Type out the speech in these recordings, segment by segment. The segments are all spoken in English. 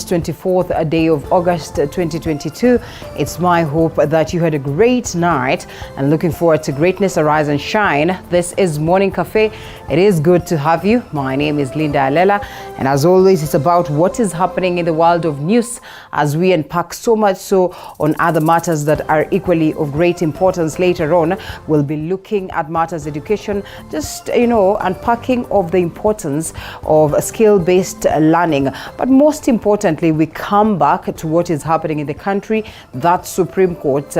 this 24th day of August 2022. It's my hope that you had a great night and looking forward to greatness arise and shine. This is Morning Cafe. It is good to have you. My name is Linda Alela, and as always, it's about what is happening in the world of news as we unpack so much so on other matters that are equally of great importance. Later on, we'll be looking at matters education, just, unpacking of the importance of skill-based learning. But most importantly, we come back to what is happening in the country. That Supreme Court,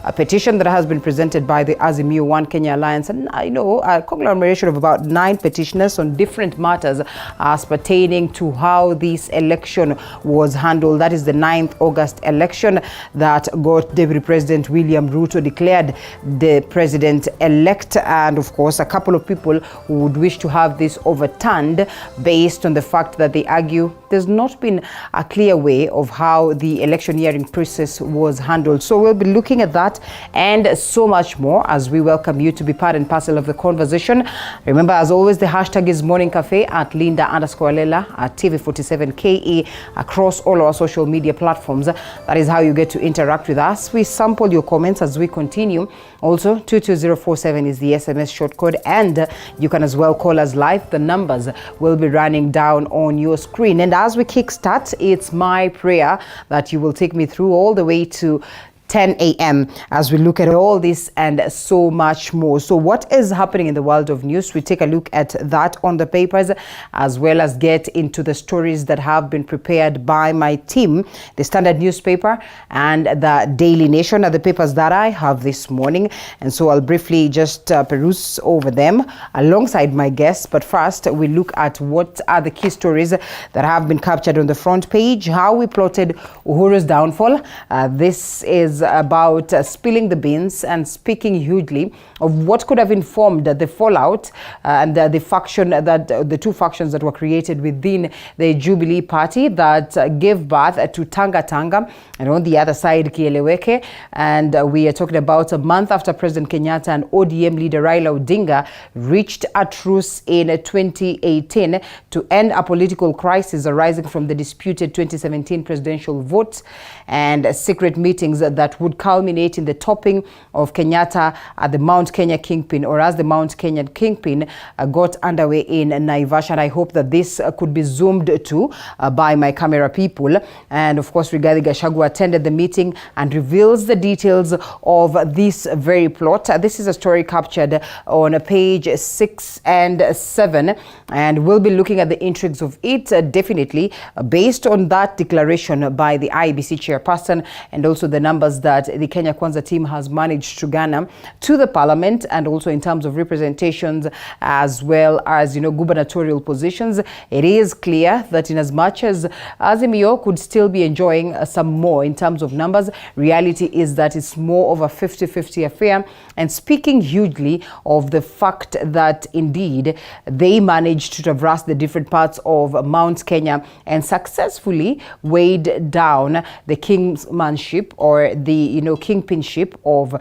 a petition that has been presented by the Azimio One Kenya Alliance, and a conglomeration of about 9 petitioners on different matters as pertaining to how this election was handled. That is the 9th August election that got Deputy President William Ruto declared the president-elect, and of course a couple of people who would wish to have this overturned based on the fact that they argue there's not been a clear way of how the electioneering process was handled. So we'll be looking at that and so much more as we welcome you to be part and parcel of the conversation. Remember, as always, the hashtag is Morning Cafe at Linda_Alela at TV47KE across all our social media platforms. That is how you get to interact with us. We sample your comments as we continue. Also, 22047 is the SMS short code, and you can as well call us live. The numbers will be running down on your screen. And as we kickstart, it's my prayer that you will take me through all the way to 10 a.m. as we look at all this and so much more. So what is happening in the world of news? We take a look at that on the papers, as well as get into the stories that have been prepared by my team. The Standard newspaper and the Daily Nation are the papers that I have this morning. And so I'll briefly just peruse over them alongside my guests. But first, we look at what are the key stories that have been captured on the front page, how we plotted Uhuru's downfall. This is about spilling the beans and speaking hugely of what could have informed the fallout and the faction that the two factions that were created within the Jubilee Party that gave birth to Tanga Tanga, and on the other side Kieleweke. And we are talking about a month after President Kenyatta and ODM leader Raila Odinga reached a truce in 2018 to end a political crisis arising from the disputed 2017 presidential vote and secret meetings that would culminate in the topping of Kenyatta at the Mount Kenya Kingpin, or as the Mount Kenya Kingpin got underway in Naivasha. And I hope that this could be zoomed to by my camera people. And of course, Rigathi Gachagua attended the meeting and reveals the details of this very plot. This is a story captured on page 6 and 7, and we'll be looking at the intrigues of it, definitely based on that declaration by the IEBC chairperson, and also the numbers that the Kenya Kwanza team has managed to garner to the parliament, and also in terms of representations as well as gubernatorial positions. It is clear that in as much as Azimio could still be enjoying some more in terms of numbers, reality is that it's more of a 50-50 affair. And speaking hugely of the fact that indeed they managed to traverse the different parts of Mount Kenya and successfully weighed down the kingsmanship or the kingpinship of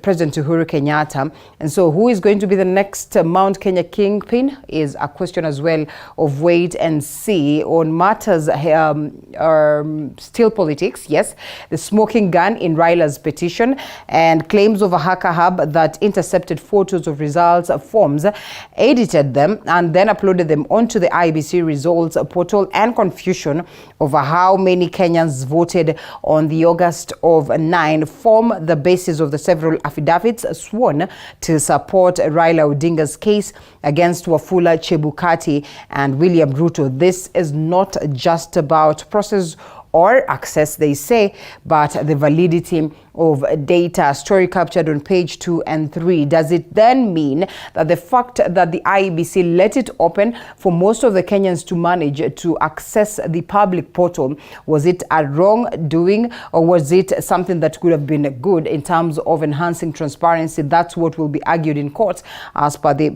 President Uhuru Kenyatta. And so who is going to be the next Mount Kenya kingpin is a question as well of wait and see on matters still politics. Yes, the smoking gun in Raila's petition and claims of a hacker hub that intercepted photos of results forms, edited them and then uploaded them onto the IEBC results portal, and confusion over how many Kenyans voted on the August of 9 form the basis of the several affidavits sworn to support Raila Odinga's case against Wafula Chebukati and William Ruto. This is not just about process or access, they say, but the validity of data. Story captured on page 2 and 3. Does it then mean that the fact that the IEBC let it open for most of the Kenyans to manage to access the public portal, was it a wrongdoing, or was it something that could have been good in terms of enhancing transparency? That's what will be argued in court as per the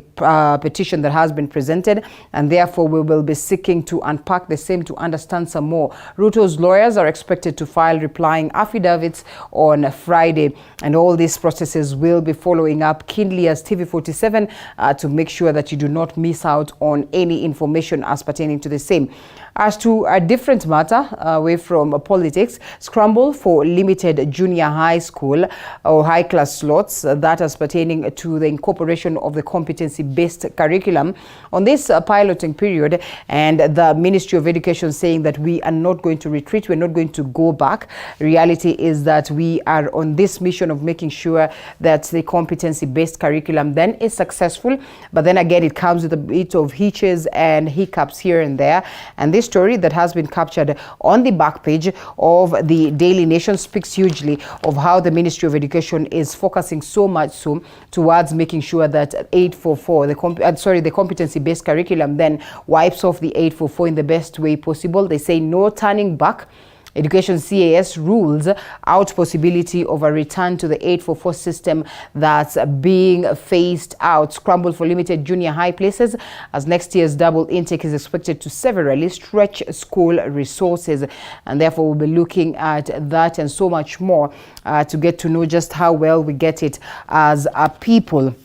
petition that has been presented, and therefore we will be seeking to unpack the same to understand some more. Ruto's lawyers are expected to file replying affidavits on Friday, and all these processes will be following up keenly as TV47 to make sure that you do not miss out on any information as pertaining to the same. As to a different matter, away from politics, scramble for limited junior high school or high class slots, that is pertaining to the incorporation of the competency-based curriculum on this piloting period, and the Ministry of Education saying that we are not going to retreat, we're not going to go back. Reality is that we are on this mission of making sure that the competency-based curriculum then is successful, but then again it comes with a bit of hitches and hiccups here and there. And this story that has been captured on the back page of the Daily Nation speaks hugely of how the Ministry of Education is focusing so much so towards making sure that 844, the competency-based curriculum then wipes off the 844 in the best way possible. They say no turning back. Education CAS rules out possibility of a return to the 844 system that's being phased out. Scramble for limited junior high places as next year's double intake is expected to severely stretch school resources. And therefore, we'll be looking at that and so much more to get to know just how well we get it as a people.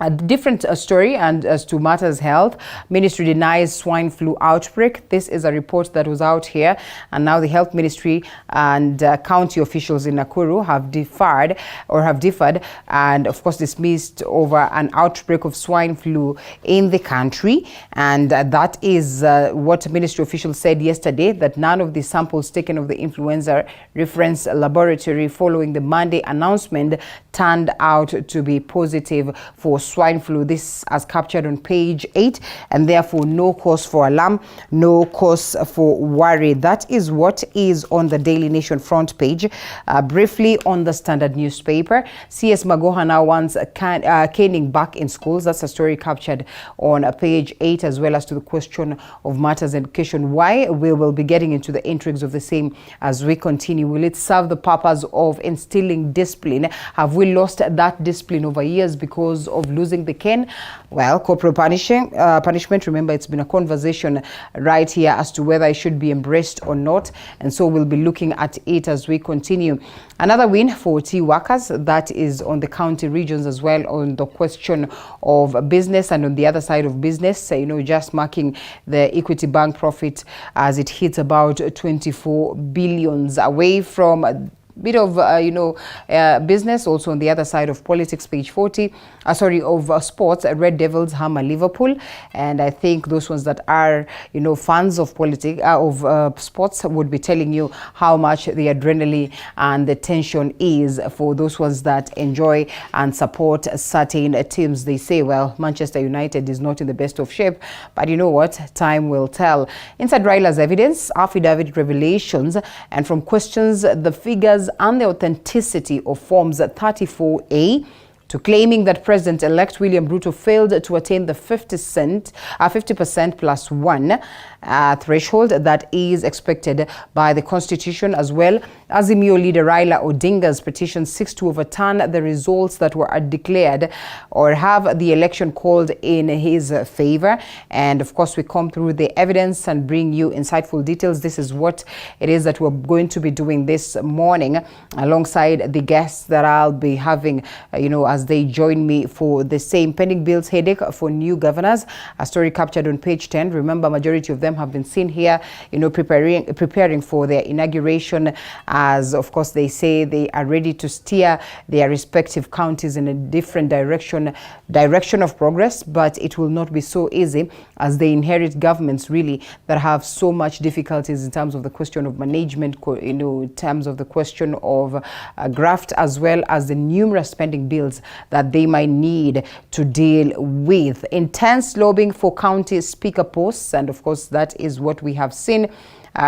A different story, and as to matters health, Ministry denies swine flu outbreak. This is a report that was out here, and now the Health Ministry and county officials in Nakuru have differed and of course dismissed over an outbreak of swine flu in the country. And that is what Ministry officials said yesterday, that none of the samples taken of the influenza reference laboratory following the Monday announcement turned out to be positive for swine flu. This as captured on page 8, and therefore no cause for alarm, no cause for worry. That is what is on the Daily Nation front page. Briefly on the Standard newspaper, CS Magoha now wants caning back in schools. That's a story captured on page 8, as well as to the question of matters education. Why? We will be getting into the intrigues of the same as we continue. Will it serve the purpose of instilling discipline? Have we lost that discipline over years because of losing the cane? Well, corporal punishment, remember, it's been a conversation right here as to whether it should be embraced or not, and so we'll be looking at it as we continue. Another win for tea workers, that is on the county regions as well, on the question of business, and on the other side of business, just marking the Equity Bank profit as it hits about 24 billions, away from bit of business. Also on the other side of politics, page 40 of sports, Red Devils hammer Liverpool, and I think those ones that are fans of politics sports would be telling you how much the adrenaline and the tension is for those ones that enjoy and support certain teams. They say, well, Manchester United is not in the best of shape, but you know what, time will tell. Inside Raila's evidence, affidavit revelations, and from questions the figures and the authenticity of Forms 34A to claiming that President-elect William Ruto failed to attain the 50% plus one threshold that is expected by the Constitution, as well as Azimio leader Raila Odinga's petition seeks to overturn the results that were declared or have the election called in his favor. And of course, we come through the evidence and bring you insightful details. This is what it is that we're going to be doing this morning, alongside the guests that I'll be having, as they join me for the same. Pending bills headache for new governors, a story captured on page 10. Remember, majority of them have been seen here, preparing for their inauguration, as of course they say they are ready to steer their respective counties in a different direction of progress. But it will not be so easy, as they inherit governments really that have so much difficulties in terms of the question of management, in terms of the question of graft, as well as the numerous spending bills that they might need to deal with. Intense lobbying for county speaker posts, and of course that is what we have seen.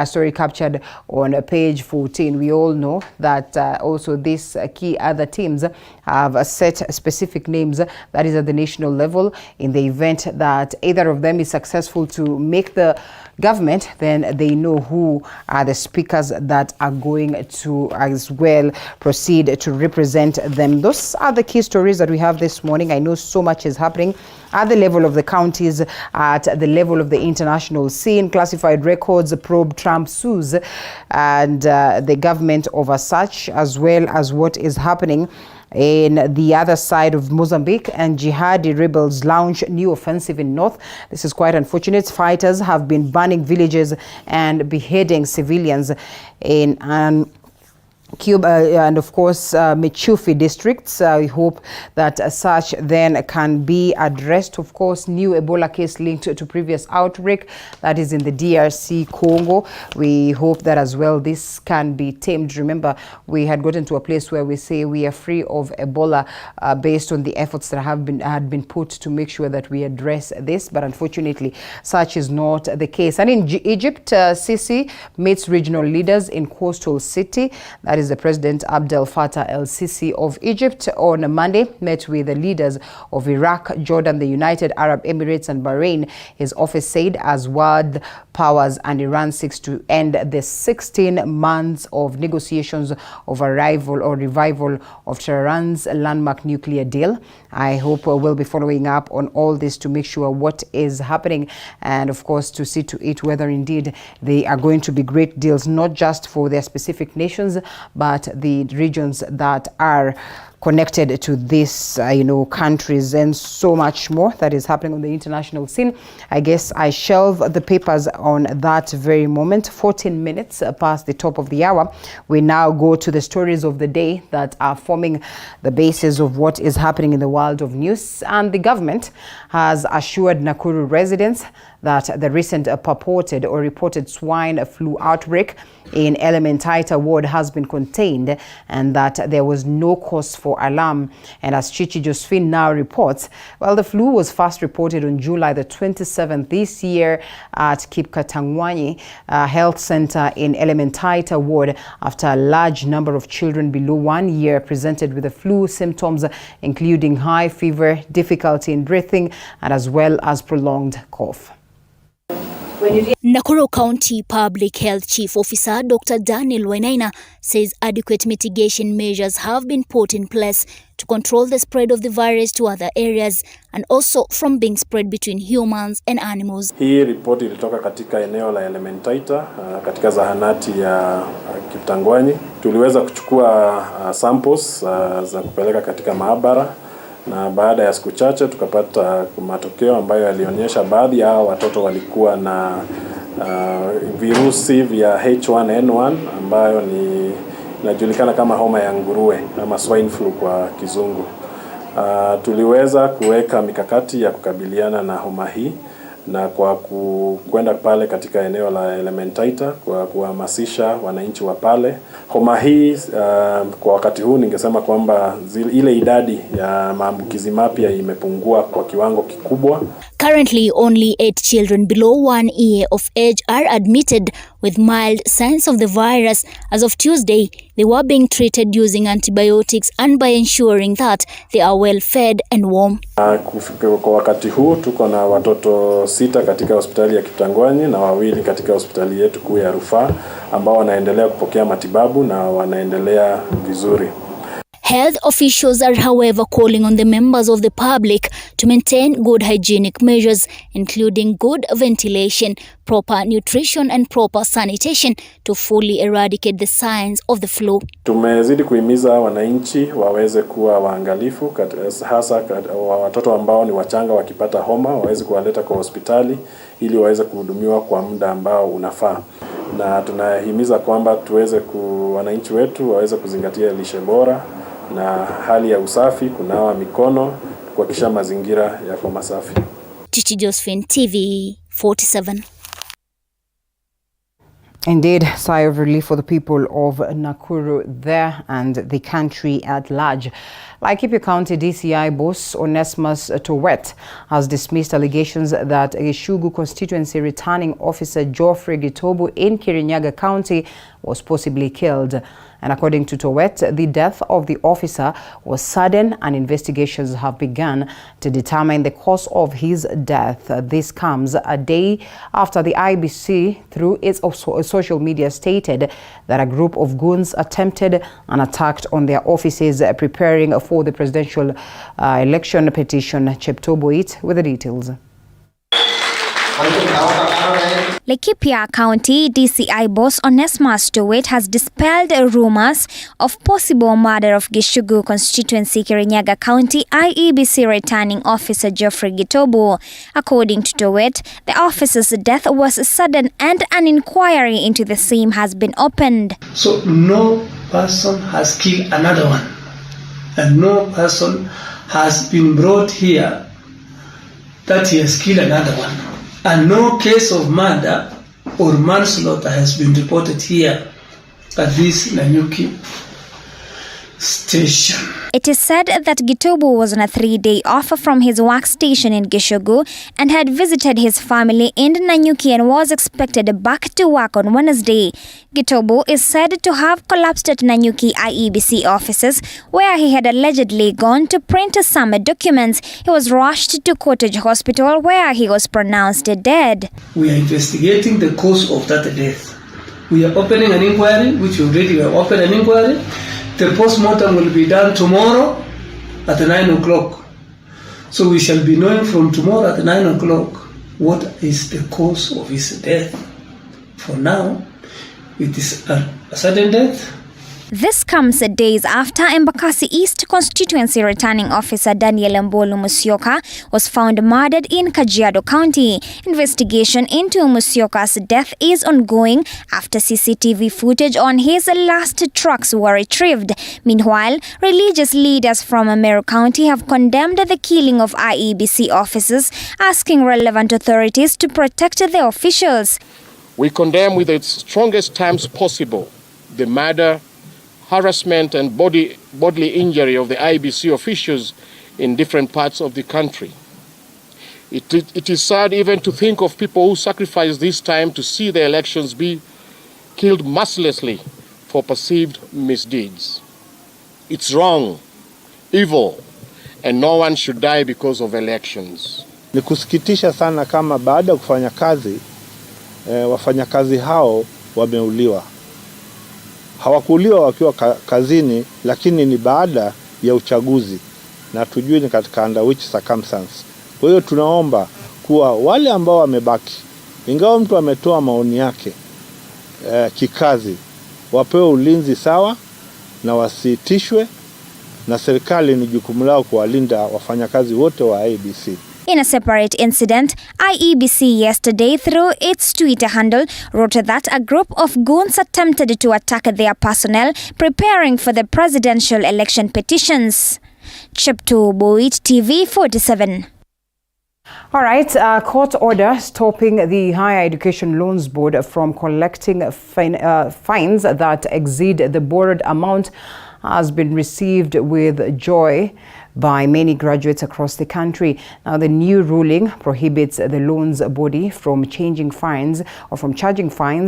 Story captured on page 14. We all know that also these key other teams have set specific names, that is at the national level. In the event that either of them is successful to make the government, then they know who are the speakers that are going to as well proceed to represent them. Those are the key stories that we have this morning. I know so much is happening at the level of the counties, at the level of the international scene. Classified records probe Trump sues and the government over such, as well as what is happening In the other side of Mozambique, and jihadi rebels launch new offensive in north. This is quite unfortunate. Fighters have been burning villages and beheading civilians in Cuba and of course Michufi districts. We hope that such then can be addressed. Of course, new Ebola case linked to previous outbreak that is in the DRC Congo. We hope that as well this can be tamed. Remember, we had gotten to a place where we say we are free of Ebola based on the efforts that had been put to make sure that we address this, but unfortunately such is not the case. And in Egypt, Sisi meets regional leaders in coastal city. That is the President Abdel Fattah el-Sisi of Egypt on Monday, met with the leaders of Iraq, Jordan, the United Arab Emirates and Bahrain. His office said as world powers and Iran seeks to end the 16 months of negotiations of revival of Tehran's landmark nuclear deal. I hope we'll be following up on all this to make sure what is happening and of course to see to it whether indeed they are going to be great deals, not just for their specific nations, but the regions that are connected to these, countries and so much more that is happening on the international scene. I guess I shelve the papers on that very moment. 14 minutes past the top of the hour. We now go to the stories of the day that are forming the basis of what is happening in the world of news. And the government has assured Nakuru residents that the recent purported or reported swine flu outbreak in Elementaita ward has been contained and that there was no cause for alarm. And as Chichi Josephine now reports, well, the flu was first reported on July the 27th this year at Kipkatangwanyi Health Center in Elementaita ward after a large number of children below 1 year presented with the flu symptoms, including high fever, difficulty in breathing, and as well as prolonged cough. Nakuru County Public Health Chief Officer Dr. Daniel Wainaina says adequate mitigation measures have been put in place to control the spread of the virus to other areas and also from being spread between humans and animals. Hii ripoti ilitoka katika eneo la Elementaita katika zahanati ya Kiptangwanyi. Tuliweza kuchukua samples za kupeleka katika maabara. Na baada ya siku chache tukapata matokeo ambayo yalionyesha baadhi ya watoto walikuwa na virusi vya H1N1 ambayo ni inajulikana kama homa ya nguruwe ama swine flu kwa kizungu. Tuliweza kuweka mikakati ya kukabiliana na homa hii na kwa kwenda pale katika eneo la Elementaita kwa kuhamasisha wananchi wa pale. Homa hii kwa wakati huu ningesema kwamba ile idadi ya maambukizi mapya imepungua kwa kiwango kikubwa. Currently, only 8 children below 1 year of age are admitted with mild signs of the virus. As of Tuesday, they were being treated using antibiotics and by ensuring that they are well fed and warm. Kwa wakati huu tuko na watoto 6 katika hospitali ya Kiptangwanyi na 2 katika hospitali yetu kuu ya Rufaa ambao wanaendelea kupokea matibabu na wanaendelea vizuri. Health officials are, however, calling on the members of the public to maintain good hygienic measures, including good ventilation, proper nutrition and proper sanitation to fully eradicate the signs of the flu. Tumezidi kuhimiza wananchi waweze kuwa waangalifu, hasa watoto ambao ni wachanga wakipata homa waweze kuwaleta kwa hospitali ili waweze kuhudumiwa kwa muda ambao unafaa. Na tunahimiza kwamba wananchi wetu waweze kuzingatia lishe bora na hali ya usafi, kunawa mikono, kuhakikisha mazingira yako masafi. Chichi Josephine, TV 47. Indeed, sigh of relief for the people of Nakuru there and the country at large. Laikipia County DCI boss Onesmus Towet has dismissed allegations that a Shugu constituency returning officer Geoffrey Gitobu in Kirinyaga County was possibly killed. And according to Towet, the death of the officer was sudden and investigations have begun to determine the cause of his death. This comes a day after the IEBC, through its social media, stated that a group of goons attempted and attacked on their offices preparing for the presidential election. Petition Cheptoboit with the details. Laikipia County DCI boss Onesmus Stewart has dispelled rumors of possible murder of Gishugu constituency Kirinyaga County IEBC returning officer Geoffrey Gitobu. According to Stewart, the officer's death was sudden and an inquiry into the same has been opened. So no person has killed another one, and no person has been brought here that he has killed another one. And no case of murder or manslaughter has been reported here at this Nanyuki station. It is said that Gitobu was on a 3-day off from his workstation in Gishugu and had visited his family in Nanyuki and was expected back to work on Wednesday. Gitobu is said to have collapsed at Nanyuki IEBC offices where he had allegedly gone to print some documents. He was rushed to Cottage Hospital where he was pronounced dead. We are investigating the cause of that death. We are opening an inquiry, which already we have opened an inquiry. The post-mortem will be done tomorrow at 9 o'clock. So we shall be knowing from tomorrow at 9 o'clock what is the cause of his death. For now, it is a sudden death. This comes days after Embakasi East constituency returning officer Daniel Mbolu Musyoka was found murdered in Kajiado County. Investigation into Musyoka's death is ongoing after CCTV footage on his last trucks were retrieved. Meanwhile, religious leaders from Meru County have condemned the killing of IEBC officers, asking relevant authorities to protect the officials. We condemn with the strongest terms possible the murder, harassment and bodily injury of the IEBC officials in different parts of the country. It is sad even to think of people who sacrifice this time to see the elections be killed mercilessly for perceived misdeeds. It's wrong, evil, and no one should die because of elections. Ni kusikitisha sana kama baada ya kufanya kazi, wafanyakazi hao wameuliwa. Hawakuuliwa wakiwa kazini, lakini ni baada ya uchaguzi na tujui ni katika under which circumstance. Kwa hiyo tunaomba kuwa wale ambao wamebaki, ingawa mtu ametoa maoni yake kikazi, wapewe ulinzi sawa na wasitishwe, na serikali ni jukumu lao kuwalinda wafanyakazi wote wa IEBC. In a separate incident, IEBC yesterday through its Twitter handle wrote that a group of goons attempted to attack their personnel preparing for the presidential election petitions. Chepto Boit TV 47. All right, court order stopping the Higher Education Loans Board from collecting fines that exceed the borrowed amount has been received with joy by many graduates across the country. Now, the new ruling prohibits the loans body from charging fines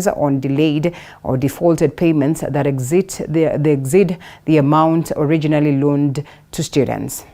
on delayed or defaulted payments that exceed the amount originally loaned to students.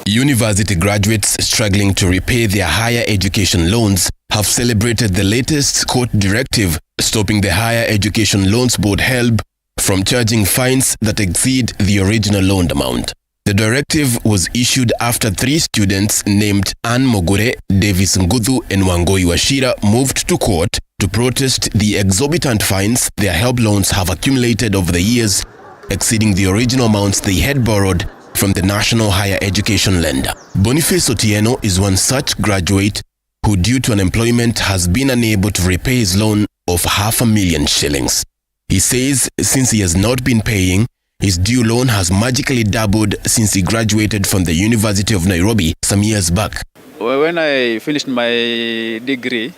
University graduates struggling to repay their higher education loans have celebrated the latest court directive stopping the Higher Education Loans Board HELB from charging fines that exceed the original loaned amount. The directive was issued after 3 students named Ann Mogure, Davis Ngudhu and Wangoi Washira moved to court to protest the exorbitant fines their HELB loans have accumulated over the years, exceeding the original amounts they had borrowed from the National Higher Education Lender. Boniface Otieno is one such graduate who, due to unemployment, has been unable to repay his loan of 500,000 shillings. He says since he has not been paying, his due loan has magically doubled since he graduated from the University of Nairobi some years back. When I finished my degree,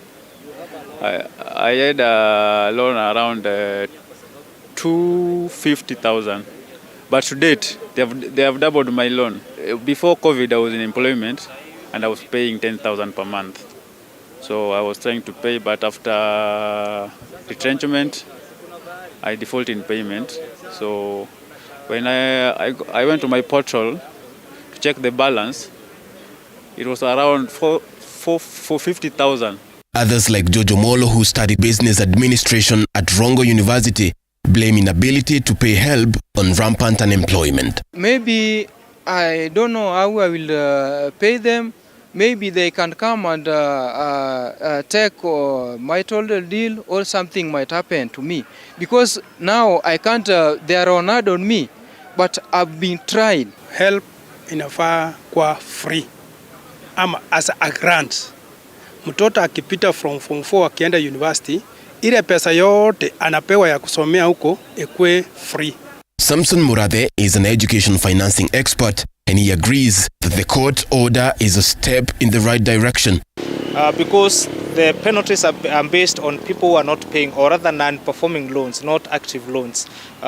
I had a loan around 250,000. But to date, they have doubled my loan. Before COVID, I was in employment and I was paying 10,000 per month. So I was trying to pay, but after retrenchment, I defaulted in payment. So when I went to my portal to check the balance, it was around 450,000. Others like Jojo Molo, who studied business administration at Rongo University, blame inability to pay HELB on rampant unemployment. Maybe I don't know how I will pay them, maybe they can come and take my total deal, or something might happen to me. Because now I can't, they are on me, but I've been trying. HELB inafaa kwa free ama as a grant. Mtoto akipita from form 4 akienda university, ile pesa yote anapewa ya kusomea huko ikwe free. Samson Murathe is an education financing expert, and he agrees that the court order is a step in the right direction. Because the penalties are based on people who are not paying, or rather non-performing loans, not active loans.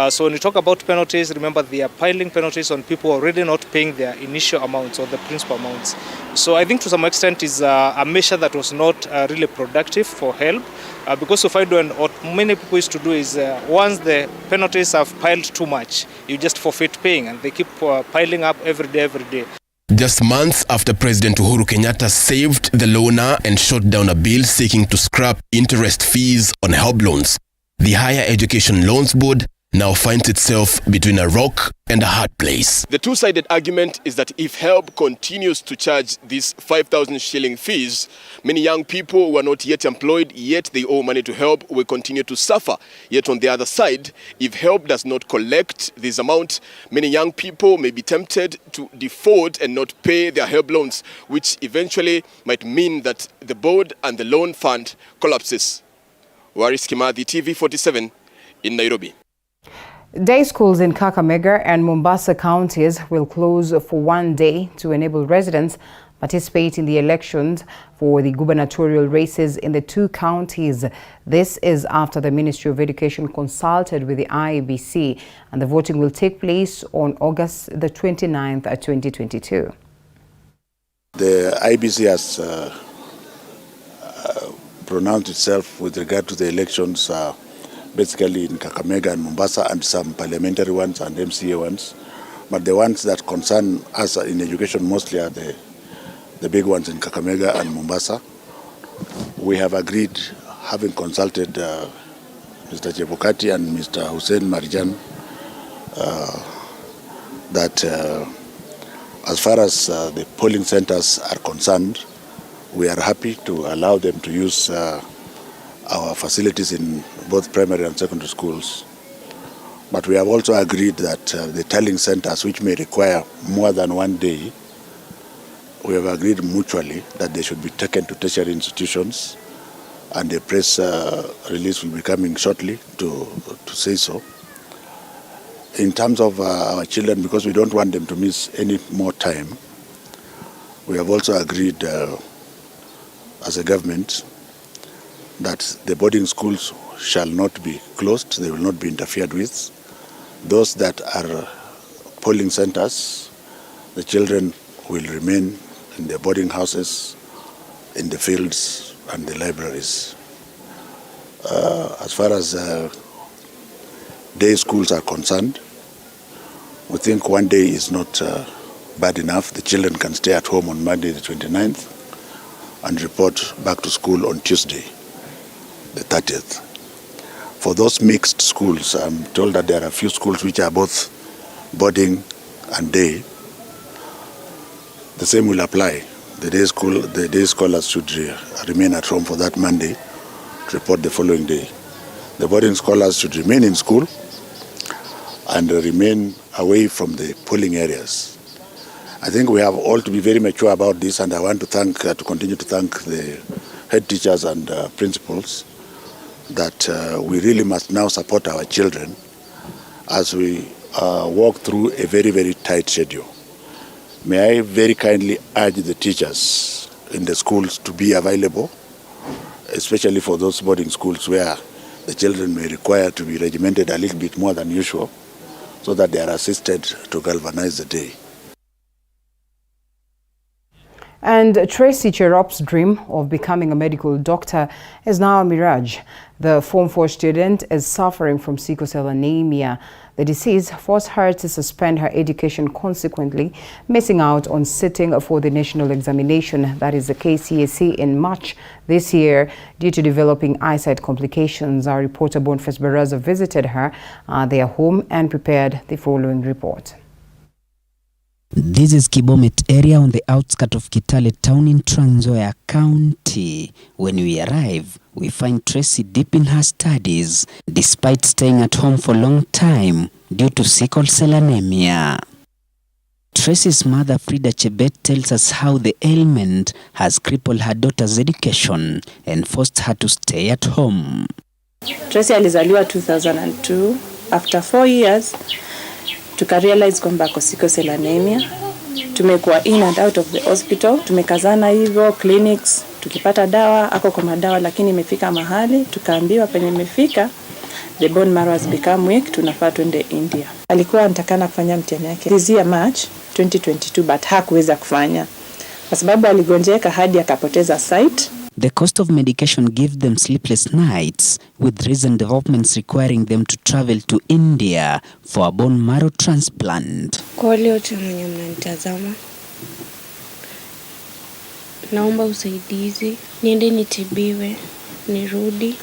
So when you talk about penalties, remember they are piling penalties on people already not paying their initial amounts or the principal amounts. So I think to some extent is a measure that was not really productive for HELB. Because if I do, and what many people used to do is once the penalties have piled too much, you just forfeit paying, and they keep piling up every day. Just months after President Uhuru Kenyatta saved the loaner and shot down a bill seeking to scrap interest fees on HELB loans, the Higher Education Loans Board now finds itself between a rock and a hard place. The two-sided argument is that if HELB continues to charge these 5,000 shilling fees, many young people who are not yet employed, yet they owe money to HELB, will continue to suffer. Yet on the other side, if HELB does not collect this amount, many young people may be tempted to default and not pay their HELB loans, which eventually might mean that the board and the loan fund collapses. Waris Kimathi, TV47 in Nairobi. Day schools in Kakamega and Mombasa counties will close for one day to enable residents participate in the elections for the gubernatorial races in the two counties. This is after the Ministry of Education consulted with the IEBC, and the voting will take place on August the 29th, 2022. The IEBC has pronounced itself with regard to the elections basically in Kakamega and Mombasa, and some parliamentary ones and MCA ones. But the ones that concern us in education mostly are the big ones in Kakamega and Mombasa. We have agreed, having consulted Mr. Chebukati and Mr. Hussein Marjan, that as far as the polling centers are concerned, we are happy to allow them to use our facilities in both primary and secondary schools. But we have also agreed that the tallying centers, which may require more than one day, we have agreed mutually that they should be taken to tertiary institutions, and the press release will be coming shortly to say so. In terms of our children, because we don't want them to miss any more time, we have also agreed as a government that the boarding schools shall not be closed, they will not be interfered with. Those that are polling centers, the children will remain in their boarding houses, in the fields and the libraries. As far as day schools are concerned, we think one day is not bad enough. The children can stay at home on Monday the 29th and report back to school on Tuesday the 30th. For those mixed schools, I'm told that there are a few schools which are both boarding and day. The same will apply. The day scholars should remain at home for that Monday to report the following day. The boarding scholars should remain in school and remain away from the polling areas. I think we have all to be very mature about this, and I want to continue to thank the head teachers and principals that we really must now support our children as we walk through a very, very tight schedule. May I very kindly urge the teachers in the schools to be available, especially for those boarding schools where the children may require to be regimented a little bit more than usual, so that they are assisted to galvanize the day. And Tracy Cherup's dream of becoming a medical doctor is now a mirage. The Form 4 student is suffering from sickle cell anemia. The disease forced her to suspend her education, consequently missing out on sitting for the national examination, that is the KCSE, in March this year due to developing eyesight complications. Our reporter Boniface Baraza visited her at their home and prepared the following report. This is Kibomet area on the outskirts of Kitale town in Trans Nzoia County. When we arrive, we find Tracy deep in her studies, despite staying at home for a long time due to sickle cell anemia. Tracy's mother, Frida Chebet, tells us how the ailment has crippled her daughter's education and forced her to stay at home. Tracy alizaliwa 2002. After 4 years, tukarealize kwamba ako sickle cell anemia. Tumekuwa in and out of the hospital, tumekazana hivyo clinics, tukipata dawa, ako kwa madawa, lakini imefika mahali tukaambiwa penye imefika the bone marrow has become weak, tunafaa twende India. Alikuwa anatakana kufanya mtihani yake this year March 2022, but hakuweza kufanya kwa sababu aligonjeka hadi akapoteza sight. The cost of medication gives them sleepless nights, with recent developments requiring them to travel to India for a bone marrow transplant. Kwa wale wote mwenye mnanitazama, naomba usaidizi, niende nitibiwe, nirudi,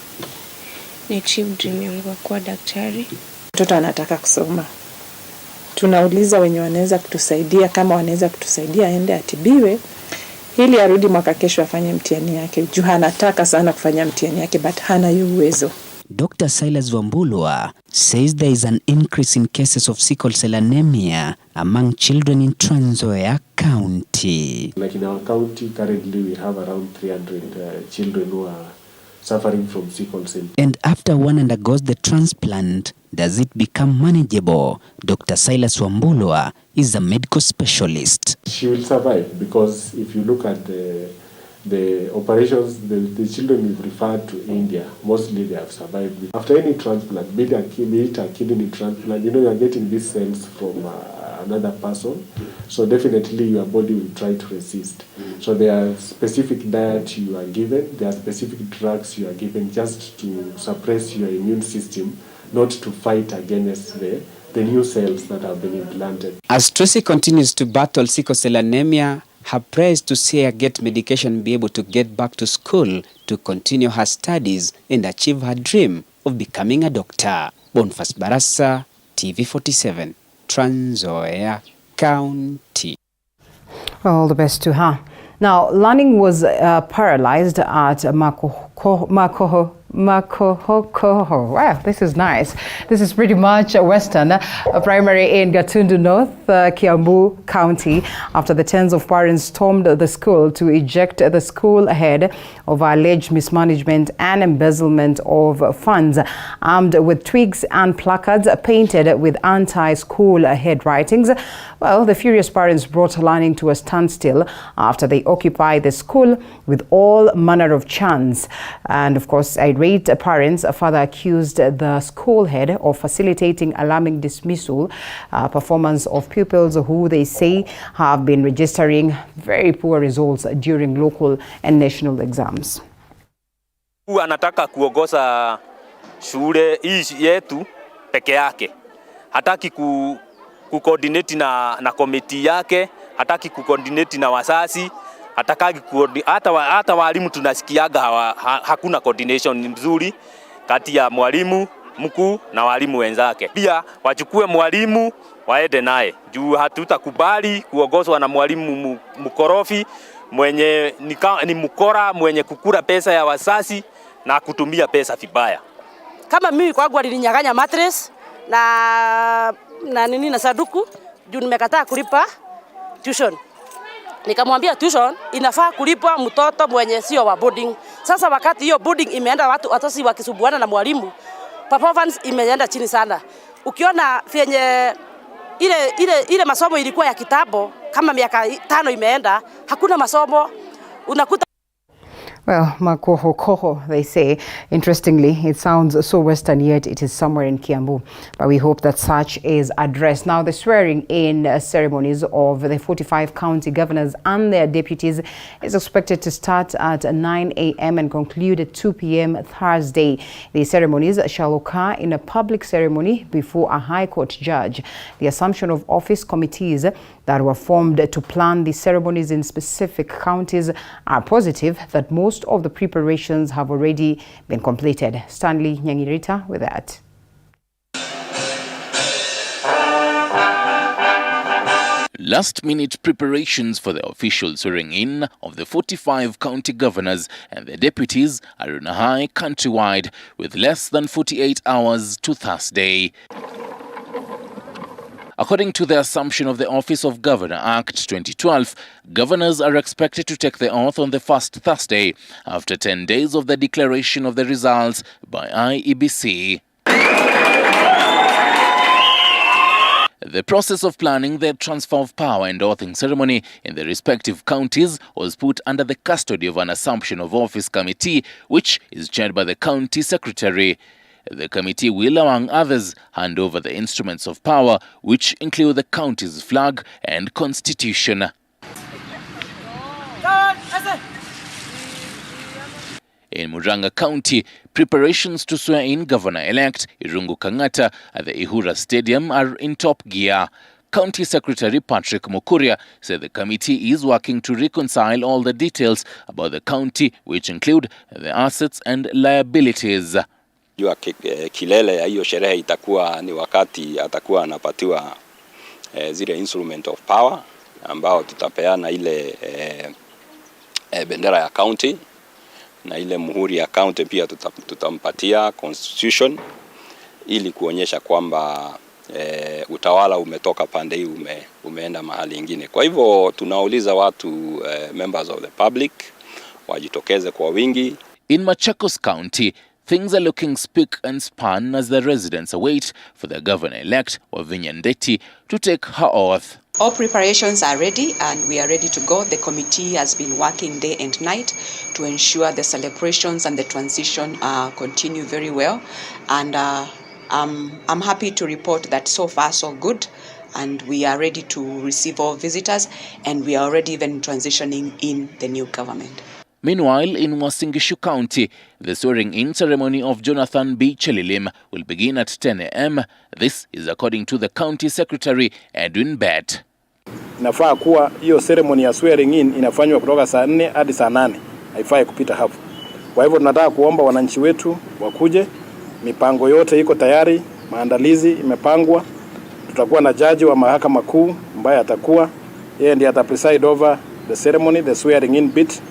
ni achieve dream yangu kuwa daktari. Mtoto anataka kusoma. Tunauliza wenye wanaweza kutusaidia, kama wanaweza kutusaidia aende atibiwe ili arudi mwaka kesho afanye mtihani yake. Juu anataka sana kufanya mtihani yake but hana hiyo uwezo. Dr. Silas Wambulwa says there is an increase in cases of sickle cell anemia among children in Trans Nzoia County. Like in our county, currently we have around 300 children who are suffering from sickle cell. And after one undergoes the transplant, does it become manageable? Dr. Silas Wambulwa is a medical specialist. She will survive because if you look at the operations, the children we've referred to India, mostly they have survived. After any transplant, be it a kidney transplant, you are getting these cells from another person. So definitely your body will try to resist. So there are specific diet you are given, there are specific drugs you are given just to suppress your immune system, not to fight against the new cells that have been implanted. As Tracy continues to battle sickle cell anemia, her prayer is to see her get medication and be able to get back to school to continue her studies and achieve her dream of becoming a doctor. Boniface Barasa, TV47, Trans Nzoia County. All the best to her. Now, learning was paralyzed at Makohokoho. Wow, this is nice. This is pretty much a Western primary in Gatundu North, Kiambu County, after the tens of parents stormed the school to eject the school head of alleged mismanagement and embezzlement of funds, armed with twigs and placards painted with anti-school head writings. Well, the furious parents brought learning to a standstill after they occupied the school with all manner of chants. And of course, irate parents further accused the school head of facilitating alarming dismissal performance of pupils who they say have been registering very poor results during local and national exams. Anataka kuongoza shule hii yetu peke yake. Hataki kucoordinate na komiti yake, hataki kucoordinate na wasasi. Hata walimu tunasikiaga hakuna coordination nzuri kati ya mwalimu mkuu na walimu wenzake. Pia wachukue mwalimu waende naye. Juu hatutakubali kuongozwa na mwalimu mkorofi mwenye ni mkora, mwenye kukula pesa ya wasasi na kutumia pesa vibaya. Kama mimi kwangu alininyang'anya mattress na saduku juu nimekataa kulipa tuition. Nikamwambia tuition inafaa kulipwa mtoto mwenye sio wa boarding. Sasa wakati hiyo boarding imeenda watosi wakisubuana na mwalimu, performance imeenda chini sana. Ukiona vyenye ile masomo ilikuwa ya kitabo, kama miaka 5 imeenda, hakuna masomo. Unakuta Well, Makohokoho, they say. Interestingly, it sounds so Western, yet it is somewhere in Kiambu. But we hope that such is addressed. Now, the swearing-in ceremonies of the 45 county governors and their deputies is expected to start at 9 a.m. and conclude at 2 p.m. Thursday. The ceremonies shall occur in a public ceremony before a High Court judge. The assumption of office committees that were formed to plan the ceremonies in specific counties are positive that most of the preparations have already been completed. Stanley Nyangirita with that. Last-minute preparations for the official swearing-in of the 45 county governors and their deputies are on a high countrywide, with less than 48 hours to Thursday. According to the assumption of the Office of Governor Act 2012, governors are expected to take the oath on the first Thursday, after 10 days of the declaration of the results by IEBC. The process of planning the transfer of power and oathing ceremony in the respective counties was put under the custody of an Assumption of Office Committee, which is chaired by the County Secretary. The committee will, among others, hand over the instruments of power, which include the county's flag and constitution. In Murang'a County, preparations to swear in Governor-elect Irungu Kang'ata at the Ihura Stadium are in top gear. County Secretary Patrick Mukuria said the committee is working to reconcile all the details about the county, which include the assets and liabilities. Kilele ya hiyo sherehe itakuwa ni wakati atakuwa anapatiwa zile instrument of power ambao tutapeana ile bendera ya county na ile muhuri ya county pia tutampatia constitution ili kuonyesha kwamba utawala umetoka pande hii umeenda mahali ingine. Kwa hivyo tunauliza watu members of the public wajitokeze kwa wingi. In Machakos County, things are looking spick and span as the residents await for the governor-elect Wavinya Ndeti to take her oath. All preparations are ready and we are ready to go. The committee has been working day and night to ensure the celebrations and the transition continue very well. And I'm happy to report that so far so good. And we are ready to receive all visitors and we are already even transitioning in the new government. Meanwhile, in Uasin Gishu County, the swearing-in ceremony of Jonathan B. Chelilim will begin at 10 a.m. This is according to the County Secretary, Edwin Bet. Inafaa kuwa hiyo ceremony ya swearing-in inafanywa kutoka saa 4 hadi saa 8. Haifai kupita hapo. Kwa hivyo tunataka kuomba wananchi wetu wakuje. Mipango yote iko tayari, maandalizi imepangwa. Tutakuwa na jaji wa mahakama kuu ambaye atakuwa yeye ndiye atapreside over the ceremony, the swearing-in bit.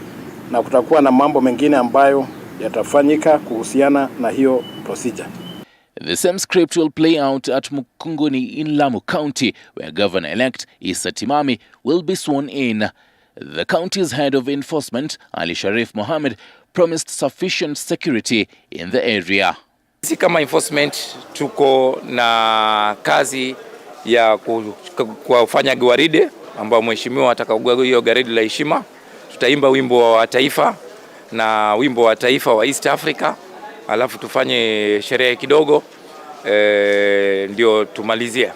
Na kutakuwa na mambo mengine ambayo yatafanyika kuhusiana na hiyo procedure. The same script will play out at Mukunguni in Lamu County, where Governor-elect Issa Timami will be sworn in. The county's head of enforcement, Ali Sharif Mohammed, promised sufficient security in the area. Sisi kama enforcement tuko na kazi ya kufanya gwaride ambao mheshimiwa atakagua hiyo gwaride la heshima. Tutaimba wimbo wa taifa na wimbo wa taifa wa East Africa, alafu tufanye sherehe kidogo ndio tumalizie.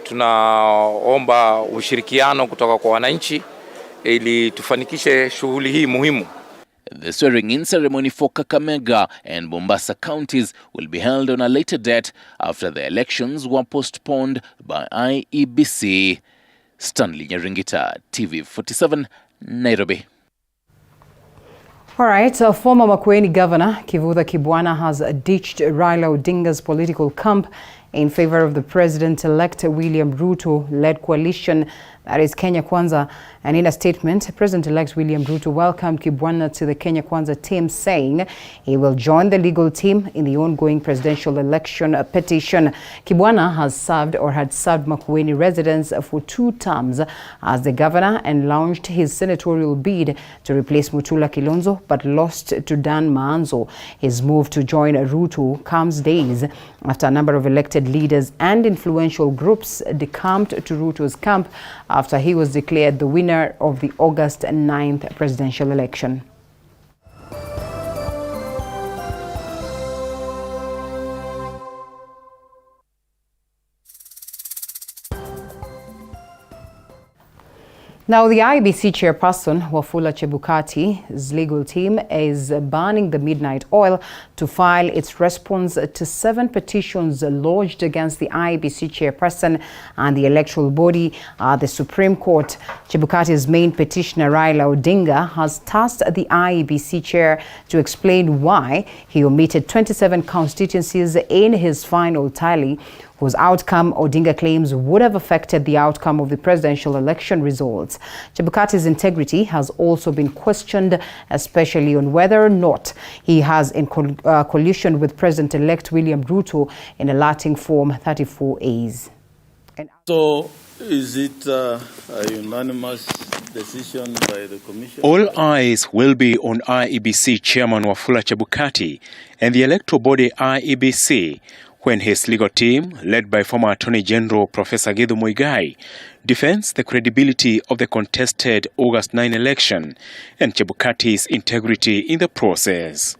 Tunaomba ushirikiano kutoka kwa wananchi ili tufanikishe shughuli hii muhimu. The swearing-in ceremony for Kakamega and Mombasa counties will be held on a later date after the elections were postponed by IEBC. Stanley Nyaringita, TV47, Nairobi. All right, former Makueni Governor Kivutha Kibwana has ditched Raila Odinga's political camp in favor of the President-elect William Ruto-led coalition, that is Kenya Kwanza. And in a statement, President-elect William Ruto welcomed Kibwana to the Kenya Kwanza team, saying he will join the legal team in the ongoing presidential election petition. Kibwana has served or had served Makueni residents for 2 terms as the governor and launched his senatorial bid to replace Mutula Kilonzo, but lost to Dan Maanzo. His move to join Ruto comes days after a number of elected leaders and influential groups decamped to Ruto's camp after he was declared the winner of the August 9th presidential election. Now, the IEBC chairperson, Wafula Chebukati's legal team is burning the midnight oil to file its response to 7 petitions lodged against the IEBC chairperson and the electoral body at the Supreme Court. Chebukati's main petitioner, Raila Odinga, has tasked the IEBC chair to explain why he omitted 27 constituencies in his final tally, whose outcome Odinga claims would have affected the outcome of the presidential election results. Chebukati's integrity has also been questioned, especially on whether or not he has in collusion with President-elect William Ruto in alerting Form 34As. So, is it a unanimous decision by the Commission? All eyes will be on IEBC Chairman Wafula Chebukati and the electoral body IEBC when his legal team, led by former Attorney General Professor Githu Muigai, defends the credibility of the contested August 9 election and Chebukati's integrity in the process.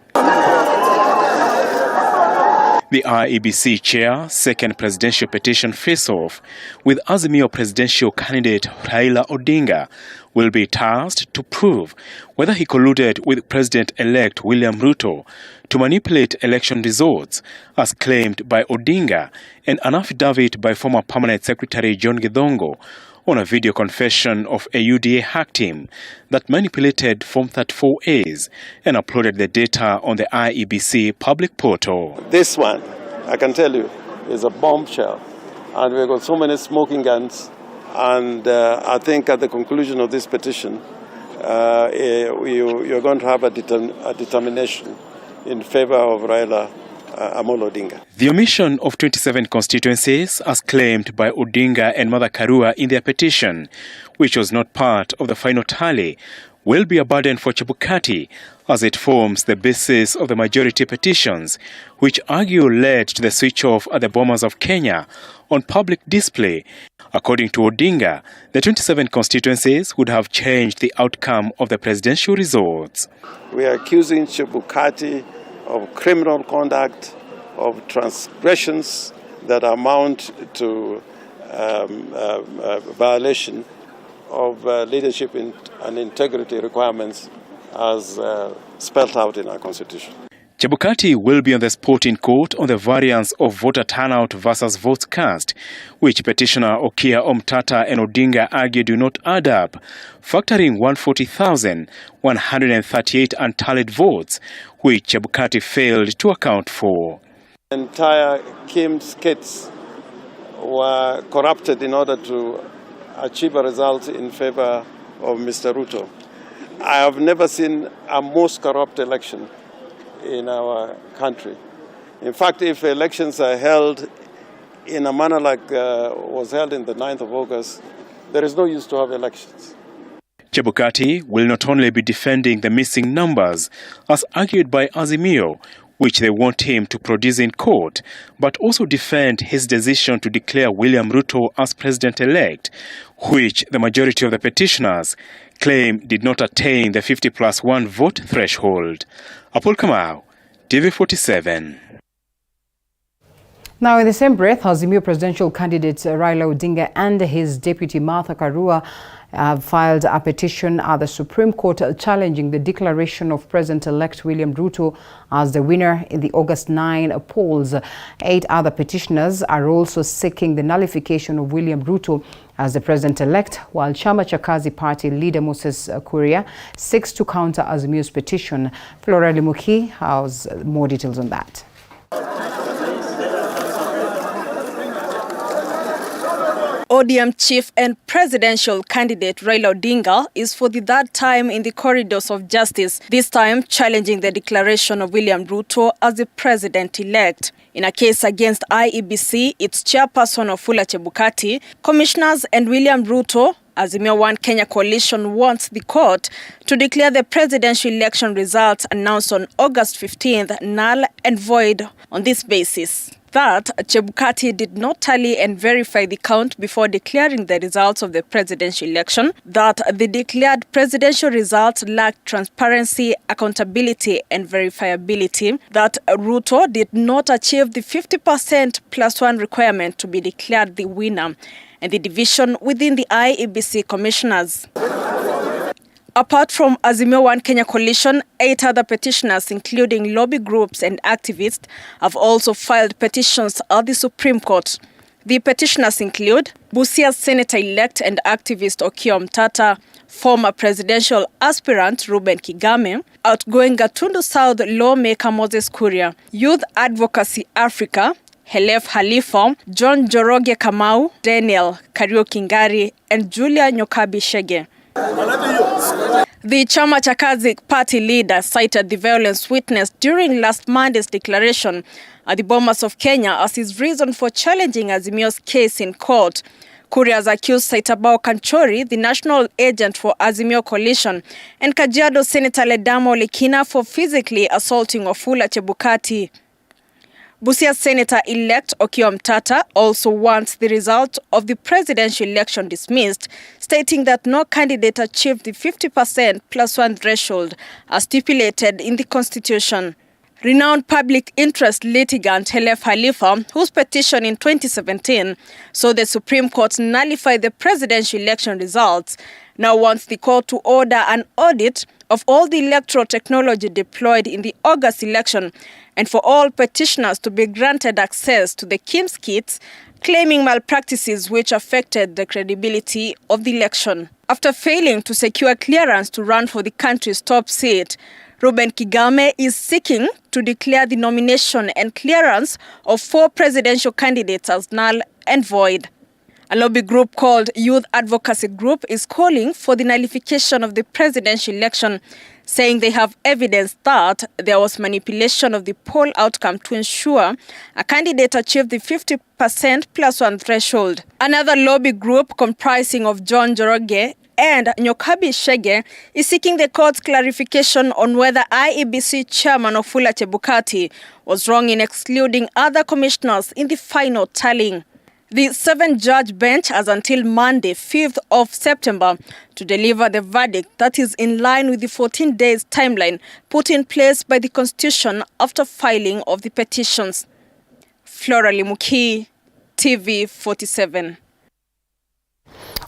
The IEBC chair second presidential petition face-off with Azimio presidential candidate Raila Odinga will be tasked to prove whether he colluded with President-elect William Ruto to manipulate election results, as claimed by Odinga, and an affidavit by former Permanent Secretary John Githongo on a video confession of a UDA hack team that manipulated Form 34As and uploaded the data on the IEBC public portal. This one, I can tell you, is a bombshell. And we've got so many smoking guns. And I think at the conclusion of this petition, you're going to have a determination in favor of Raila Odinga. The omission of 27 constituencies, as claimed by Odinga and Mother Karua in their petition, which was not part of the final tally, will be a burden for Chebukati, as it forms the basis of the majority petitions, which argue led to the switch-off at the Bomas of Kenya on public display. According to Odinga, the 27 constituencies would have changed the outcome of the presidential results. We are accusing Chebukati of criminal conduct, of transgressions that amount to violation of leadership and integrity requirements as spelled out in our constitution. Chebukati will be on the spot in court on the variance of voter turnout versus votes cast, which petitioner Okia Omtata and Odinga argue do not add up, factoring 140,138 untallied votes, which Chebukati failed to account for. Entire Kim's kits were corrupted in order to achieve a result in favor of Mr. Ruto. I have never seen a most corrupt election in our country. In fact, if elections are held in a manner like was held in the 9th of August, there is no use to have elections. Chebukati will not only be defending the missing numbers, as argued by Azimio, which they want him to produce in court, but also defend his decision to declare William Ruto as president-elect, which the majority of the petitioners claim did not attain the 50+1 vote threshold. Apol Kamau, TV47. Now, in the same breath, Azimio presidential candidate Raila Odinga and his deputy Martha Karua have filed a petition at the Supreme Court challenging the declaration of President-elect William Ruto as the winner in the August 9 polls. 8 other petitioners are also seeking the nullification of William Ruto as the president-elect, while Chama cha Kazi Party leader Moses Kuria seeks to counter Azimio's petition. Flora Limuki has more details on that. ODM chief and presidential candidate Raila Odinga is for the third time in the corridors of justice, this time challenging the declaration of William Ruto as the president-elect. In a case against IEBC, its chairperson Wafula Chebukati, commissioners and William Ruto, Azimio One Kenya coalition wants the court to declare the presidential election results announced on August 15th null and void on this basis. That Chebukati did not tally and verify the count before declaring the results of the presidential election, that the declared presidential results lacked transparency, accountability and verifiability, that Ruto did not achieve the 50%+1 requirement to be declared the winner, and the division within the IEBC commissioners. Apart from Azimio One Kenya coalition, 8 other petitioners, including lobby groups and activists, have also filed petitions at the Supreme Court. The petitioners include Busia's senator-elect and activist Okia Omtata, former presidential aspirant Reuben Kigame, outgoing Gatundu South lawmaker Moses Kuria, Youth Advocacy Africa, Helef Halifom, John Joroge Kamau, Daniel Kariokingari, and Julia Nyokabi Shege. The Chama cha Kazi party leader cited the violence witnessed during last Monday's declaration at the Bomas of Kenya as his reason for challenging Azimio's case in court. Couriers accused Saitabao Kanchori, the national agent for Azimio Coalition, and Kajiado Senator Ledamo Lekina for physically assaulting Wafula Chebukati. Busia Senator-elect Okiya Mtata also wants the result of the presidential election dismissed, stating that no candidate achieved the 50% +1 threshold as stipulated in the constitution. Renowned public interest litigant Helef Halifa, whose petition in 2017 saw the Supreme Court nullify the presidential election results, now wants the court to order an audit of all the electoral technology deployed in the August election and for all petitioners to be granted access to the KIMS kits, claiming malpractices which affected the credibility of the election. After failing to secure clearance to run for the country's top seat, Ruben Kigame is seeking to declare the nomination and clearance of 4 presidential candidates as null and void. A lobby group called Youth Advocacy Group is calling for the nullification of the presidential election, saying they have evidence that there was manipulation of the poll outcome to ensure a candidate achieved the 50% +1 threshold. Another lobby group comprising of John Joroge and Nyokabi Shege is seeking the court's clarification on whether IEBC chairman Wafula Chebukati was wrong in excluding other commissioners in the final tallying. The 7-judge bench has until Monday, 5th of September, to deliver the verdict that is in line with the 14 days timeline put in place by the Constitution after filing of the petitions. Flora Limuki, TV 47.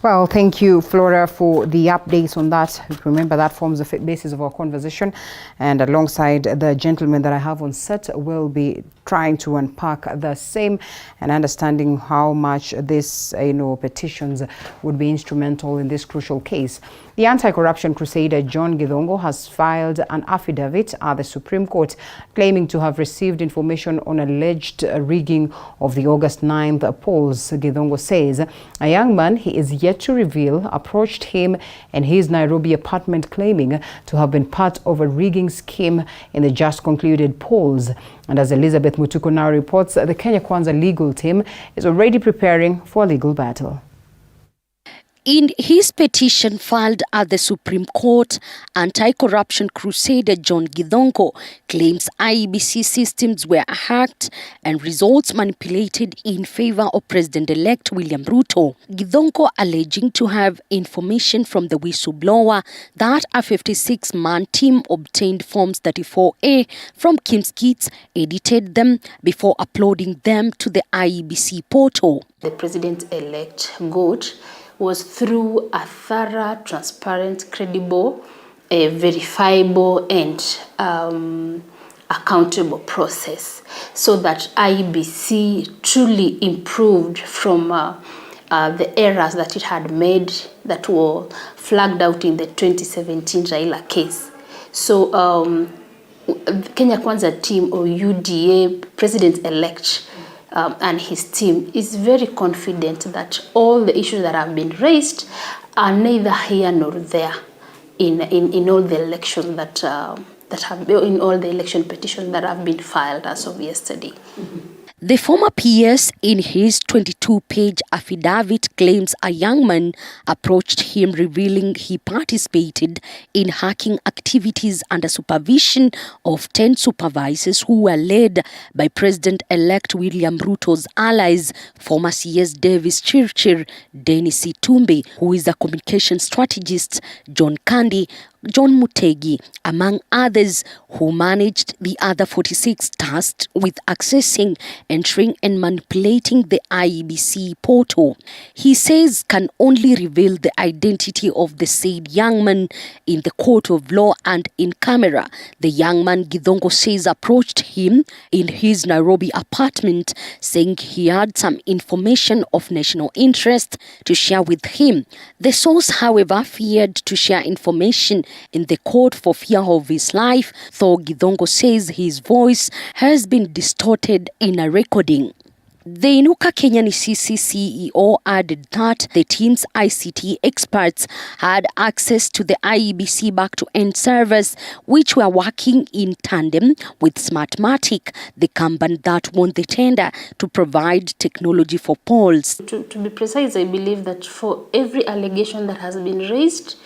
Well, thank you, Flora, for the updates on that. Remember, that forms the basis of our conversation. And alongside the gentleman that I have on set, we'll be trying to unpack the same and understanding how much this, petitions would be instrumental in this crucial case. The anti-corruption crusader John Githongo has filed an affidavit at the Supreme Court claiming to have received information on alleged rigging of the August 9th polls. Githongo says a young man he is yet to reveal approached him in his Nairobi apartment claiming to have been part of a rigging scheme in the just concluded polls. And as Elizabeth Mutuku now reports, the Kenya Kwanza legal team is already preparing for a legal battle. In his petition filed at the Supreme Court, anti-corruption crusader John Githongo claims IEBC systems were hacked and results manipulated in favor of President-elect William Ruto. Githongo alleging to have information from the whistleblower that a 56-man team obtained Forms 34A from KIMS kits, edited them before uploading them to the IEBC portal. The President-elect got was through a thorough, transparent, credible, verifiable and accountable process, so that IEBC truly improved from the errors that it had made that were flagged out in the 2017 Raila case. So Kenya Kwanza team, or UDA, President-elect and his team is very confident that all the issues that have been raised are neither here nor there in all the elections that have in all the election petitions that have been filed as of yesterday. The former PS in his 22-page affidavit claims a young man approached him revealing he participated in hacking activities under supervision of 10 supervisors who were led by President-elect William Ruto's allies, former CS Davis Chirchir, Dennis Itumbi, who is a communication strategist, John Kandi, John Mutegi, among others, who managed the other 46 tasked with accessing, entering and manipulating the IEBC portal. He says can only reveal the identity of the said young man in the court of law and in camera. The young man, Githongo says, approached him in his Nairobi apartment, saying he had some information of national interest to share with him. The source, however, feared to share information in the court for fear of his life, though Githongo says his voice has been distorted in a recording. The Inuka Kenya NCC CEO added that the team's ICT experts had access to the IEBC back-to-end servers, which were working in tandem with Smartmatic, the company that won the tender to provide technology for polls. To be precise, I believe that for every allegation that has been raised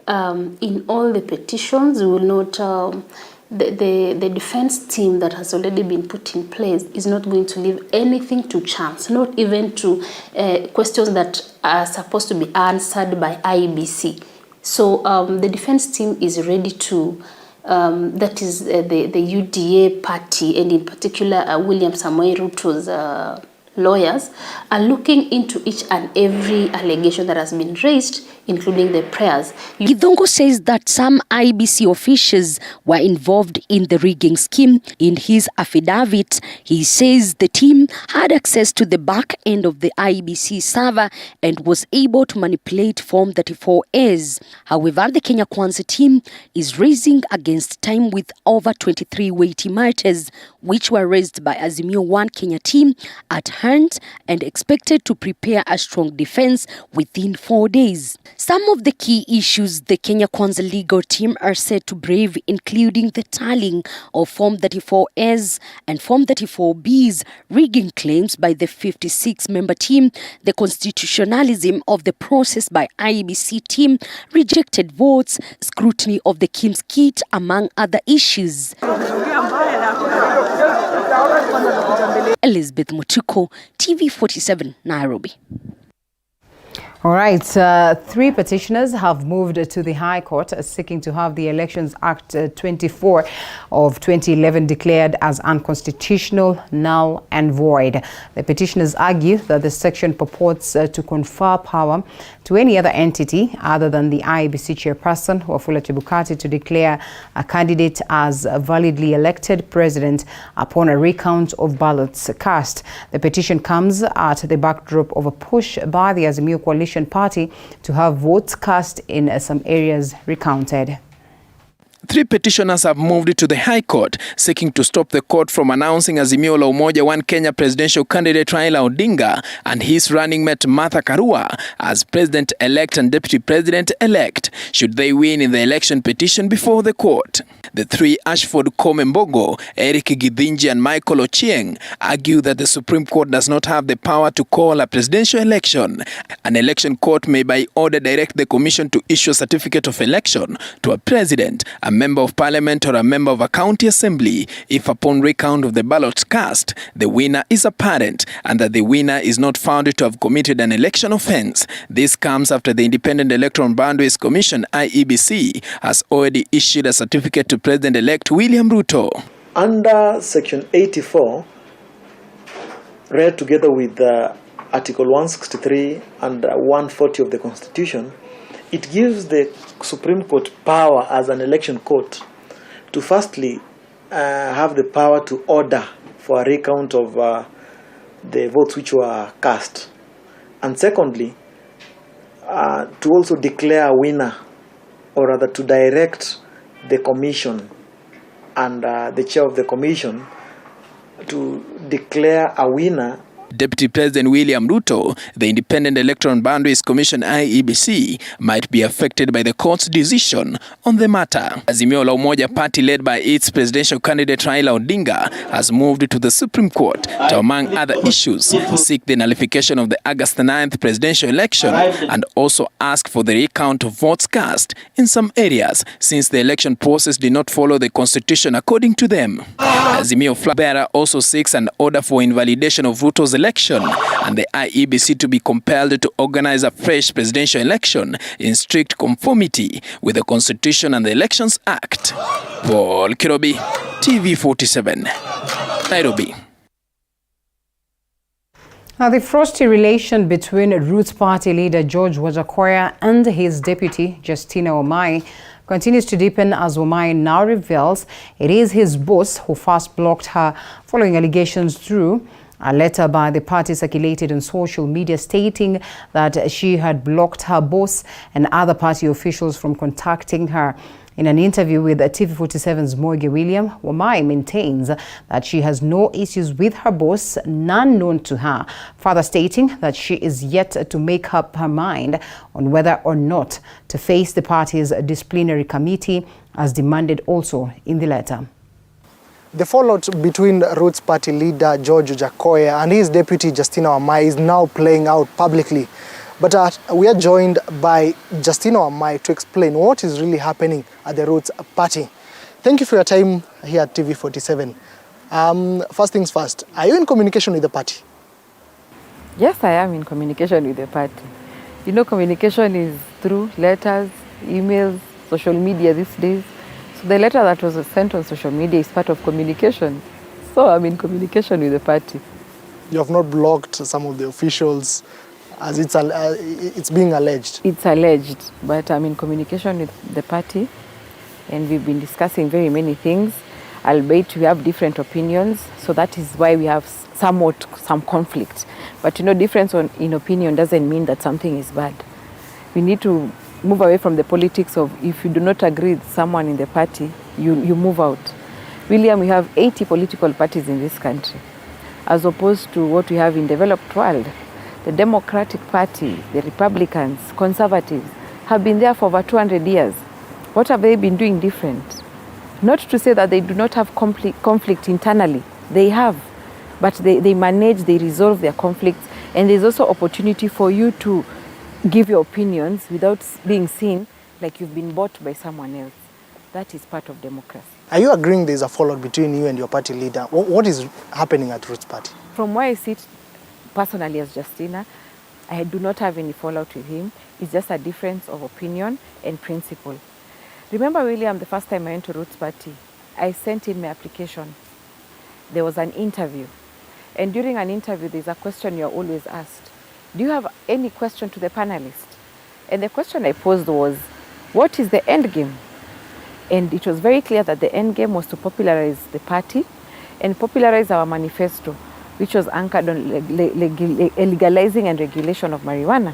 in all the petitions, we will not... The defense team that has already been put in place is not going to leave anything to chance, not even to questions that are supposed to be answered by IEBC. So the defense team is ready to, that is the UDA party, and in particular William Samoei Ruto's lawyers, are looking into each and every allegation that has been raised, including the prayers. Githongo says that some IEBC officials were involved in the rigging scheme. In his affidavit, he says the team had access to the back end of the IEBC server and was able to manipulate Form 34As. However, the Kenya Kwanza team is raising against time with over 23 weighty matters, which were raised by Azimio One Kenya team at hand and expected to prepare a strong defense within 4 days. Some of the key issues the Kenya Kwanza legal team are set to brave, including the tallying of Form 34As and Form 34Bs, rigging claims by the 56-member team, the constitutionalism of the process by IEBC team, rejected votes, scrutiny of the KIMS kit, among other issues. Elizabeth Mutuko, TV47, Nairobi. All right, 3 petitioners have moved to the High Court seeking to have the Elections Act 24 of 2011 declared as unconstitutional, null and void. The petitioners argue that the section purports to confer power to any other entity other than the IEBC chairperson, Wafula Chebukati, to declare a candidate as validly elected president upon a recount of ballots cast. The petition comes at the backdrop of a push by the Azimio Coalition Party to have votes cast in some areas recounted. 3 petitioners have moved to the High Court, seeking to stop the court from announcing Azimio la Umoja One Kenya presidential candidate Raila Odinga and his running mate Martha Karua as president-elect and deputy president-elect, should they win in the election petition before the court. The 3, Ashford Komembogo, Eric Githinji and Michael Ochieng, argue that the Supreme Court does not have the power to call a presidential election. An election court may by order direct the commission to issue a certificate of election to a president, a member of parliament or a member of a county assembly if upon recount of the ballots cast, the winner is apparent and that the winner is not found to have committed an election offense. This comes after the Independent Electoral Boundaries Commission, IEBC, has already issued a certificate to President-elect William Ruto. Under Section 84, read together with Article 163 and 140 of the Constitution, it gives the Supreme Court power as an election court to firstly have the power to order for a recount of the votes which were cast, and secondly to also declare a winner, or rather to direct the commission and the chair of the commission to declare a winner. Deputy President William Ruto, the Independent Electoral Boundaries Commission IEBC, might be affected by the court's decision on the matter. Azimio la Umoja party, led by its presidential candidate Raila Odinga, has moved to the Supreme Court to, among other issues, seek the nullification of the August 9th presidential election and also ask for the recount of votes cast in some areas, since the election process did not follow the constitution according to them. Azimio flag bearer also seeks an order for invalidation of Ruto's election and the IEBC to be compelled to organize a fresh presidential election in strict conformity with the Constitution and the Elections Act. Paul Kirobi, TV47, Nairobi. Now, the frosty relation between Roots Party leader George Wajakoya and his deputy Justina Omai continues to deepen as Omai now reveals it is his boss who first blocked her following allegations through a letter by the party circulated on social media stating that she had blocked her boss and other party officials from contacting her. In an interview with TV47's Moige William, Wahome maintains that she has no issues with her boss, none known to her, further stating that she is yet to make up her mind on whether or not to face the party's disciplinary committee, as demanded also in the letter. The fallout between Roots Party leader George Jakoya and his deputy Justina Wahome is now playing out publicly. But we are joined by Justina Wahome to explain what is really happening at the Roots Party. Thank you for your time here at TV47. First things first, are you in communication with the party? Yes, I am in communication with the party. You know, communication is through letters, emails, social media these days. So the letter that was sent on social media is part of communication. So I'm in communication with the party. You have not blocked some of the officials as it's being alleged? It's alleged, but I'm in communication with the party and we've been discussing very many things, albeit we have different opinions. So that is why we have some conflict. But you know, difference in opinion doesn't mean that something is bad. We need to move away from the politics of if you do not agree with someone in the party, you move out. William, we have 80 political parties in this country, as opposed to what we have in developed world. The Democratic Party, the Republicans, Conservatives have been there for over 200 years. What have they been doing different? Not to say that they do not have conflict internally. They have, but they manage, they resolve their conflicts, and there's also opportunity for you to give your opinions without being seen like you've been bought by someone else. That is part of democracy. Are you agreeing there's a fallout between you and your party leader? What is happening at Roots Party? From where I sit personally as Justina, I do not have any fallout with him. It's just a difference of opinion and principle. Remember, William, the first time I went to Roots Party, I sent in my application. There was an interview. And during an interview, there's a question you're always asked. Do you have any question to the panelist? And the question I posed was, what is the end game? And it was very clear that the end game was to popularize the party and popularize our manifesto, which was anchored on legalizing and regulation of marijuana.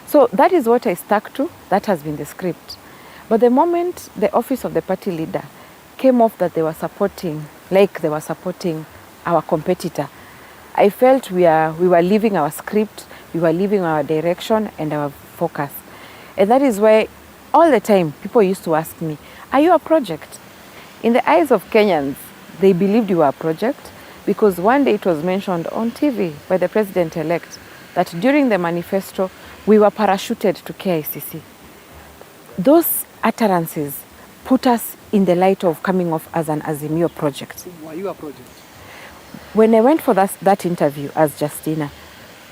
So that is what I stuck to. That has been the script. But the moment the office of the party leader came off that they were supporting our competitor, I felt we were leaving our script, we were leaving our direction and our focus. And that is why all the time people used to ask me, are you a project? In the eyes of Kenyans, they believed you were a project because one day it was mentioned on TV by the president-elect that during the manifesto, we were parachuted to KICC. Those utterances put us in the light of coming off as an Azimio project. Were you a project? When I went for that interview as Justina,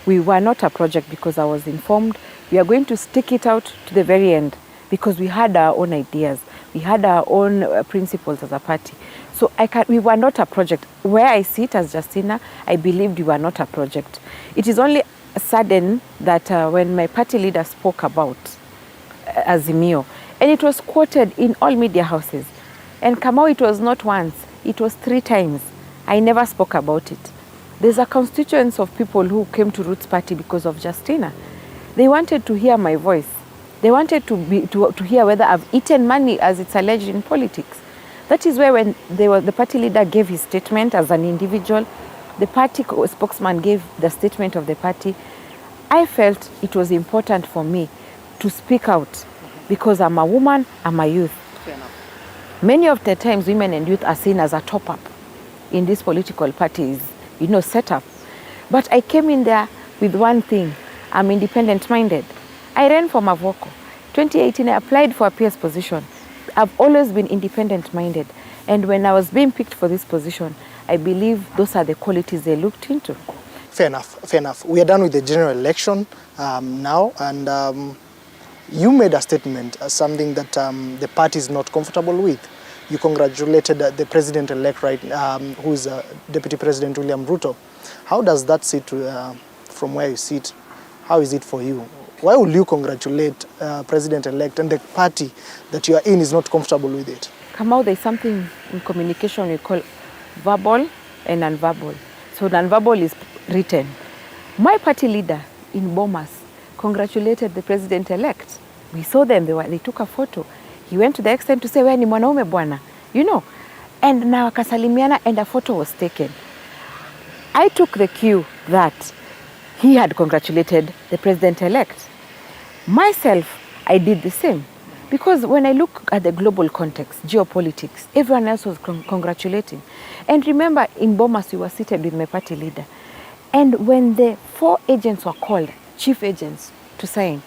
we were not a project because I was informed we are going to stick it out to the very end because we had our own ideas. We had our own principles as a party. So we were not a project. Where I sit as Justina, I believed we were not a project. It is only sudden that when my party leader spoke about Azimio, and it was quoted in all media houses, and Kamau, it was not once, it was 3 times. I never spoke about it. There's a constituency of people who came to Roots Party because of Justina. They wanted to hear my voice. They wanted to hear whether I've eaten money as it's alleged in politics. That is where when the party leader gave his statement as an individual, the party spokesman gave the statement of the party, I felt it was important for me to speak out because I'm a woman, I'm a youth. Many of the times women and youth are seen as a top-up in these political parties, set up. But I came in there with one thing. I'm independent-minded. I ran for Mavoko. 2018, I applied for a PS position. I've always been independent-minded. And when I was being picked for this position, I believe those are the qualities they looked into. Fair enough. We are done with the general election now, and you made a statement, something that the party is not comfortable with. You congratulated the president-elect, right, who is Deputy President William Ruto. How does that sit from where you sit? How is it for you? Why will you congratulate President-elect and the party that you are in is not comfortable with it? Kamau, there's something in communication we call verbal and non-verbal. So non-verbal is written. My party leader in Bomas congratulated the president-elect. We saw them, they took a photo. He went to the extent to say, "Wewe ni mwanaume bwana," you know. And na wakasalimiana and a photo was taken. I took the cue that he had congratulated the president-elect. Myself, I did the same. Because when I look at the global context, geopolitics, everyone else was congratulating. And remember, in Bomas, we were seated with my party leader. And when the 4 agents were called, chief agents, to sign,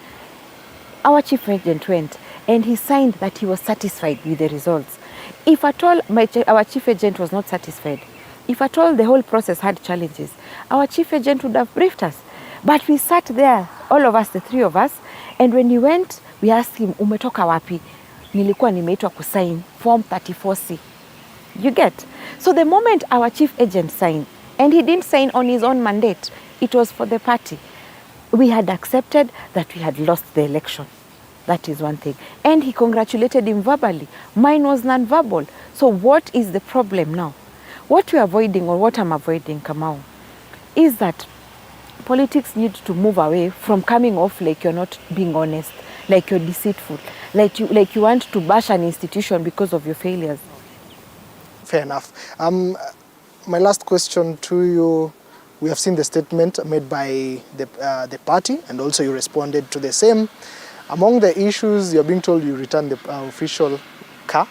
our chief agent went and he signed that he was satisfied with the results. If at all our chief agent was not satisfied, if at all the whole process had challenges, our chief agent would have briefed us. But we sat there, all of us, the 3 of us, and when he went, we asked him, "Umetoka wapi?" "Nilikuwa nimeitwa kusign form 34C." You get? So the moment our chief agent signed, and he didn't sign on his own mandate, it was for the party. We had accepted that we had lost the election. That is one thing. And he congratulated him verbally. Mine was non-verbal. So what is the problem now? What we're avoiding, or what I'm avoiding, Kamau, is that politics need to move away from coming off like you're not being honest, like you're deceitful, like you want to bash an institution because of your failures. Fair enough. My last question to you, we have seen the statement made by the party, and also you responded to the same. Among the issues, you're being told you return the official car,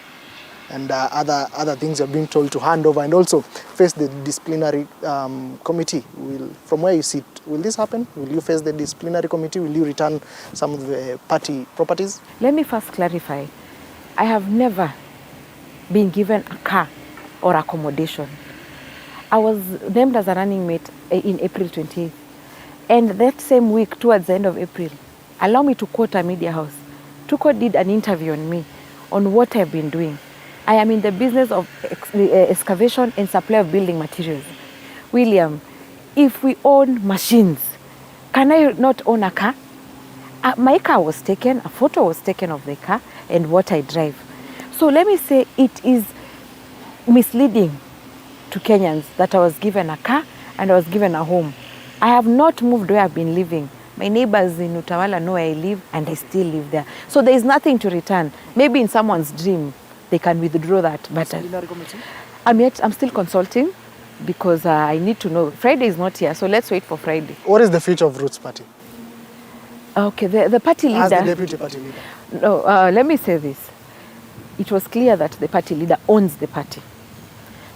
and other things you're being told to hand over, and also face the disciplinary committee. From where you sit, will this happen? Will you face the disciplinary committee? Will you return some of the party properties? Let me first clarify. I have never been given a car or accommodation. I was named as a running mate in April 28th. And that same week, towards the end of April, allow me to quote a media house. Tuko did an interview on me, on what I've been doing. I am in the business of excavation and supply of building materials. William, if we own machines, can I not own a car? My car was taken, a photo was taken of the car and what I drive. So let me say it is misleading to Kenyans that I was given a car and I was given a home. I have not moved where I've been living. My neighbors in Utawala know where I live and I still live there. So there is nothing to return. Maybe in someone's dream, they can withdraw that. But I'm still consulting because I need to know. Friday is not here, so let's wait for Friday. What is the future of Roots Party? Okay, the party leader... As the deputy party leader. No, let me say this. It was clear that the party leader owns the party.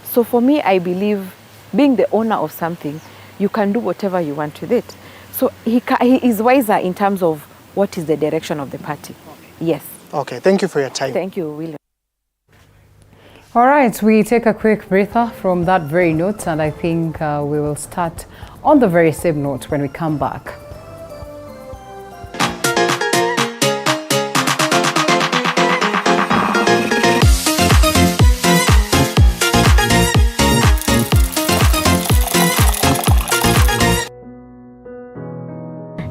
So for me, I believe being the owner of something, you can do whatever you want with it. So he is wiser in terms of what is the direction of the party. Yes. Okay, thank you for your time. Thank you, William. All right, we take a quick breather from that very note, and I think we will start on the very same note when we come back.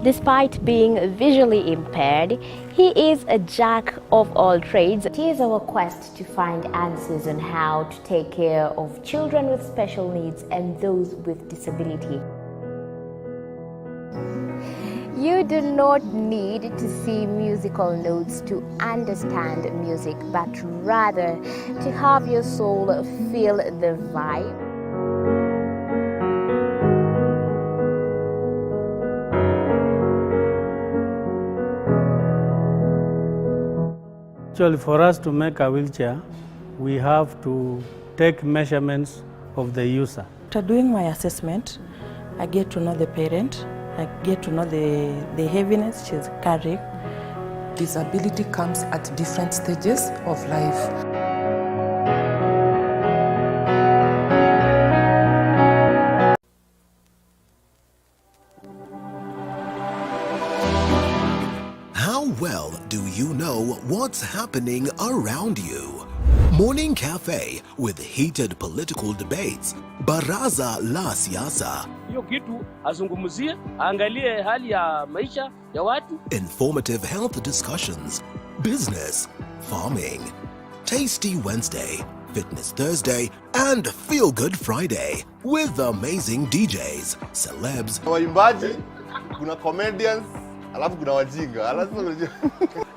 Despite being visually impaired, he is a jack of all trades. It is our quest to find answers on how to take care of children with special needs and those with disability. You do not need to see musical notes to understand music, but rather to have your soul feel the vibe. Actually, for us to make a wheelchair, we have to take measurements of the user. After doing my assessment, I get to know the parent, I get to know the heaviness she's carrying. Disability comes at different stages of life. Well, do you know what's happening around you? Morning Cafe with heated political debates. Baraza la siasa. Hiyo kitu azungumzie, angalie hali ya maisha ya watu. Informative health discussions. Business, farming. Tasty Wednesday, Fitness Thursday, and Feel Good Friday with amazing DJs, celebs. Waimbaji, kuna comedians, alafu kuna wajinga.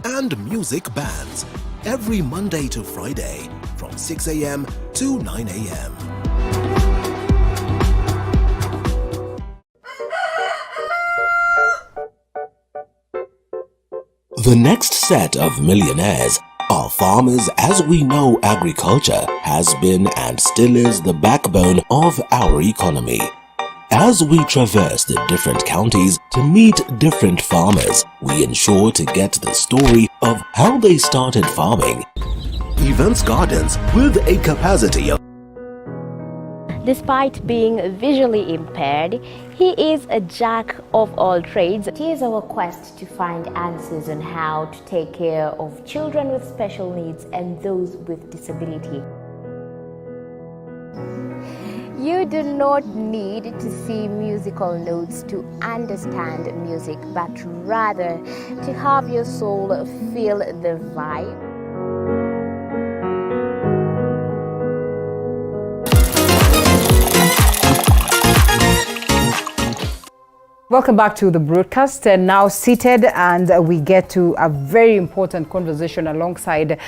and music bands every Monday to Friday from 6 a.m. to 9 a.m. The next set of millionaires are farmers, as we know agriculture has been and still is the backbone of our economy. As we traverse the different counties to meet different farmers, we ensure to get the story of how they started farming. Events Gardens, with a capacity of... Despite being visually impaired, he is a jack of all trades. It is our quest to find answers on how to take care of children with special needs and those with disability. You do not need to see musical notes to understand music, but rather to have your soul feel the vibe. Welcome back to the broadcast. Now seated, and we get to a very important conversation alongside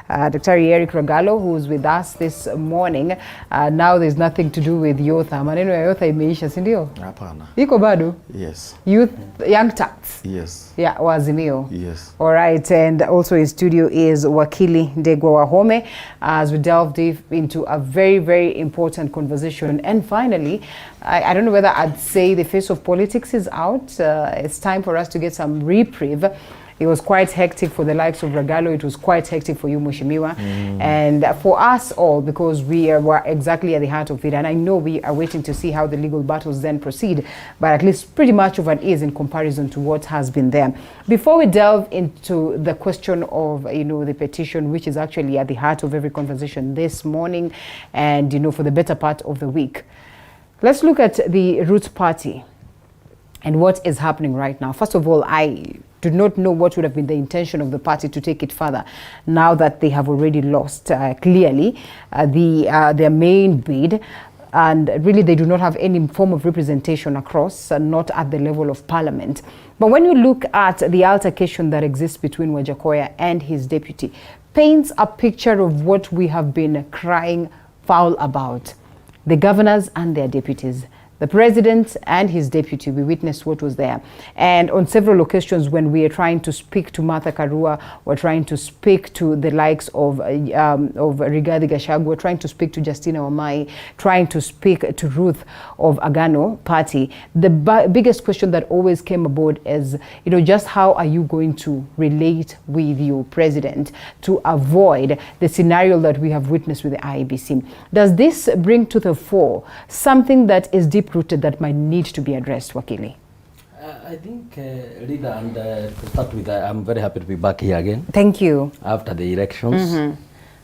Dr. Eric Ragalo, who's with us this morning. Now there's nothing to do with YOTHA. Maneno ya YOTHA imeisha, si ndio? Hapana. Iko bado? Yes. Youth Young Turks. Yes. Yeah, wa Azimio. Yes. All right, and also in studio is Wakili Ndegwa Wahome, as we delve deep into a very, very important conversation. And finally, I don't know whether I'd say the face of politics is out. It's time for us to get some reprieve. It was quite hectic for the likes of Ragalo. It was quite hectic for you, Mheshimiwa. And for us all, because we were exactly at the heart of it. And I know we are waiting to see how the legal battles then proceed, but at least pretty much of an ease in comparison to what has been there. Before we delve into the question of, the petition, which is actually at the heart of every conversation this morning and, for the better part of the week, let's look at the Roots Party and what is happening right now. First of all, I do not know what would have been the intention of the party to take it further now that they have already lost clearly their main bid, and really they do not have any form of representation across, not at the level of parliament. But when you look at the altercation that exists between Wajakoya and his deputy, paints a picture of what we have been crying foul about. The governors and their deputies, the president and his deputy, we witnessed what was there. And on several occasions when we are trying to speak to Martha Karua, we're trying to speak to the likes of Rigathi Gachagua, we're trying to speak to Justina Wamai, trying to speak to Ruth of Agano Party, the biggest question that always came aboard is, just how are you going to relate with your president to avoid the scenario that we have witnessed with the IEBC? Does this bring to the fore something that is deep-rooted that might need to be addressed, Wakili? I think, Rita, and to start with, I'm very happy to be back here again. Thank you. After the elections.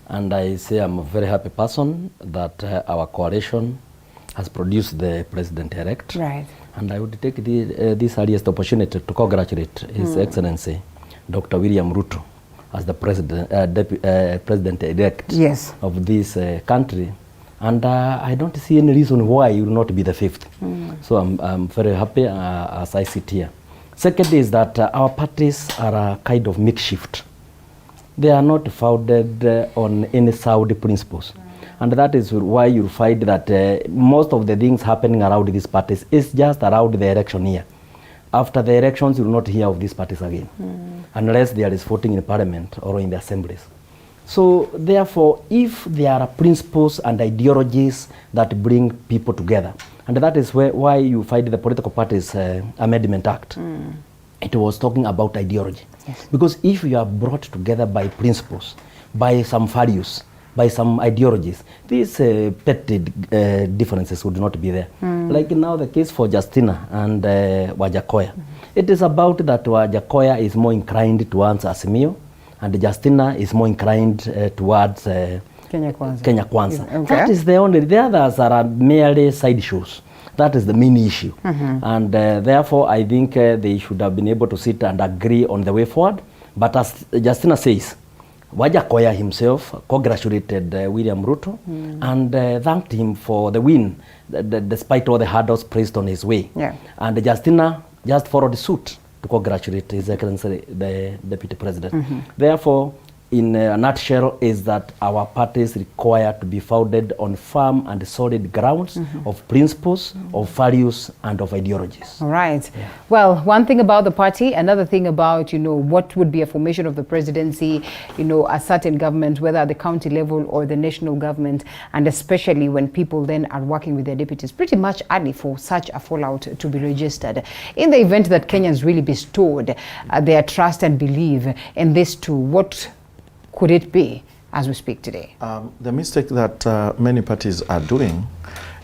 And I say I'm a very happy person that our coalition has produced the president-elect. Right. And I would take this earliest opportunity to congratulate His Excellency, Dr. William Ruto, as the president-elect of this country. And I don't see any reason why you will not be the fifth. So I'm very happy as I sit here. Second is that our parties are a kind of makeshift. They are not founded on any sound principles. And that is why you find that most of the things happening around these parties is just around the election year. After the elections, you will not hear of these parties again, unless there is voting in parliament or in the assemblies. So therefore, if there are principles and ideologies that bring people together, and that is why you find the Political Parties Amendment Act, it was talking about ideology. Because if you are brought together by principles, by some values, by some ideologies, these petty differences would not be there. Like now the case for Justina and Wajakoya. It is about that Wajakoya is more inclined towards Azimio, and Justina is more inclined towards Kenya Kwanza. Kenya Kwanza. Okay. That is the only, the others are merely side shows. That is the main issue. And therefore, I think they should have been able to sit and agree on the way forward. But as Justina says, Wajakoya himself congratulated William Ruto and thanked him for the win, despite all the hurdles placed on his way. And Justina just followed suit to congratulate His Excellency the Deputy President. Therefore, in a nutshell, is that our party is required to be founded on firm and solid grounds of principles, of values, and of ideologies. All right. Yeah. Well, one thing about the party, another thing about, what would be a formation of the presidency, a certain government, whether at the county level or the national government, and especially when people then are working with their deputies, pretty much early for such a fallout to be registered. In the event that Kenyans really bestowed their trust and belief in this too, what could it be as we speak today? The mistake that many parties are doing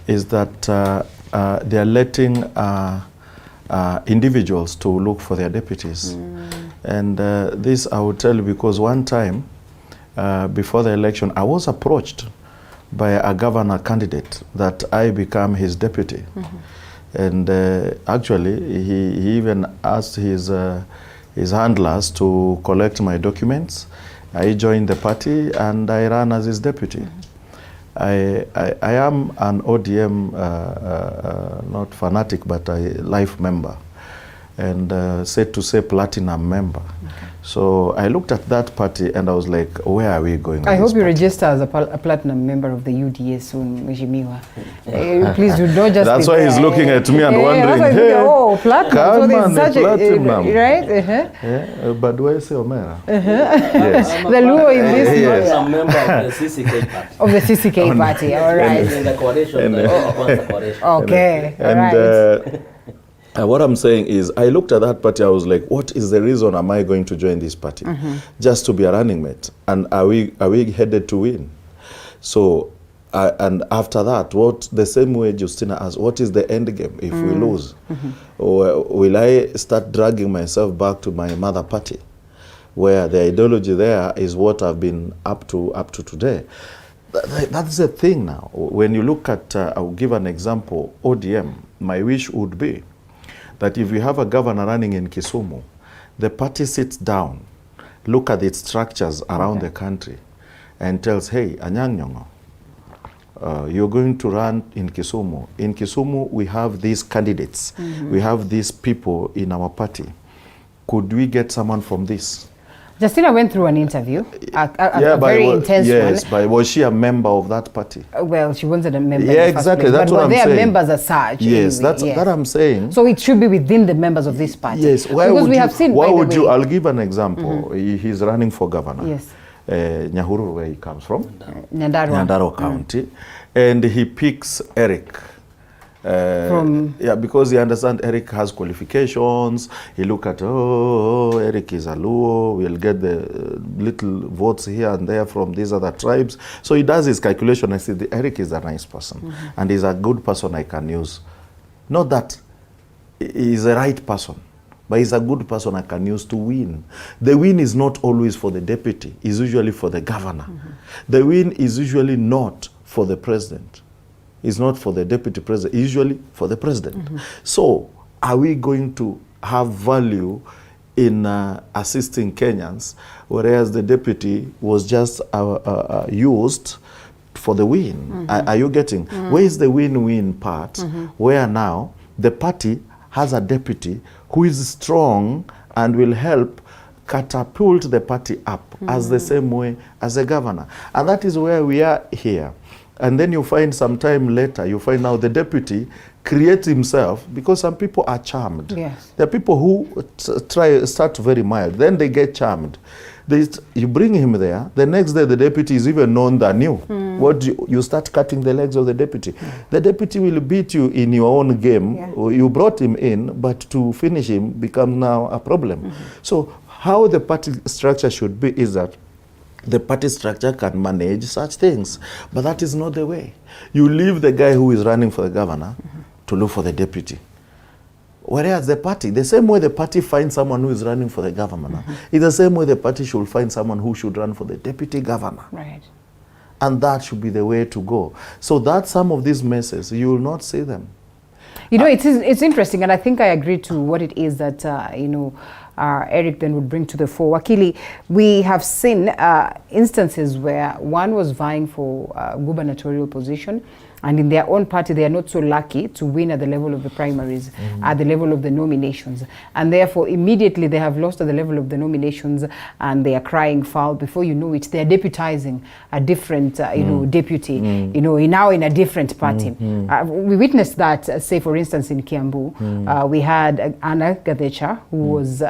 is that they are letting individuals to look for their deputies. And this I will tell you because one time before the election, I was approached by a governor candidate that I become his deputy. And actually, he even asked his handlers to collect my documents. I joined the party and I ran as his deputy. I am an ODM, not fanatic, but a life member, and said to say platinum member. So I looked at that party and I was like, where are we going? I hope you register as a platinum member of the UDA soon, Mheshimiwa. Please do not just. That's why he's looking at me and wondering, hey, oh, platinum. Come so on, such platinum. Right? Yeah, but why say Omera? Yes. The Luo in this. Yes. I'm a member of the CCK party. Of the CCK party, all right. In the coalition, okay, all right. What I'm saying is, I looked at that party, I was like, what is the reason am I going to join this party? Just to be a running mate? And are we headed to win? So, and after that, the same way Justina asked, what is the end game if we lose? Or will I start dragging myself back to my mother party, where the ideology there is what I've been up to today? That's the thing now. When you look at, I'll give an example, ODM, my wish would be that if you have a governor running in Kisumu, the party sits down, look at its structures around the country, and tells, hey, Anyang' Nyong'o, you're going to run in Kisumu. In Kisumu, we have these candidates. We have these people in our party. Could we get someone from this? Justina went through an interview, a very intense one. Yes, but was she a member of that party? Well, she wasn't a member. Yeah, exactly. That's what I'm saying. But they are members as such. Yes, anyway. that's that I'm saying. So it should be within the members of this party. Yes. Why because would we you, have seen. Why would you? I'll give an example. He's running for governor. Yes. Nyahururu, where he comes from. Nyandarua County, and he picks Eric. Because he understands Eric has qualifications. He look at, Eric is a Luo, we'll get the little votes here and there from these other tribes. So he does his calculation and says, Eric is a nice person and he's a good person I can use. Not that he's the right person, but he's a good person I can use to win. The win is not always for the deputy, it's usually for the governor. The win is usually not for the president. It's not for the deputy president, usually for the president. So are we going to have value in assisting Kenyans, whereas the deputy was just used for the win? Are you getting? Where is the win-win part, where now the party has a deputy who is strong and will help catapult the party up as the same way as the governor? And that is where we are here. And then you find some time later, you find now the deputy creates himself, because some people are charmed. Yes. There are people who start very mild, then they get charmed. You bring him there, the next day the deputy is even known than you. What you start cutting the legs of the deputy. The deputy will beat you in your own game. You brought him in, but to finish him becomes now a problem. So how the party structure should be is that the party structure can manage such things, but that is not the way. You leave the guy who is running for the governor to look for the deputy. Whereas the party, the same way the party finds someone who is running for the governor, is the same way the party should find someone who should run for the deputy governor. Right. And that should be the way to go. So that some of these messes, you will not see them. You know, it's interesting, and I think I agree to what it is that, Eric then would bring to the fore. Wakili, we have seen instances where one was vying for a gubernatorial position, And in their own party, they are not so lucky to win at the level of the primaries, at the level of the nominations. And therefore, immediately they have lost at the level of the nominations and they are crying foul. Before you know it, they are deputizing a different, deputy, now in a different party. We witnessed that, say, for instance, in Kiambu. We had Anna Gadecha, who was,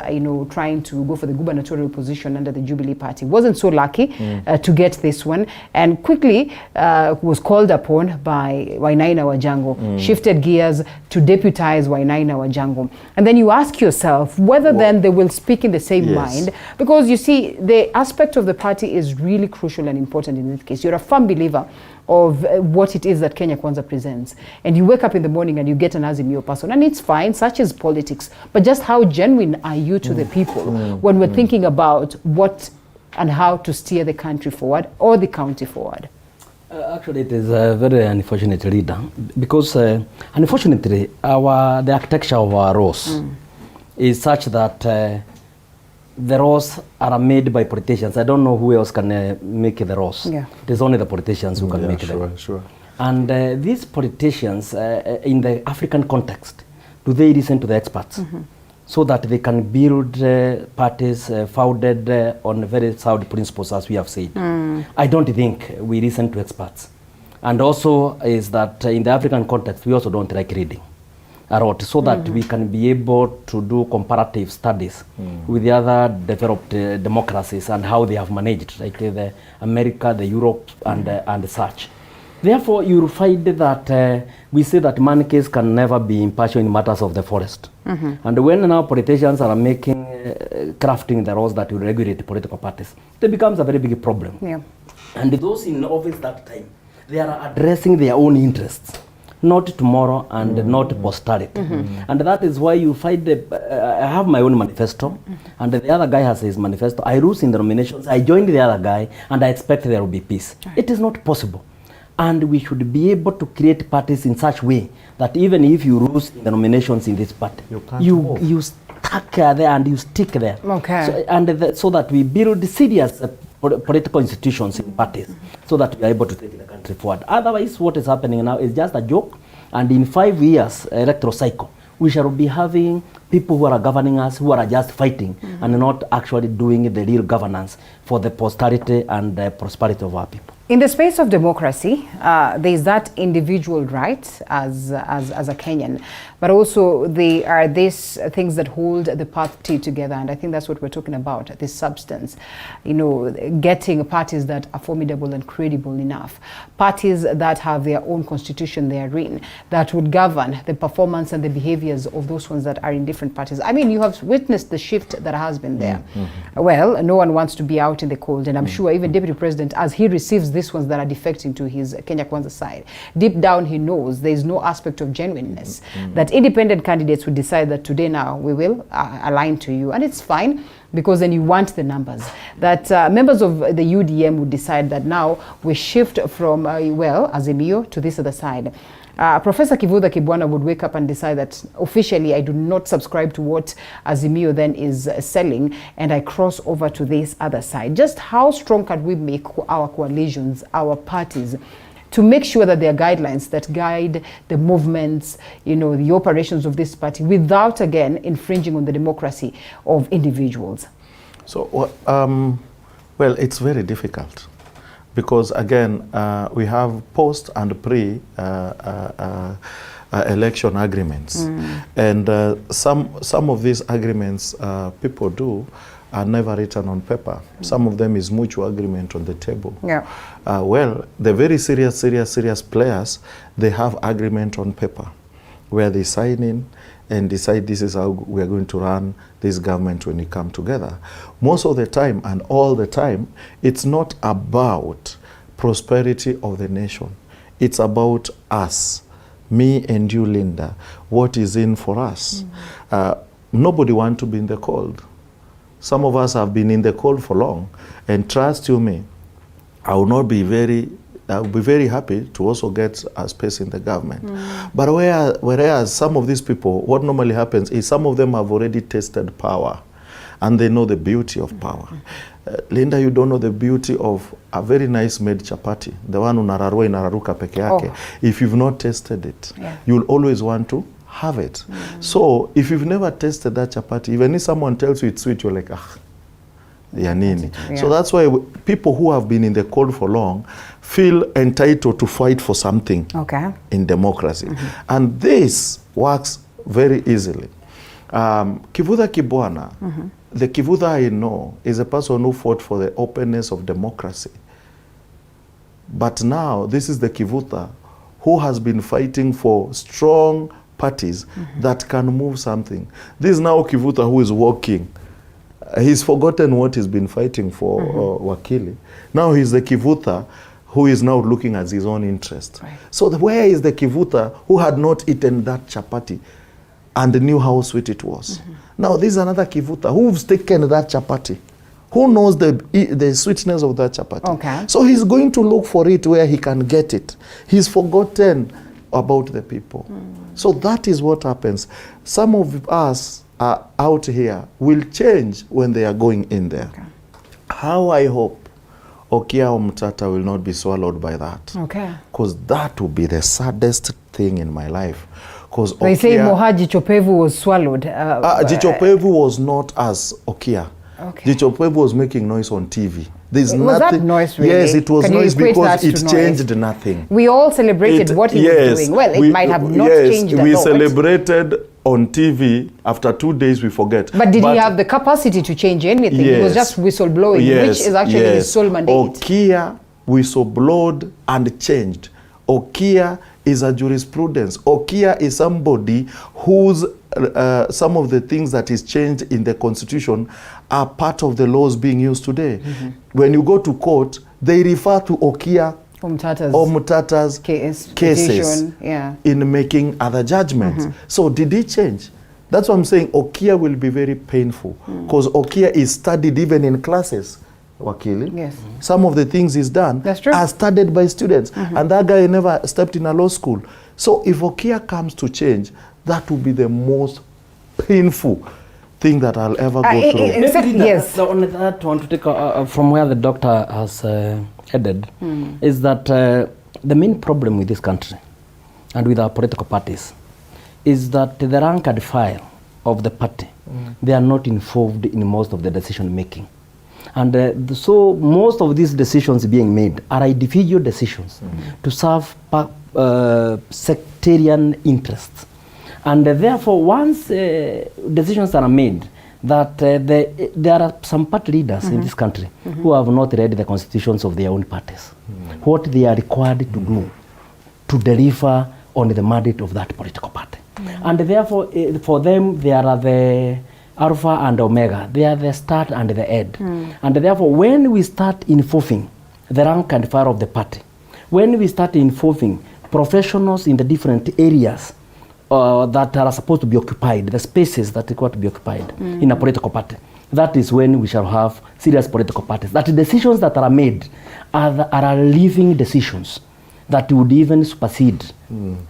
trying to go for the gubernatorial position under the Jubilee Party. Wasn't so lucky to get this one, and quickly was called upon by Wainaina Wajango, shifted gears to deputize Wainaina Wajango. And then you ask yourself whether then they will speak in the same mind, because you see, the aspect of the party is really crucial and important in this case. You're a firm believer of what it is that Kenya Kwanza presents. And you wake up in the morning and you get an Azimio person, and it's fine, such is politics. But just how genuine are you to the people when we're thinking about what and how to steer the country forward or the county forward? Actually, it is a very unfortunate leader, because unfortunately, the architecture of our laws is such that the laws are made by politicians. I don't know who else can make the laws. It is only the politicians who can make them. And these politicians, in the African context, do they listen to the experts? So that they can build parties founded on very sound principles, as we have said. I don't think we listen to experts. And also is that in the African context, we also don't like reading a lot, so that we can be able to do comparative studies with the other developed democracies and how they have managed, like the America, the Europe, and such. Therefore, you will find that we say that monkeys can never be impartial in matters of the forest. And when now politicians are making, crafting the laws that will regulate political parties, it becomes a very big problem. And those in office that time, they are addressing their own interests, not tomorrow and not posterity. And that is why you find, I have my own manifesto, and the other guy has his manifesto. I lose in the nominations, I join the other guy, and I expect there will be peace. It is not possible. And we should be able to create parties in such way that even if you lose in the nominations in this party, you stuck there and you stick there. So that we build serious political institutions in parties, so that we are able to take the country forward. Otherwise, what is happening now is just a joke, and in 5 years electoral cycle, we shall be having people who are governing us, who are just fighting and not actually doing the real governance for the posterity and the prosperity of our people. In the space of democracy, there is that individual right as a Kenyan, but also there are these things that hold the party together, and I think that's what we're talking about, this substance. Getting parties that are formidable and credible enough, parties that have their own constitution therein, that would govern the performance and the behaviors of those ones that are in different parties. I mean, you have witnessed the shift that has been there. Well, no one wants to be out in the cold, and I'm sure even Deputy President, as he receives these ones that are defecting to his Kenya Kwanza side, deep down he knows there is no aspect of genuineness, that independent candidates would decide that today now we will align to you, and it's fine, because then you want the numbers. That members of the UDM would decide that now we shift from, Azimio to this other side. Professor Kivutha Kibwana would wake up and decide that officially I do not subscribe to what Azimio then is selling, and I cross over to this other side. Just how strong can we make our coalitions, our parties, to make sure that there are guidelines that guide the movements, the operations of this party, without again infringing on the democracy of individuals? So, well, it's very difficult. Because again, we have post and pre election agreements, and some of these agreements people do are never written on paper. Some of them is mutual agreement on the table. Well, the very serious players, they have agreement on paper, where they sign in and decide this is how we are going to run this government when we come together. Most of the time and all the time, it's not about prosperity of the nation. It's about us, me and you, Linda. What is in for us? Nobody wants to be in the cold. Some of us have been in the cold for long, and trust you me, I will not be I'll be very happy to also get a space in the government. But whereas some of these people, what normally happens is some of them have already tasted power. and they know the beauty of power. Linda, you don't know the beauty of a very nice made chapati, the one unararua inararuka peke yake. If you've not tasted it, you'll always want to have it. So if you've never tasted that chapati, even if someone tells you it's sweet, you're like, ah, ya nini. So that's why people who have been in the cold for long feel entitled to fight for something in democracy. And this works very easily. Kivutha Kibwana, the Kivutha I know is a person who fought for the openness of democracy. But now this is the Kivutha who has been fighting for strong parties that can move something. This is now Kivutha who is walking. He's forgotten what he's been fighting for, Wakili. Now he's the Kivutha who is now looking at his own interest. So where is the Kivutha who had not eaten that chapati and knew how sweet it was? Now this is another Kivutha who's taken that chapati, who knows the sweetness of that chapati. So he's going to look for it where he can get it. He's forgotten about the people. So that is what happens. Some of us are out here will change when they are going in there. How I hope Okia Omtata will not be swallowed by that. Because that would be the saddest thing in my life. Because they say Moha Jichopevu was swallowed. Jichopevu was not as Okia. Jichopevu was making noise on TV. There's was nothing. That noise really? Yes, it was noise because it changed noise? Nothing. We all celebrated what he was doing. Well, it might have not changed a lot. We celebrated on TV. After 2 days, we forget. But did he have the capacity to change anything? It was just whistleblowing, which is actually his sole mandate. Okia whistleblowed and changed. Okia is a jurisprudence. Okia is somebody whose some of the things that is changed in the constitution are part of the laws being used today. When you go to court, they refer to Okia Omtata's cases in making other judgments. So did he change? That's what I'm saying. Okia will be very painful because Okia is studied even in classes. Wakili. Some of the things he's done are studied by students. And that guy never stepped in a law school. So if Okia comes to change, that will be the most painful thing that I'll ever go through. Only that I want to take from where the doctor has headed is that the main problem with this country and with our political parties is that the rank and file of the party, they are not involved in most of the decision making. And so most of these decisions being made are individual decisions to serve sectarian interests. And therefore, once decisions are made, that there are some party leaders in this country who have not read the constitutions of their own parties, what they are required to do to deliver on the mandate of that political party. And therefore, for them, they are the Alpha and Omega. They are the start and the end. And therefore, when we start involving the rank and file of the party, when we start involving professionals in the different areas that are supposed to be occupied, the spaces that require to be occupied in a political party, that is when we shall have serious political parties. That decisions that are made are living decisions that would even supersede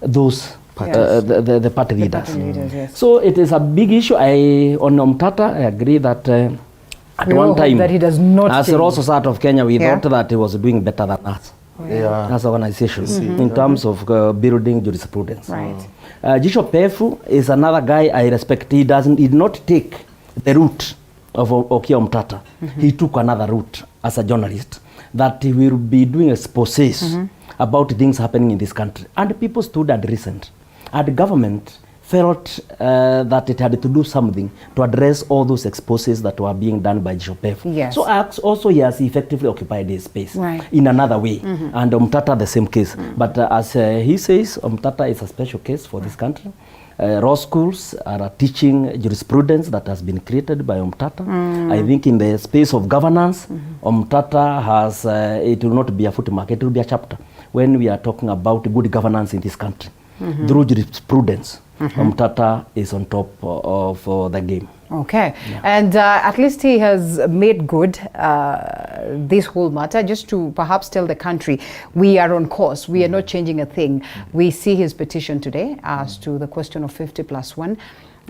those the party leaders. So it is a big issue. On Omtata, I agree that at one time, that he does not as a Law Society of Kenya, we thought that he was doing better than us as organizations in terms of building jurisprudence. Jichopevu is another guy I respect. He did not take the route of Okia Omtata. He took another route as a journalist, that he will be doing exposés about things happening in this country. And people stood and listened. And the government felt that it had to do something to address all those exposés that were being done by Jichopevu. So also he has effectively occupied his space in another way. And Omtata the same case. But as he says, Omtata is a special case for this country. Law schools are teaching jurisprudence that has been created by Omtata. I think in the space of governance, Omtata has, it will not be a footmark, it will be a chapter when we are talking about good governance in this country. Through jurisprudence, Omtata is on top of the game. Okay, yeah. And at least he has made good this whole matter. Just to perhaps tell the country, we are on course. We are not changing a thing. We see his petition today as to the question of 50+1.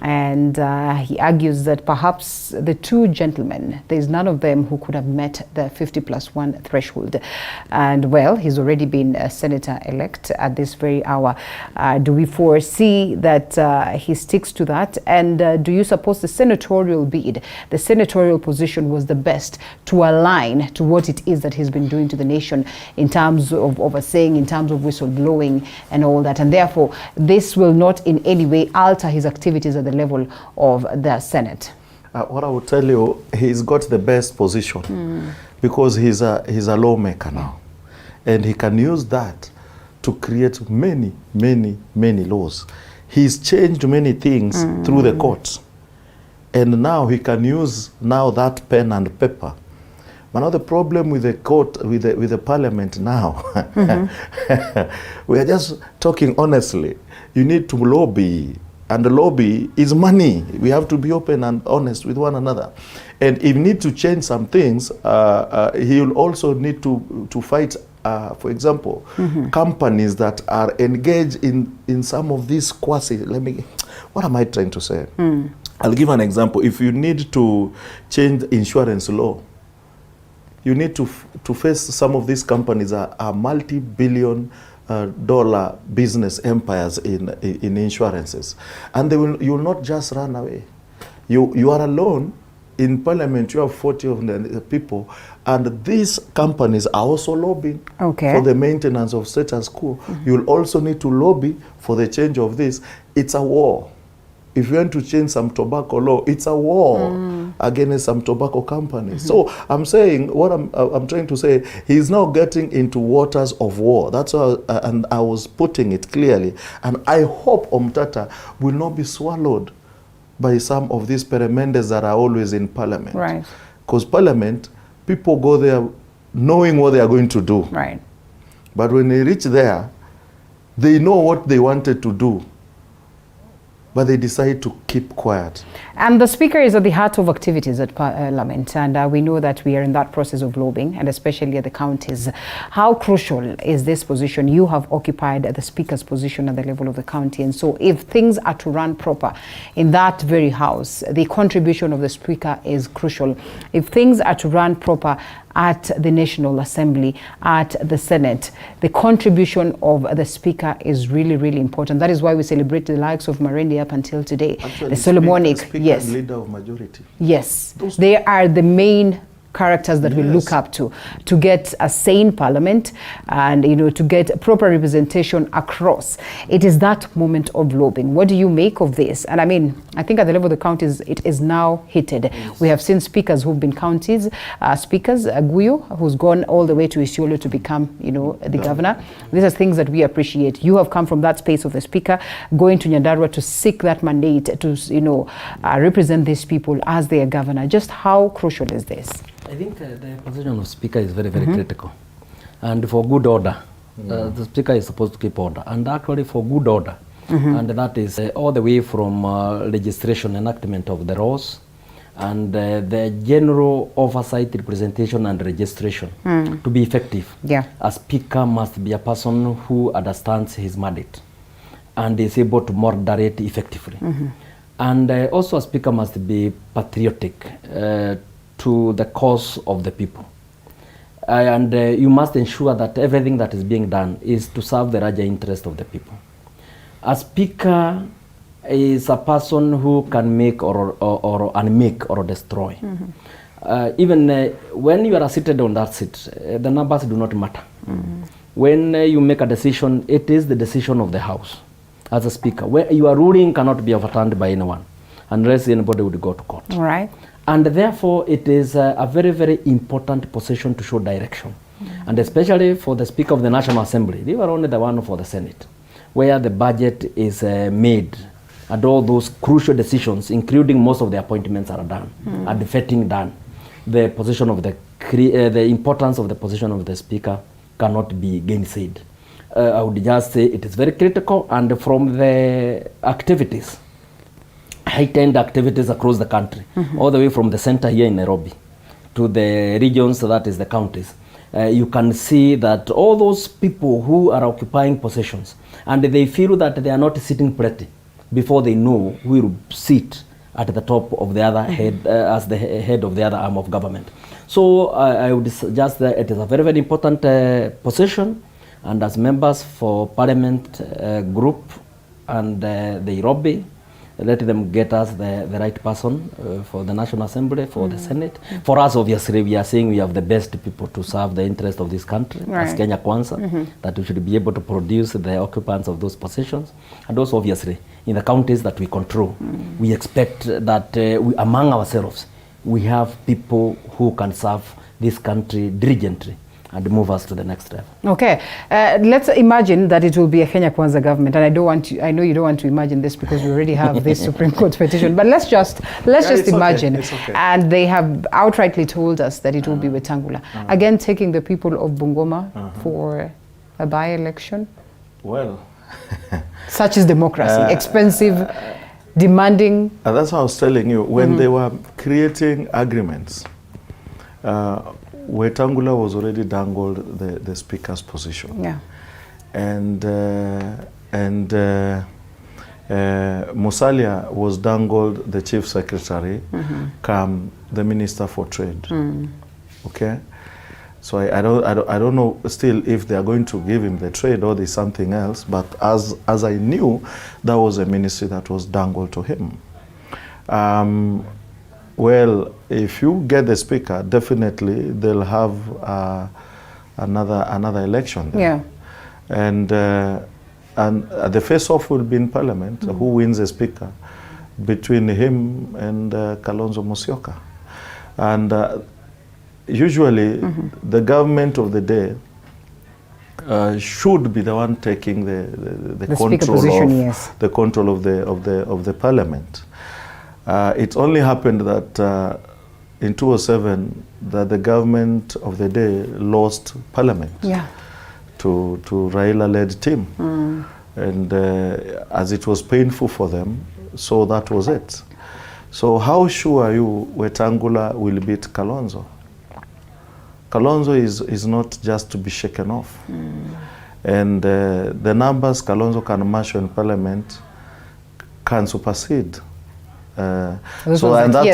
And he argues that perhaps the two gentlemen, there's none of them who could have met the 50+1 threshold. And well, he's already been a senator-elect at this very hour. Do we foresee that he sticks to that? And do you suppose the senatorial bid, the senatorial position was the best to align to what it is that he's been doing to the nation in terms of overseeing, in terms of whistleblowing and all that? And therefore, this will not in any way alter his activities at the level of the Senate. What I will tell you, he's got the best position because he's a lawmaker now, and he can use that to create many laws. He's changed many things through the courts, and now he can use that pen and paper. But now the problem with the court, with the parliament now, we are just talking honestly. You need to lobby. And the lobby is money. We have to be open and honest with one another. And if you need to change some things, he will also need to fight, for example, companies that are engaged in some of these what am I trying to say? I'll give an example. If you need to change insurance law, you need to face some of these companies are multi-billion dollar business empires in insurances, and you will not just run away. You are alone in parliament. You have 40 of the people, and these companies are also lobbying for the maintenance of status quo. You will also need to lobby for the change of this. It's a war. If you want to change some tobacco law, it's a war against some tobacco companies. So I'm saying, what I'm trying to say, he's now getting into waters of war. That's why, and I was putting it clearly. And I hope Omtata will not be swallowed by some of these peremendes that are always in parliament. Right. Because parliament, people go there knowing what they are going to do. Right. But when they reach there, they know what they wanted to do, but they decide to keep quiet. And the Speaker is at the heart of activities at Parliament, and we know that we are in that process of lobbying, and especially at the counties. How crucial is this position? You have occupied the Speaker's position at the level of the county, and so if things are to run proper in that very house, the contribution of the Speaker is crucial. If things are to run proper at the National Assembly, at the Senate, the contribution of the Speaker is really important. That is why we celebrate the likes of Marendi up until today. Actually, the Solomonic, Speaker yes. And leader of majority. Yes, they are the main characters that we look up to get a sane parliament and to get proper representation across. It is that moment of lobbying. What do you make of this? And I mean, I think at the level of the counties, it is now heated. Yes. We have seen speakers who've been counties speakers, Guyo, who's gone all the way to Isiolo to become, the governor. These are things that we appreciate. You have come from that space of the Speaker, going to Nyandarua to seek that mandate to, represent these people as their governor. Just how crucial is this? I think the position of Speaker is very critical, and for good order, the Speaker is supposed to keep order, and actually for good order, and that is all the way from legislation, enactment of the laws, and the general oversight, representation, and registration to be effective. A Speaker must be a person who understands his mandate and is able to moderate effectively, and also a Speaker must be patriotic to the cause of the people. And you must ensure that everything that is being done is to serve the larger interest of the people. A Speaker is a person who can make or unmake or destroy. Even when you are seated on that seat, the numbers do not matter. When you make a decision, it is the decision of the House as a Speaker. Where your ruling cannot be overturned by anyone unless anybody would go to court. All right. And therefore, it is a very important position to show direction. And especially for the Speaker of the National Assembly, they were only the one for the Senate, where the budget is made and all those crucial decisions, including most of the appointments are done, are defecting done. The position of the importance of the position of the Speaker cannot be gainsaid. I would just say it is very critical, and from the activities heightened activities across the country, all the way from the center here in Nairobi to the regions, that is the counties. You can see that all those people who are occupying positions, and they feel that they are not sitting pretty before they know who will sit at the top of the other head, as the head of the other arm of government. So I would suggest that it is a very, very important position, and as members for Parliament group and the Nairobi, let them get us the right person for the National Assembly, for the Senate. For us, obviously, we are saying we have the best people to serve the interest of this country, as Kenya Kwanza, that we should be able to produce the occupants of those positions. And also, obviously, in the counties that we control, we expect that we, among ourselves, we have people who can serve this country diligently and move us to the next level. Okay, let's imagine that it will be a Kenya Kwanza government, and I know you don't want to imagine this because we already have this Supreme Court petition, but let's just imagine. Okay. And they have outrightly told us that it will be Wetangula. Again, taking the people of Bungoma for a by-election. Well, such is democracy, expensive, demanding. And that's what I was telling you, when they were creating agreements, Wetangula was already dangled the speaker's position. Yeah. And Musalia was dangled the chief secretary, come the minister for trade. Okay? So I don't know still if they are going to give him the trade or there's something else, but as I knew, that was a ministry that was dangled to him. Well, if you get the speaker, definitely they'll have another election there. Yeah. And the face-off will be in Parliament, who wins the speaker, between him and Kalonzo Musyoka. And usually the government of the day should be the one taking the control position, of the control of the Parliament. It only happened that in 2007 that the government of the day lost Parliament to Raila-led team. And as it was painful for them, so that was it. So how sure are you Wetangula will beat Kalonzo? Kalonzo is not just to be shaken off. And the numbers Kalonzo can marshal in Parliament can supersede. That's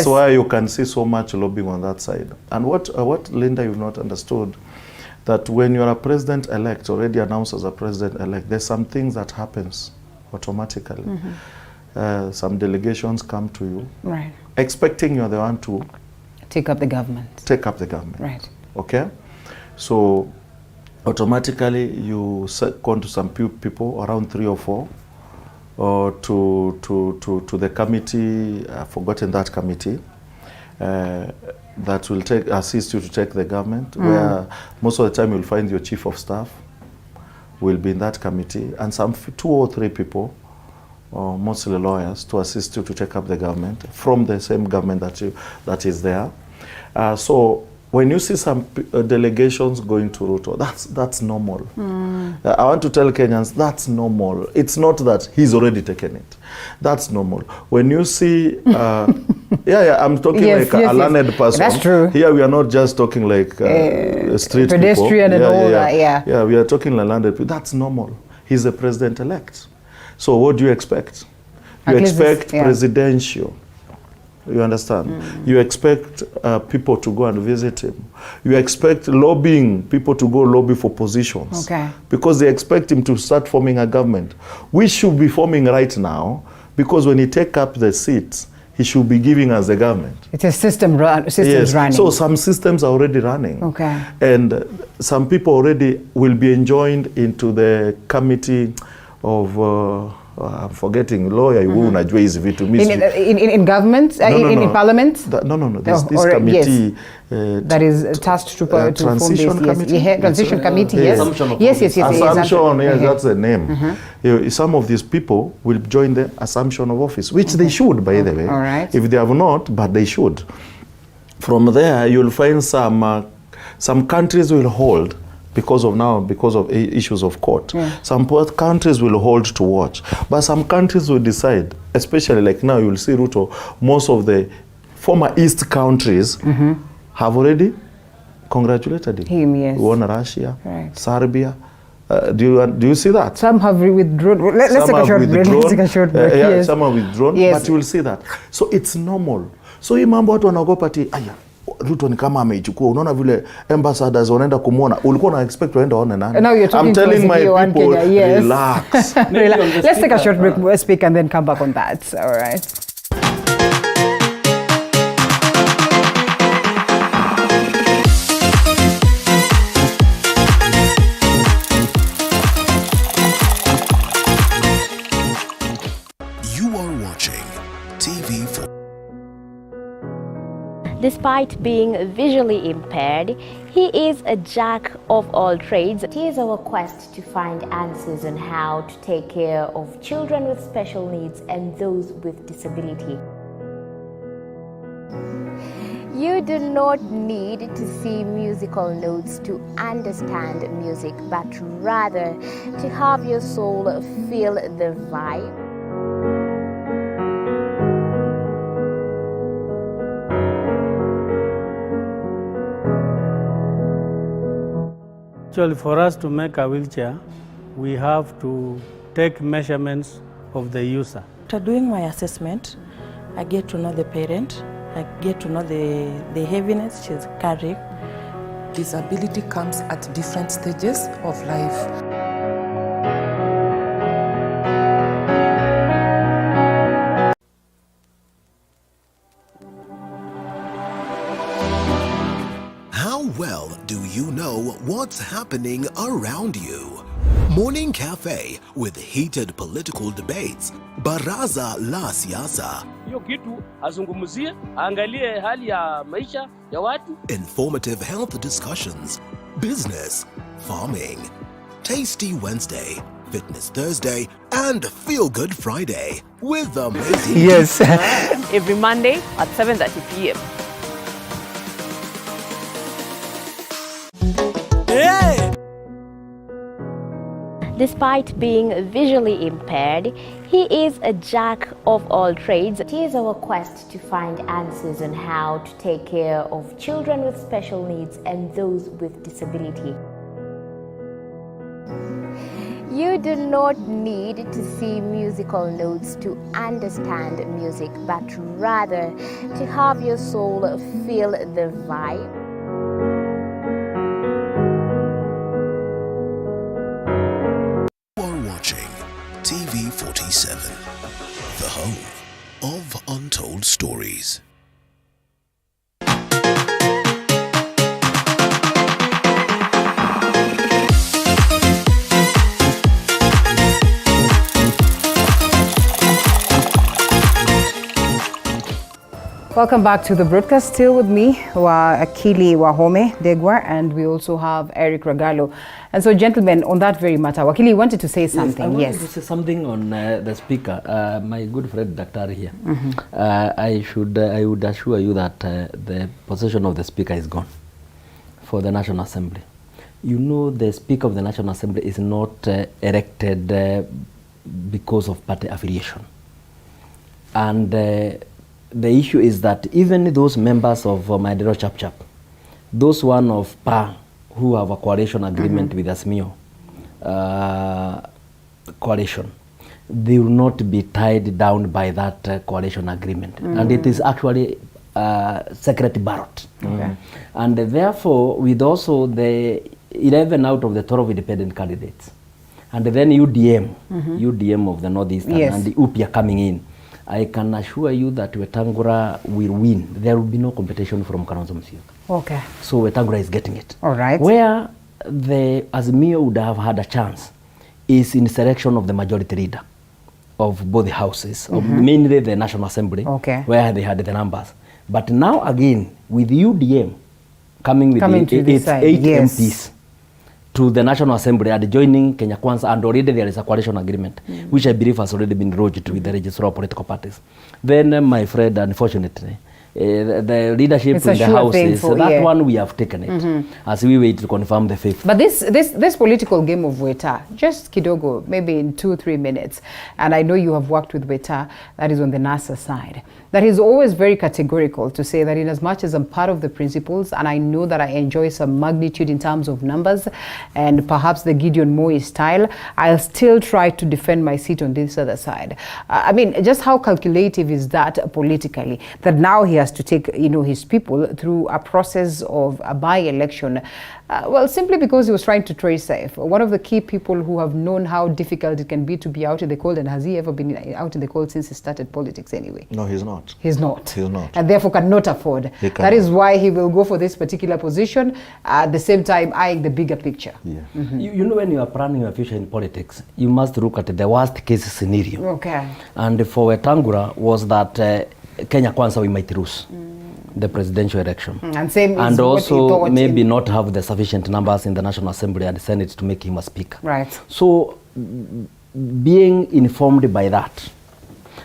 why you can see so much lobbying on that side. And what Linda, you've not understood, that when you are a president-elect, already announced as a president-elect, there's some things that happens automatically. Some delegations come to you, expecting you're the one to take up the government. Right. Okay? So automatically you come to some people, around 3 or 4, or to the committee, I've forgotten that committee, that will assist you to take the government, where most of the time you'll find your chief of staff will be in that committee, and some 2 or 3 people, mostly lawyers, to assist you to take up the government from the same government that is there. So when you see some delegations going to Ruto, that's normal. I want to tell Kenyans, that's normal. It's not that he's already taken it. That's normal. When you see, I'm talking like a learned person. That's true. Here we are not just talking like street pedestrian people. And all that, Yeah, we are talking like learned people. That's normal. He's the president-elect. So what do you expect? You expect presidential. You understand? You expect people to go and visit him. You expect lobbying, people to go lobby for positions. Okay. Because they expect him to start forming a government. We should be forming right now, because when he take up the seats, he should be giving us the government. It's a systems running. So some systems are already running. Okay. And some people already will be enjoined into the committee of... I'm forgetting lawyer. Unajua hizi vitu in government, in parliament. This committee that is tasked to form this. Transition committee. Transition committee. Yes. Assumption. Yes, that's the name. Some of these people will join the assumption of office, which they should, by the way. All right. If they have not, but they should. From there, you'll find some countries will hold because of issues of court. Some countries will hold to watch, but some countries will decide, especially like now you'll see Ruto, most of the former East countries have already congratulated him. Yes. We won Russia, Serbia. Do you see that? Some have withdrawn. Let's take a short break. Let's take a short break. Yes. Some have withdrawn, but you will see that. So it's normal. So hii mambo watu wanaogopa ati aya Ruto ni kama ameichukua. Unaona vile ambassadors wanaenda kumuona. Ulikuwa na expect waende waone nani? Now you're talking I'm telling my people, yes. relax. Let's take a short break, speak, and then come back on that. All right. Despite being visually impaired, he is a jack of all trades. It is our quest to find answers on how to take care of children with special needs and those with disability. You do not need to see musical notes to understand music, but rather to have your soul feel the vibe. Actually, for us to make a wheelchair, we have to take measurements of the user. After doing my assessment, I get to know the parent, I get to know the heaviness she's carrying. Disability comes at different stages of life. Well, do you know what's happening around you? Morning Cafe with heated political debates. Baraza la siasa. Hiyo kitu azungumzie, angalie hali ya maisha ya watu. Informative health discussions. Business, farming. Tasty Wednesday, Fitness Thursday, and Feel Good Friday with amazing. Yes. Every Monday at 7:30 p.m. Despite being visually impaired, he is a jack of all trades. It is our quest to find answers on how to take care of children with special needs and those with disability. You do not need to see musical notes to understand music, but rather to have your soul feel the vibe. TV 47, the home of untold stories. Welcome back to the broadcast. Still with me, Ndegwa Wahome Ndegwa, and we also have Eric Ragalo. And so, gentlemen, on that very matter, Wakili, you wanted to say something. Yes, I wanted to say something on the speaker, my good friend Dr. here. I would assure you that the position of the speaker is gone for the National Assembly. You know, the Speaker of the National Assembly is not elected because of party affiliation. And the issue is that even those members of Nyandarua Chap, those one of PA who have a coalition agreement with Azimio coalition, they will not be tied down by that coalition agreement. And it is actually secret ballot. And therefore, with also the 11 out of the 12 independent candidates, and then UDM of the Northeastern, and the UPIA coming in, I can assure you that Wetangula will win. There will be no competition from Kalonzo Musyoka. Okay. So Wetangula is getting it. All right. Where the Azimio would have had a chance is in selection of the majority leader of both the houses, mainly the National Assembly, where they had the numbers. But now again, with UDM coming with 8 MPs to the National Assembly and joining Kenya Kwanza, and already there is a coalition agreement, which I believe has already been lodged with the registrar of political parties. Then, my friend, unfortunately, the leadership It's in a the sure House thing is for- that yeah. one we have taken it as we wait to confirm the 5th. But this political game of Weta, just kidogo, maybe in 2-3 minutes, and I know you have worked with Weta, that is on the NASA side, that is always very categorical to say that in as much as I'm part of the principles, and I know that I enjoy some magnitude in terms of numbers, and perhaps the Gideon Moi style, I'll still try to defend my seat on this other side. I mean, just how calculative is that politically, that now he has to take, his people through a process of a by-election, well, simply because he was trying to trade safe. One of the key people who have known how difficult it can be to be out in the cold, and has he ever been out in the cold since he started politics anyway? No, he's not. He's not. He's not. And therefore cannot afford. He That is why he will go for this particular position, at the same time eyeing the bigger picture. Yeah. You know, when you are planning your future in politics, you must look at the worst case scenario. Okay. And for Wetangula was that Kenya Kwanza we might lose the presidential election. And same is and what he also thought maybe not have the sufficient numbers in the National Assembly and Senate to make him a speaker. Right. So being informed by that,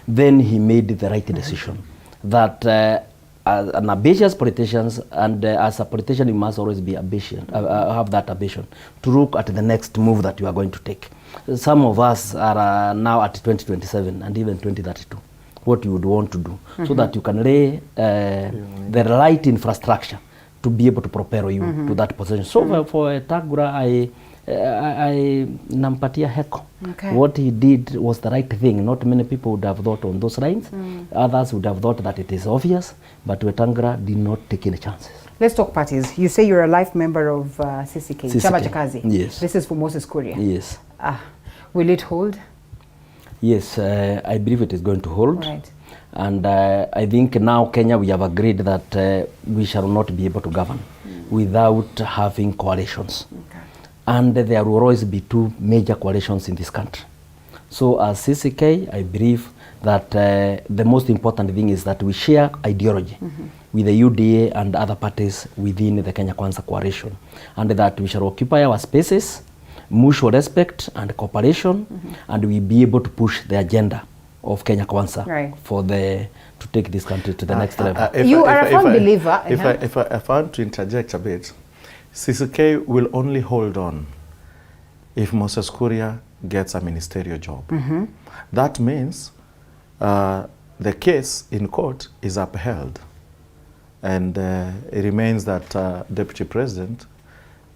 then he made the right decision that as an ambitious politician, and as a politician you must always be ambitious, have that ambition to look at the next move that you are going to take. Some of us are now at 2027 and even 2032. What you would want to do so that you can lay the right infrastructure to be able to propel you to that position. So for Tagura, I nampatia heko. Okay. What he did was the right thing. Not many people would have thought on those lines. Others would have thought that it is obvious, but Wetangula did not take any chances. Let's talk parties. You say you're a life member of CCK, Chama cha Kazi. Yes. This is for Moses Kuria. Yes. Will it hold? Yes, I believe it is going to hold. Right. And I think now Kenya, we have agreed that we shall not be able to govern without having coalitions. Okay. And there will always be two major coalitions in this country. So as CCK, I believe that the most important thing is that we share ideology with the UDA and other parties within the Kenya Kwanza coalition, and that we shall occupy our spaces, mutual respect and cooperation, and we be able to push the agenda of Kenya Kwanza to take this country to the next level. You are a firm believer. If I want to interject a bit, CCK will only hold on if Moses Kuria gets a ministerial job. That means the case in court is upheld, and it remains that Deputy President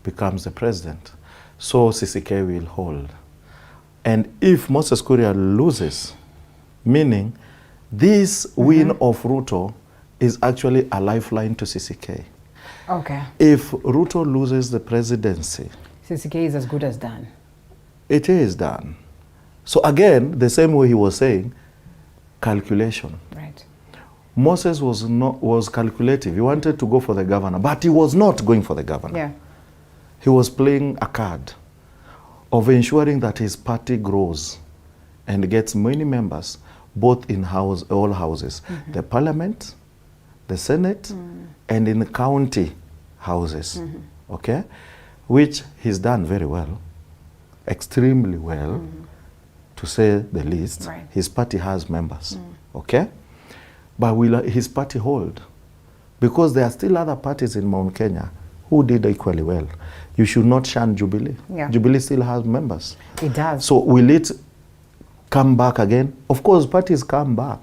becomes the President. So CCK will hold. And if Moses Kuria loses, meaning this win of Ruto is actually a lifeline to CCK. Okay. If Ruto loses the presidency, CCK is as good as done. It is done. So again, the same way he was saying, calculation. Right. Moses was calculative. He wanted to go for the governor, but he was not going for the governor. Yeah. He was playing a card of ensuring that his party grows and gets many members, both in all houses, the parliament, the Senate, and in the county houses, okay? Which he's done very well, extremely well, to say the least. Right. His party has members, okay? But will his party hold? Because there are still other parties in Mount Kenya who did equally well. You should not shun Jubilee. Yeah. Jubilee still has members. It does. So will it come back again? Of course, parties come back.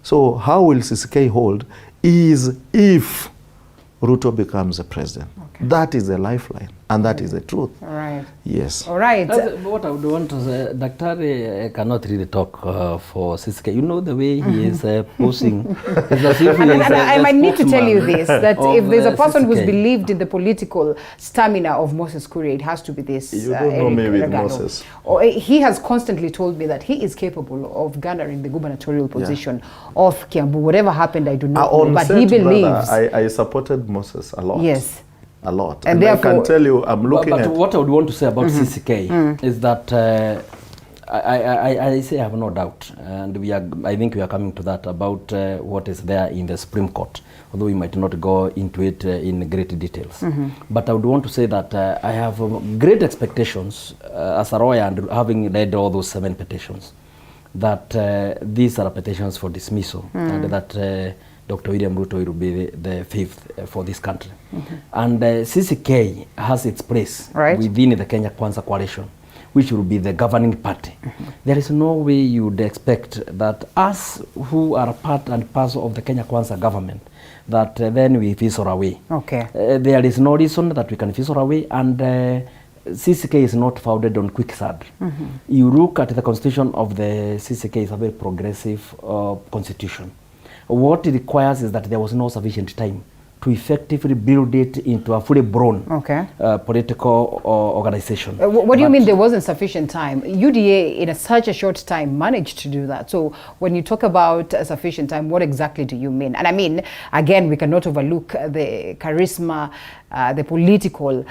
So how will CCK hold is if Ruto becomes the president. Okay. That is the lifeline, and that is the truth. All right. Yes. All right. What I would want to say, Daktari cannot really talk for CCK. You know the way he is posing. I might need to tell you this, that if there's a person CCK. who's believed in the political stamina of Moses Kuria, it has to be this. You don't know me with Ragalo. Moses. He has constantly told me that he is capable of garnering the gubernatorial position of Kiambu. Whatever happened, I do not know. But he believes. I supported Moses a lot. Yes. A lot. And I can tell you, I'm looking but at... what I would want to say about CCK is that I say I have no doubt, and I think we are coming to that, about what is there in the Supreme Court, although we might not go into it in great details. But I would want to say that I have great expectations as a lawyer, and having read all those 7 petitions, that these are petitions for dismissal, and that Dr. William Ruto will be the fifth for this country. And CCK has its place within the Kenya Kwanza coalition, which will be the governing party. There is no way you would expect that us who are part and parcel of the Kenya Kwanza government, that then we fizzle away. There is no reason that we can fizzle away, and CCK is not founded on quicksand. You look at the constitution of the CCK, is a very progressive constitution. What it requires is that there was no sufficient time to effectively build it into a fully grown political organization. What do you mean there wasn't sufficient time? UDA in such a short time managed to do that. So when you talk about sufficient time, what exactly do you mean? And I mean, again, we cannot overlook the charisma, the political,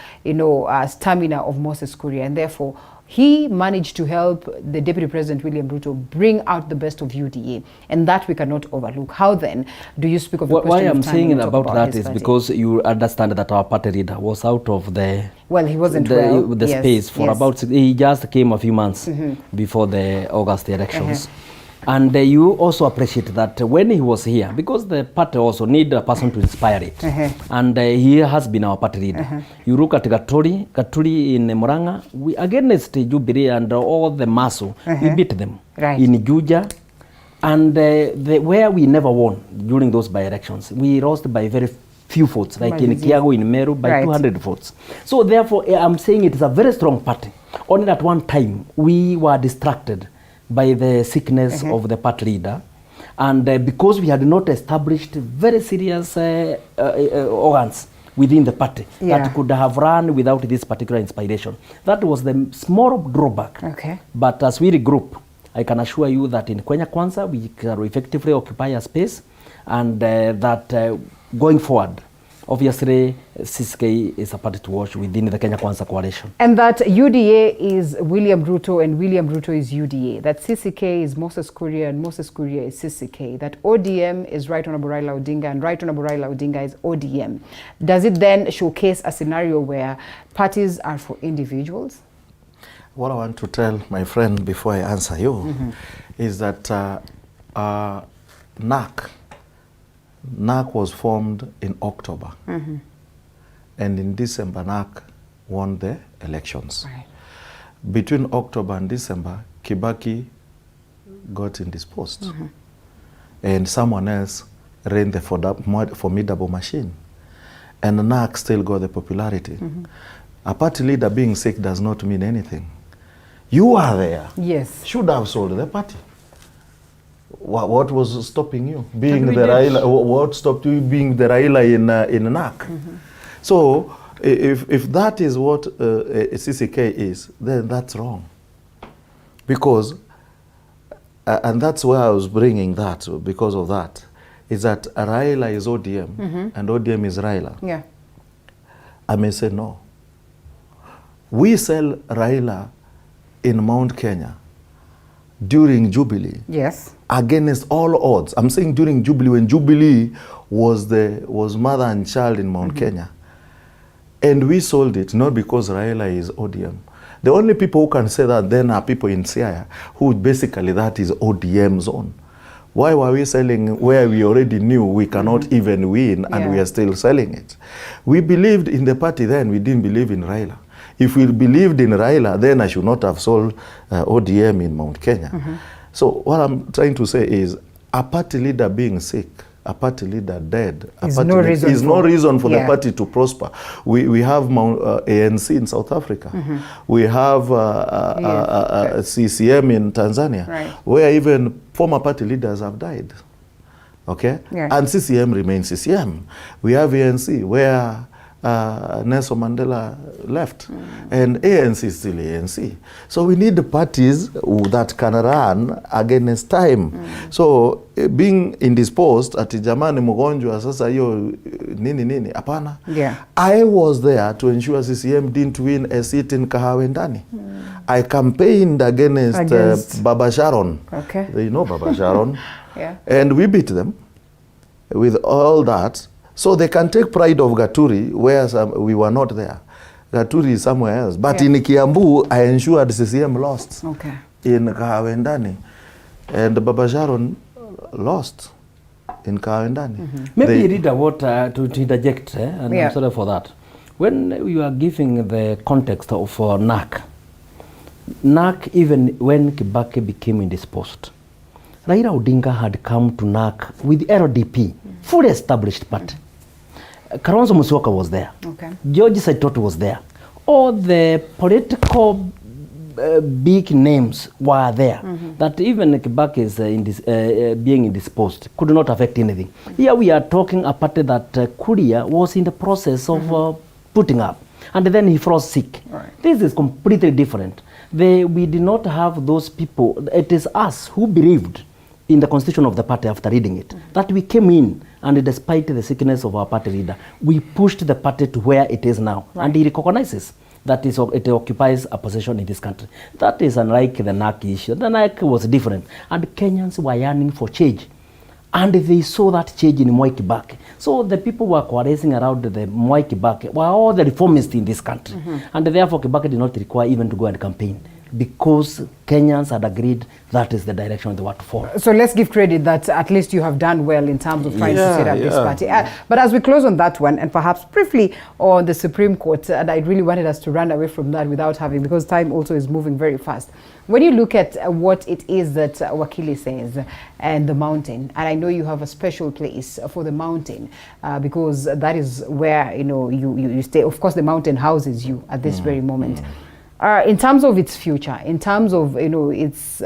stamina of Moses Kuria, and therefore he managed to help the Deputy President William Ruto bring out the best of UDA, and that we cannot overlook. How then do you speak of the why I'm saying about that is because you understand that our party leader was out of the he wasn't the space for about he just came a few months before the August elections. And you also appreciate that when he was here, because the party also need a person to inspire it. And he has been our party leader. You look at Gaturi in Muranga, we against Jubilee and all the Maso, we beat them. In Juja, and where we never won during those by-elections, we lost by very few votes, like in Kiambu, in Meru, by 200 votes. So therefore, I'm saying it is a very strong party. Only at one time, we were distracted by the sickness of the party leader, and because we had not established very serious organs within the party that could have run without this particular inspiration. That was the small drawback. But as we regroup, I can assure you that in Kenya Kwanza we can effectively occupy a space, and that going forward, obviously, CCK is a party to watch within the Kenya Kwanza coalition. And that UDA is William Ruto and William Ruto is UDA. That CCK is Moses Kuria and Moses Kuria is CCK. That ODM is Right Honorable Raila Odinga and Right Honorable Raila Odinga is ODM. Does it then showcase a scenario where parties are for individuals? What I want to tell my friend before I answer you is that NAC was formed in October, and in December NAC won the elections. Between October and December, Kibaki got indisposed, and someone else ran the formidable machine, and NAC still got the popularity. A party leader being sick does not mean anything. You are there. Should have sold the party. What was stopping you being the Raila? What stopped you being the Raila in NAC? So if that is what CCK is, then that's wrong. Because and that's where I was bringing that, because of that, is that Raila is ODM and ODM is Raila. I may say no. We sell Raila in Mount Kenya during Jubilee. Against all odds. I'm saying during Jubilee, when Jubilee was mother and child in Mount Kenya. And we sold it, not because Raila is ODM. The only people who can say that then are people in Siaya, who basically that is ODM zone. Why were we selling where we already knew we cannot even win and we are still selling it? We believed in the party then, we didn't believe in Raila. If we believed in Raila, then I should not have sold ODM in Mount Kenya. So what I'm trying to say is, a party leader being sick, a party leader dead, is no reason for the party to prosper. We have ANC in South Africa. We have CCM in Tanzania, where even former party leaders have died. And CCM remains CCM. We have ANC, where Nelson Mandela left, and ANC is still ANC. So we need the parties that can run against time. So being indisposed, ati jamani mgonjwa sasa hiyo nini hapana. I was there to ensure CCM didn't win a seat in Kahawendani. I campaigned against Baba Sharon. You know Baba Sharon. And we beat them with all that. So they can take pride of Gaturi, where we were not there. Gaturi is somewhere else. But in Kiambu, I ensured CCM lost. In Kahawendani. And Baba Sharon lost in Kawendani. Maybe read what to interject, and I'm sorry for that. When you are giving the context of NAC, even when Kibaki became indisposed, Raila Odinga had come to NAC with LDP, fully established party. Kalonzo Musyoka was there. George Saitoti was there. All the political big names were there. That even Kibaki is being indisposed could not affect anything. Here we are talking a party that Kuria was in the process of putting up, and then he froze sick. This is completely different. We did not have those people. It is us who believed in the constitution of the party after reading it, that we came in, and despite the sickness of our party leader, we pushed the party to where it is now. And he recognizes that it occupies a position in this country. That is unlike the NAC issue. The NAC was different, and Kenyans were yearning for change. And they saw that change in Mwai Kibaki. So the people were coalescing around the Mwai Kibaki were all the reformists in this country. And therefore Kibaki did not require even to go and campaign, because Kenyans had agreed that is the direction they want to follow. So let's give credit that at least you have done well in terms of trying to set up this party. But as we close on that one, and perhaps briefly on the Supreme Court, and I really wanted us to run away from that without having, because time also is moving very fast. When you look at what it is that Wakili says and the mountain, and I know you have a special place for the mountain because that is where you stay. Of course, the mountain houses you at this very moment. In terms of its future, in terms of its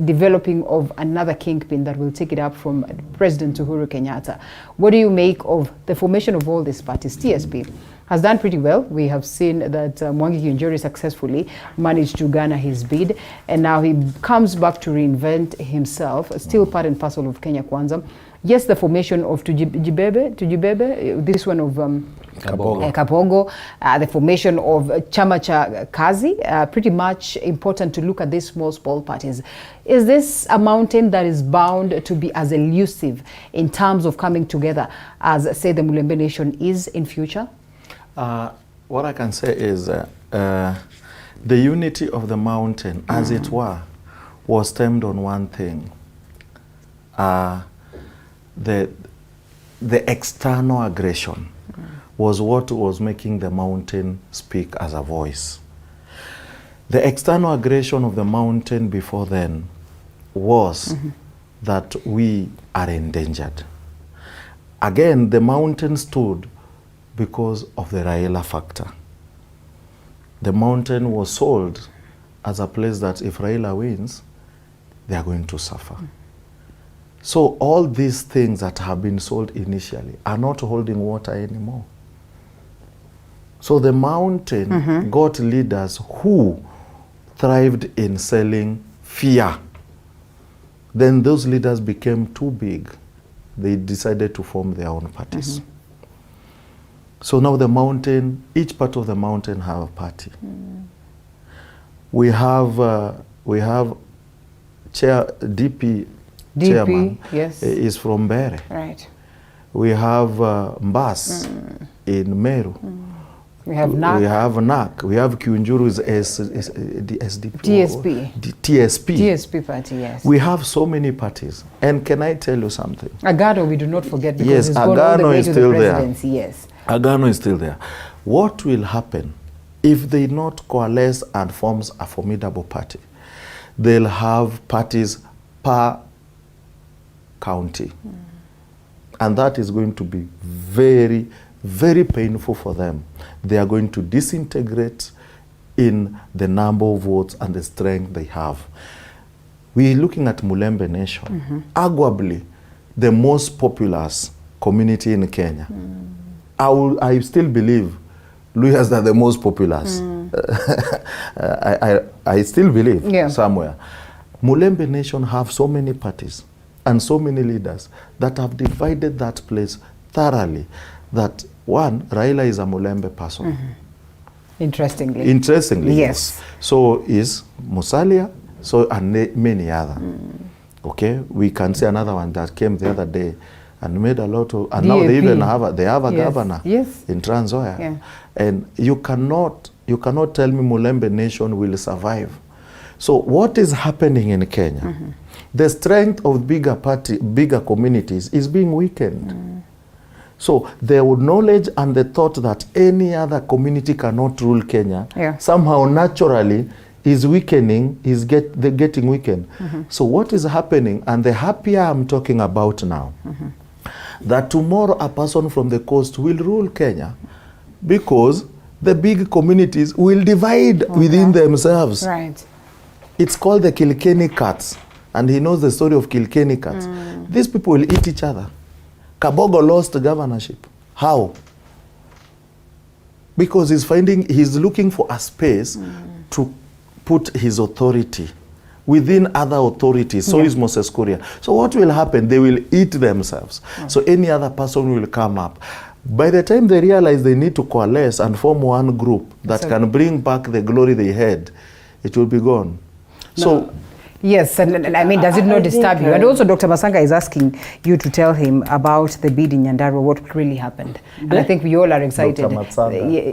developing of another kingpin that will take it up from President Uhuru Kenyatta, what do you make of the formation of all these parties? TSP has done pretty well. We have seen that Mwangi Kiunjuri successfully managed to garner his bid, and now he comes back to reinvent himself, still part and parcel of Kenya Kwanza. Yes, the formation of Tujibebe, this one of Kabogo, the formation of Chama Cha Kazi, pretty much important to look at these small parties. Is this a mountain that is bound to be as elusive in terms of coming together as, say, the Mulembe Nation is in future? What I can say is the unity of the mountain, as it were, was stemmed on one thing. The external aggression was what was making the mountain speak as a voice. The external aggression of the mountain before then was that we are endangered. Again, the mountain stood because of the Raila factor. The mountain was sold as a place that if Raila wins, they are going to suffer. So all these things that have been sold initially are not holding water anymore. So the mountain got leaders who thrived in selling fear. Then those leaders became too big. They decided to form their own parties. So now the mountain, each part of the mountain have a party. We have DP chairman is from Bere. Right. We have Mbas in Meru. We have NAC. We have NAC. We have Kiunjuru's SDP. TSP party, yes. We have so many parties. And can I tell you something? Agano, we do not forget, because yes, it's gone all the way to the presidency. Yes. Agano is still there. What will happen if they not coalesce and forms a formidable party? They'll have parties per county. And that is going to be very, very painful for them. They are going to disintegrate in the number of votes and the strength they have. We're looking at Mulembe Nation, arguably the most populous community in Kenya. I still believe Luyas are the most populous. I still believe somewhere. Mulembe Nation have so many parties and so many leaders that have divided that place thoroughly, that one, Raila is a Mulembe person. Interestingly. Yes. So is Musalia, and many other. Okay, we can see another one that came the other day and made a lot of, and DAP. Now they even have a governor in Trans Nzoia. And you cannot tell me Mulembe Nation will survive. So what is happening in Kenya the strength of bigger communities is being weakened. So the knowledge and the thought that any other community cannot rule Kenya somehow naturally is weakening, they're getting weakened. So what is happening, and the happier I'm talking about now, that tomorrow a person from the coast will rule Kenya because the big communities will divide within themselves. Right. It's called the Kilkenny cats, and he knows the story of Kilkenny cats. These people will eat each other. Kabogo lost the governorship. How? Because he's looking for a space to put his authority within other authorities. So is Moses Kuria. So what will happen? They will eat themselves. So any other person will come up. By the time they realize they need to coalesce and form one group that can bring back the glory they had, it will be gone. So yes, and I mean, does it not disturb you? And also Dr. Masanga is asking you to tell him about the bid in Nyandarua, what really happened. And I think we all are excited.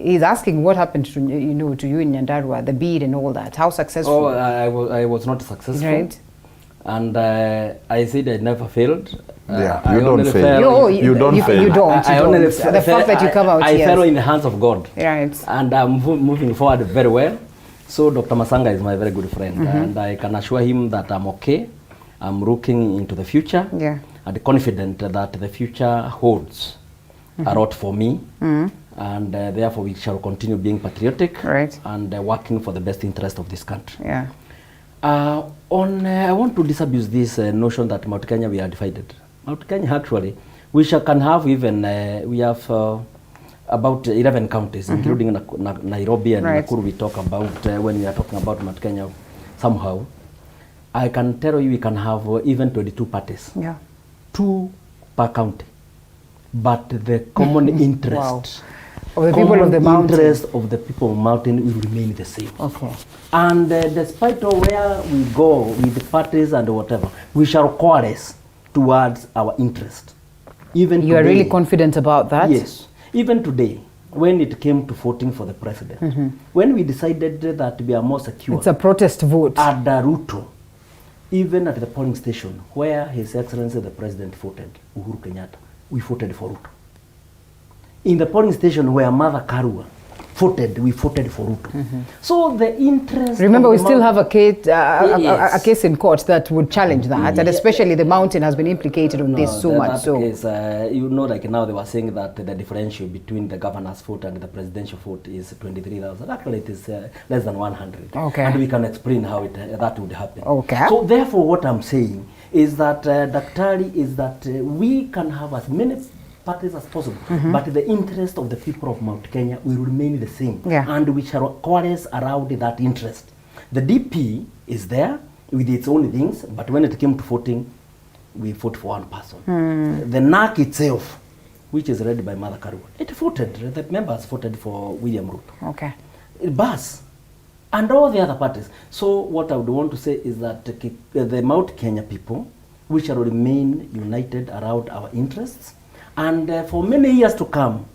He's asking what happened to you in Nyandarua, the bid and all that. How successful? Oh, I was not successful. Right. And I said I never failed. You don't fail. You don't fail. You don't. The fact that you come out I fell in the hands of God. Right. And I'm moving forward very well. So Dr. Masanga is my very good friend, and I can assure him that I'm okay. I'm looking into the future, and confident that the future holds a lot for me, and therefore we shall continue being patriotic and working for the best interest of this country. I want to disabuse this notion that Mount Kenya we are divided. Mount Kenya actually, can have even, we have about 11 counties, including Nairobi and Nakuru we talk about when we are talking about Mount Kenya somehow. I can tell you we can have even 22 parties. 2 per county. But the common interest of the people of the mountain. Interest of the people of the mountain will remain the same. And despite of where we go with the parties and whatever, we shall coalesce towards our interest. Even you are really confident about that? Yes. Even today, when it came to voting for the president, when we decided that we are more secure. It's a protest vote. At Ruto, even at the polling station where His Excellency the President voted, Uhuru Kenyatta, we voted for Ruto. In the polling station where Mother Karua voted, we voted for Ruto. So the interest. Remember, we still have a case in court that would challenge that, and especially the mountain has been implicated on this so much. So, case, like now they were saying that the differential between the governor's vote and the presidential vote is 23,000. Actually, it is less than 100. And we can explain how that would happen. So therefore, what I'm saying is that Daktari is that we can have as many parties as possible, but the interest of the people of Mount Kenya will remain the same, and we shall coalesce around that interest. The DP is there with its own things, but when it came to voting, we fought for one person. The NAC itself, which is led by Mother Karua, it voted, the members voted for William Ruto. BAS, and all the other parties. So what I would want to say is that the Mount Kenya people, we shall remain united around our interests. And for many years to come,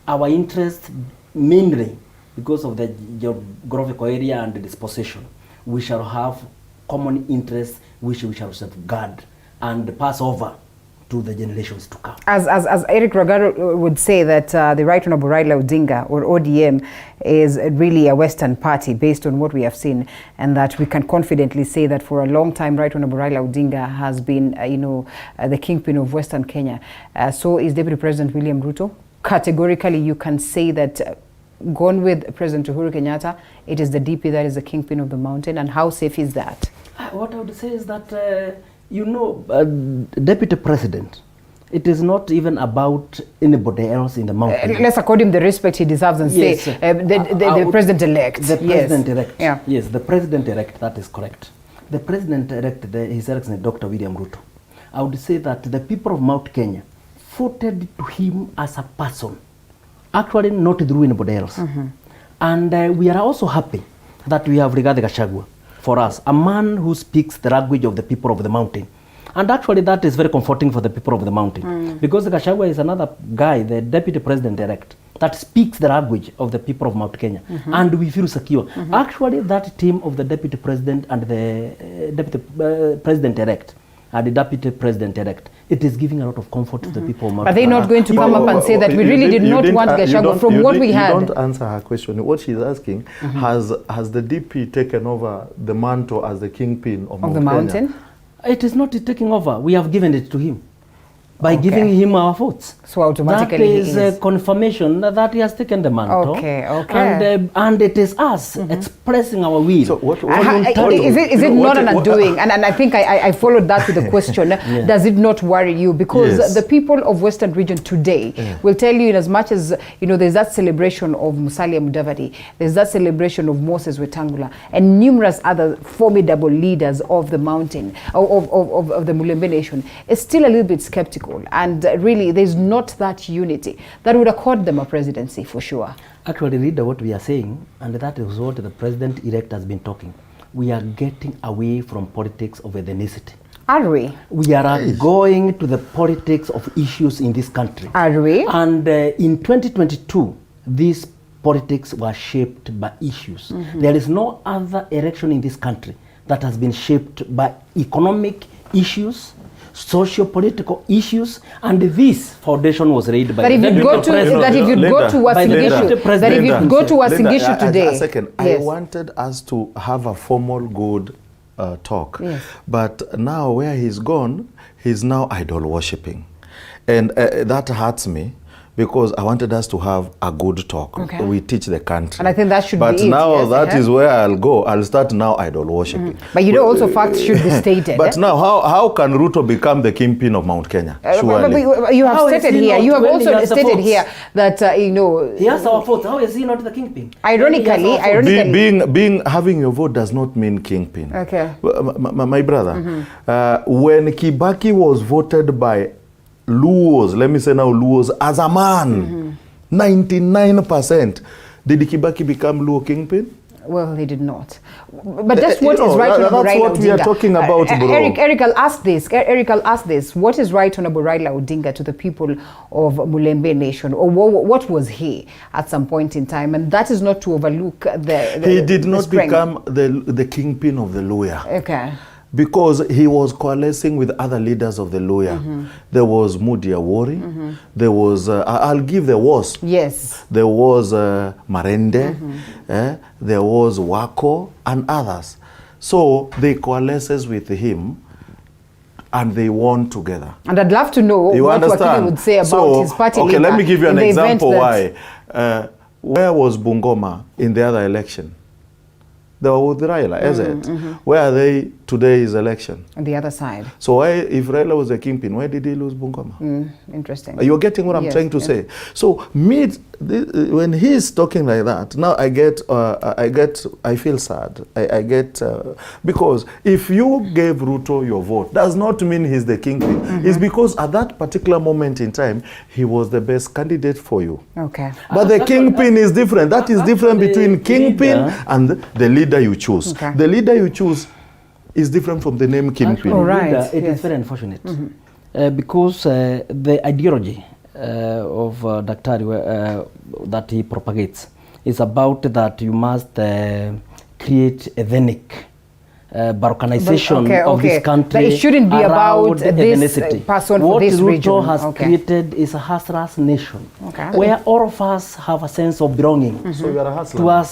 our interest, mainly because of the geographical area and the disposition, we shall have common interests which we shall safeguard and pass over to the generations to come. As Eric Ragalo would say that the Right Honorable Raila Odinga, or ODM, is really a Western party based on what we have seen, and that we can confidently say that for a long time Right Honorable Raila Odinga has been the kingpin of Western Kenya. So is Deputy President William Ruto. Categorically you can say that gone with President Uhuru Kenyatta, it is the DP that is the kingpin of the mountain. And how safe is that? What I would say is that Deputy President, it is not even about anybody else in the mountain. Let's accord him the respect he deserves and say the President-elect. The President-elect. Yes, the President-elect, that is correct. The President-elect, His Excellency Dr. William Ruto, I would say that the people of Mount Kenya voted to him as a person, actually not through anybody else. And we are also happy that we have Rigathi Gachagua for us, a man who speaks the language of the people of the mountain. And actually that is very comforting for the people of the mountain. Because Gachagua is another guy, the Deputy President-elect. that speaks the language of the people of Mount Kenya, and we feel secure. Actually, that team of the deputy president and the deputy president-elect and the deputy president-elect, it is giving a lot of comfort to the people of Mount Kenya. Are they not going to come up and say that we really did not want Gachagua from what we had? You don't answer her question. What she's asking, has the DP taken over the mantle as the kingpin of Mount the mountain? Kenya? It is not taking over. We have given it to him by giving him our votes. So automatically that is a confirmation that he has taken the mantle. And it is us expressing our will. So is it not an undoing? And I think I followed that with the question. Does it not worry you? Because the people of Western region today will tell you, in as much as there's that celebration of Musalia Mudavadi, there's that celebration of Moses Wetangula, and numerous other formidable leaders of the mountain, of the Mulembe nation, is still a little bit skeptical. And really, there's not that unity that would accord them a presidency for sure. Actually, read what we are saying, and that is what the president-elect has been talking. We are getting away from politics of ethnicity. Are we? We are going to the politics of issues in this country. Are we? And in 2022, these politics were shaped by issues. There is no other election in this country that has been shaped by economic issues, socio-political issues, and this foundation was laid by that if you go to Uasin Gishu today. A second, I wanted us to have a formal good talk, but now where he's gone, he's now idol worshipping, and that hurts me. Because I wanted us to have a good talk. We teach the country. And I think that should be it. But now that is where I'll go. I'll start now idol worshipping. But also facts should be stated. But now, how can Ruto become the kingpin of Mount Kenya? You have stated here. You have also stated here that, he has our vote. How is he not the kingpin? Ironically. Having your vote does not mean kingpin. Okay. My brother, when Kibaki was voted by Luos, let me say now Luos, as a man, 99%. Did Kibaki become Luo kingpin? Well, he did not. But that's what is right on Raila Odinga. That's what we are talking about, bro. Eric, I'll ask this. What is right on Raila Odinga to the people of Mulembe Nation? Or what was he at some point in time? And that is not to overlook he did not become the kingpin of the Luya. Okay. Because he was coalescing with other leaders of the Luya. There was Mudi Awori, there was, I'll give the was. Yes. There was Marende, there was Wako and others. So they coalesces with him and they won together. And I'd love to know what Wakili would say about his party leader. Okay, let me give you an example why. Where was Bungoma in the other election? They were with Raila, is it? Where are they today's election? On the other side. So why, if Raila was the kingpin, why did he lose Bungoma? Interesting. You're getting what I'm trying to say. So when he's talking like that, now I feel sad. I get because if you gave Ruto your vote, does not mean he's the kingpin. It's because at that particular moment in time, he was the best candidate for you. Okay. But the kingpin is different. That is different between kingpin and the leader you choose. The leader you choose is different from the name kingpin. It is very unfortunate because the ideology of Daktari that he propagates is about that you must create ethnic balkanization of this country. But it shouldn't be about this person for this region. What Ruto has created is a hustlers nation, where all of us have a sense of belonging. So you are a hustler.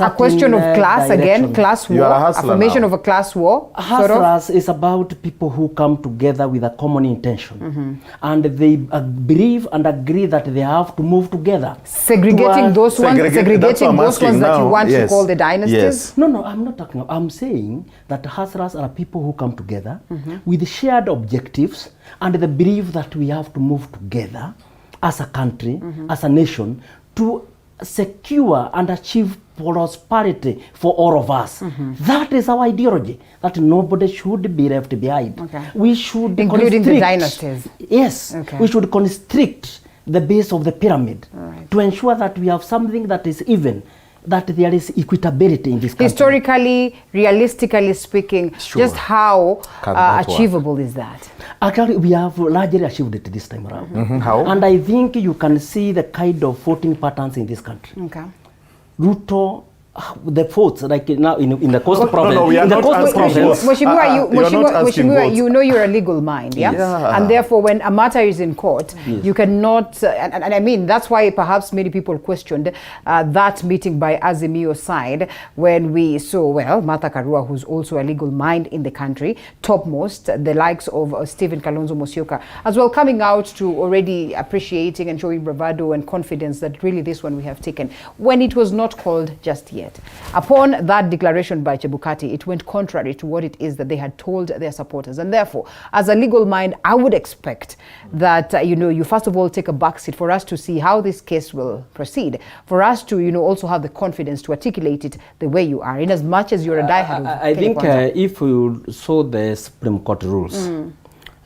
A question of class again, class war, affirmation of a class war. Hustlers is about people who come together with a common intention, and they believe and agree that they have to move together. Segregating those ones that you want to call the dynasties. No, I'm not talking. I'm saying that hustlers are people who come together with shared objectives and the belief that we have to move together as a country, as a nation, to secure and achieve prosperity for all of us. That is our ideology, that nobody should be left behind. We should including the dynasties. Yes, we should constrict the base of the pyramid to ensure that we have something that is even that there is equitability in this country. Historically, realistically speaking, just how achievable is that? Actually, we have largely achieved it this time around. How? And I think you can see the kind of voting patterns in this country. Okay. Ruto, the votes, like now in the coast province. No, we are not asking votes. Mheshimiwa, you know you're a legal mind, yeah? Yeah. And therefore, when a matter is in court, you cannot, and I mean, that's why perhaps many people questioned that meeting by Azimio side when we saw, well, Martha Karua, who's also a legal mind in the country, topmost, the likes of Stephen Kalonzo Musyoka, as well, coming out to already appreciating and showing bravado and confidence that really this one we have taken, when it was not called just yet. Upon that declaration by Chebukati, it went contrary to what it is that they had told their supporters. And therefore, as a legal mind, I would expect that, you first of all take a backseat for us to see how this case will proceed, for us to, also have the confidence to articulate it the way you are, in as much as you're a diehard. I think if you saw the Supreme Court rules,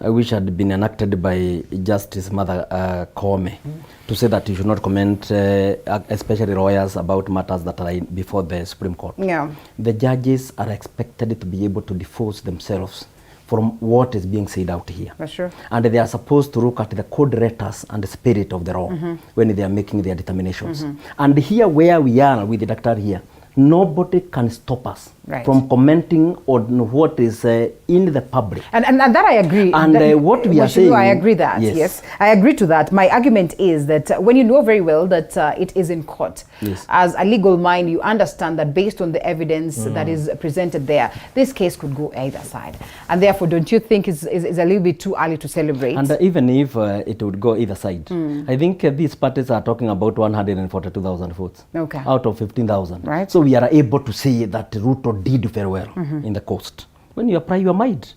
which had been enacted by Justice Martha Koome, to say that you should not comment, especially lawyers, about matters that are before the Supreme Court. Yeah. The judges are expected to be able to divorce themselves from what is being said out here. That's true. And they are supposed to look at the code letters and the spirit of the law when they are making their determinations. And here where we are with the doctor here, nobody can stop us from commenting on what is in the public. And that I agree. And what we are saying... I agree that, yes. I agree to that. My argument is that when you know very well that it is in court, as a legal mind, you understand that based on the evidence that is presented there, this case could go either side. And therefore, don't you think it's a little bit too early to celebrate? And even if it would go either side, I think these parties are talking about 142,000 votes out of 15,000. Right. So we are able to say that Ruto did very well in the coast. When you apply your mind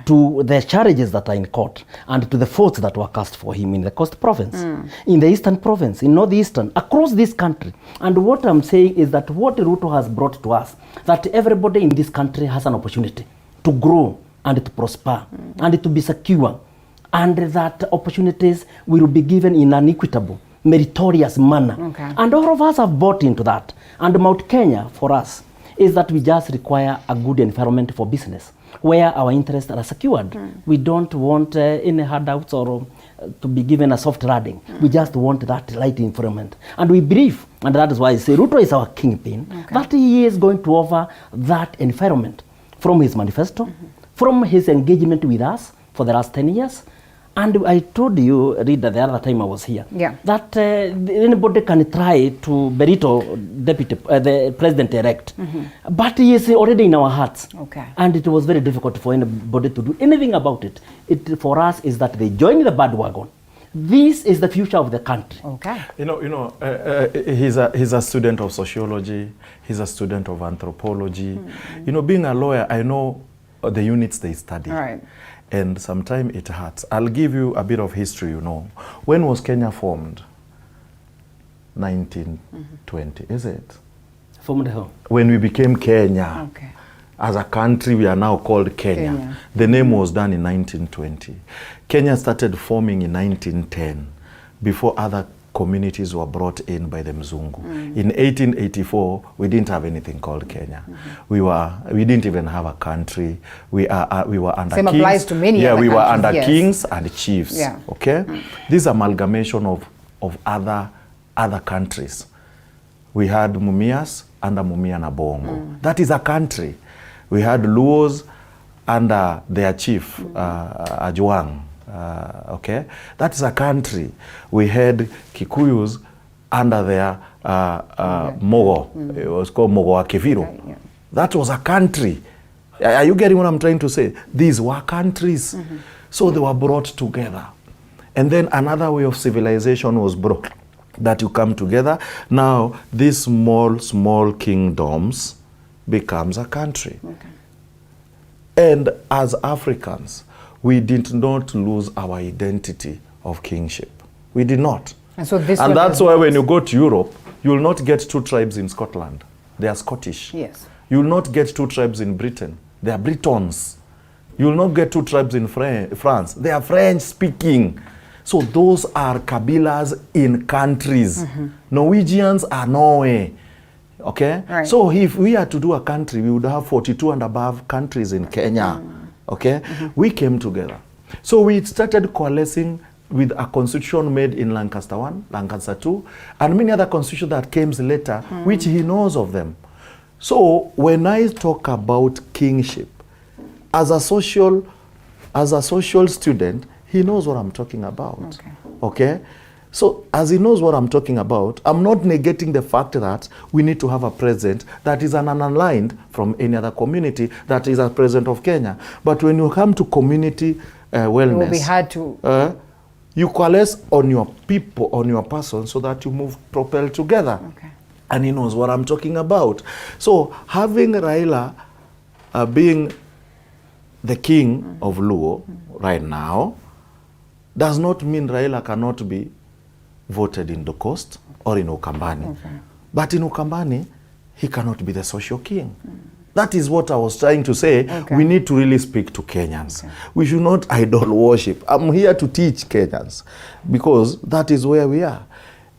to the charges that are in court and to the votes that were cast for him in the coast province, in the eastern province, in northeastern, across this country. And what I'm saying is that what Ruto has brought to us, that everybody in this country has an opportunity to grow and to prosper and to be secure, and that opportunities will be given in an equitable, meritorious manner. And all of us have bought into that. And Mount Kenya, for us, is that we just require a good environment for business, where our interests are secured. We don't want any handouts or to be given a soft landing. We just want that light environment. And we believe, and that is why I say Ruto is our kingpin, that he is going to offer that environment from his manifesto, from his engagement with us for the last 10 years. And I told you, Rita, the other time I was here, that anybody can try to belittle the president-elect, but he is already in our hearts. And it was very difficult for anybody to do anything about it. It for us is that they join the bandwagon. This is the future of the country. He's a student of sociology. He's a student of anthropology. Being a lawyer, I know the units they study. And sometimes it hurts. I'll give you a bit of history, When was Kenya formed? 1920, is it? Formed how? When we became Kenya. As a country, we are now called Kenya. The name was done in 1920. Kenya started forming in 1910, before other communities were brought in by the Mzungu. In 1884, we didn't have anything called Kenya. We didn't even have a country. We were under Same kings. Applies to many other we were countries, under kings and chiefs. This amalgamation of other countries. We had Mumias under Mumia na Bongo. That is a country. We had Luos under their chief, Ajuang. That is a country. We had Kikuyus under their Mogo. It was called Mogo wa Kiviro. That was a country. Are you getting what I'm trying to say? These were countries. So they were brought together. And then another way of civilization was brought, that you come together. Now, these small kingdoms becomes a country. And as Africans, we did not lose our identity of kingship. We did not. And that's why when you go to Europe, you will not get two tribes in Scotland. They are Scottish. Yes. You will not get two tribes in Britain. They are Britons. You will not get two tribes in France. They are French speaking. So those are Kabilas in countries. Norwegians are Norway. Okay? Right. So if we are to do a country, we would have 42 and above countries in Kenya. Okay? We came together. So we started coalescing with a constitution made in Lancaster 1, Lancaster 2, and many other constitutions that came later, which he knows of them. So when I talk about kingship, as a social student, he knows what I'm talking about. Okay? So as he knows what I'm talking about, I'm not negating the fact that we need to have a president that is unaligned from any other community that is a president of Kenya. But when you come to community wellness, it will be hard to you coalesce on your people, on your person, so that you propel together. Okay. And he knows what I'm talking about. So having Raila being the king of Luo right now does not mean Raila cannot be voted in the coast or in Ukambani. Okay. But in Ukambani, he cannot be the social king. That is what I was trying to say. Okay. We need to really speak to Kenyans. We should not idol worship. I'm here to teach Kenyans because that is where we are.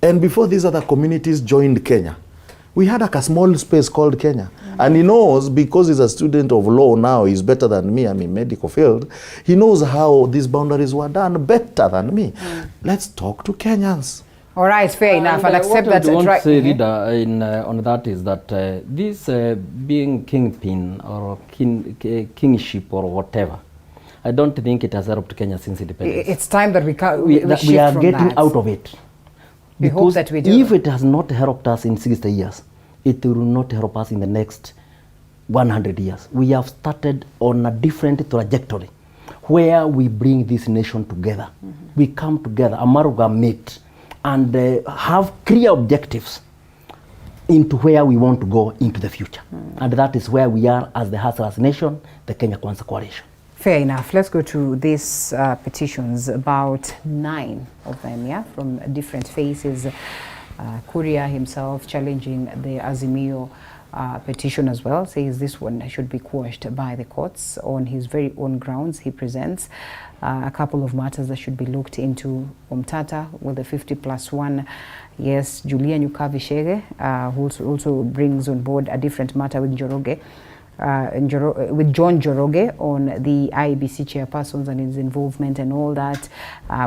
And before these other communities joined Kenya, we had like a small space called Kenya. And he knows, because he's a student of law now, he's better than me, I'm in medical field, he knows how these boundaries were done better than me. Let's talk to Kenyans. All right, fair enough. I'll accept that. What I want to say, Rita, on that is that this being kingpin or kingship or whatever, I don't think it has helped Kenya since independence. It's time that we we are getting out of it. We hope that we do. If it has not helped us in 60 years, it will not help us in the next 100 years. We have started on a different trajectory where we bring this nation together. We come together, amalgamate, and have clear objectives into where we want to go into the future. And that is where we are as the Hustlers Nation, the Kenya Kwanza Coalition. Fair enough. Let's go to these petitions, about 9 of them, yeah, from different faces. Kuria himself challenging the Azimio petition as well, says this one should be quashed by the courts on his very own grounds. He presents a couple of matters that should be looked into. Omtata with the 50+1. Yes, Julia Nyukavishege, who also brings on board a different matter with Njoroge. With John Njoroge on the IEBC chairpersons and his involvement and all that.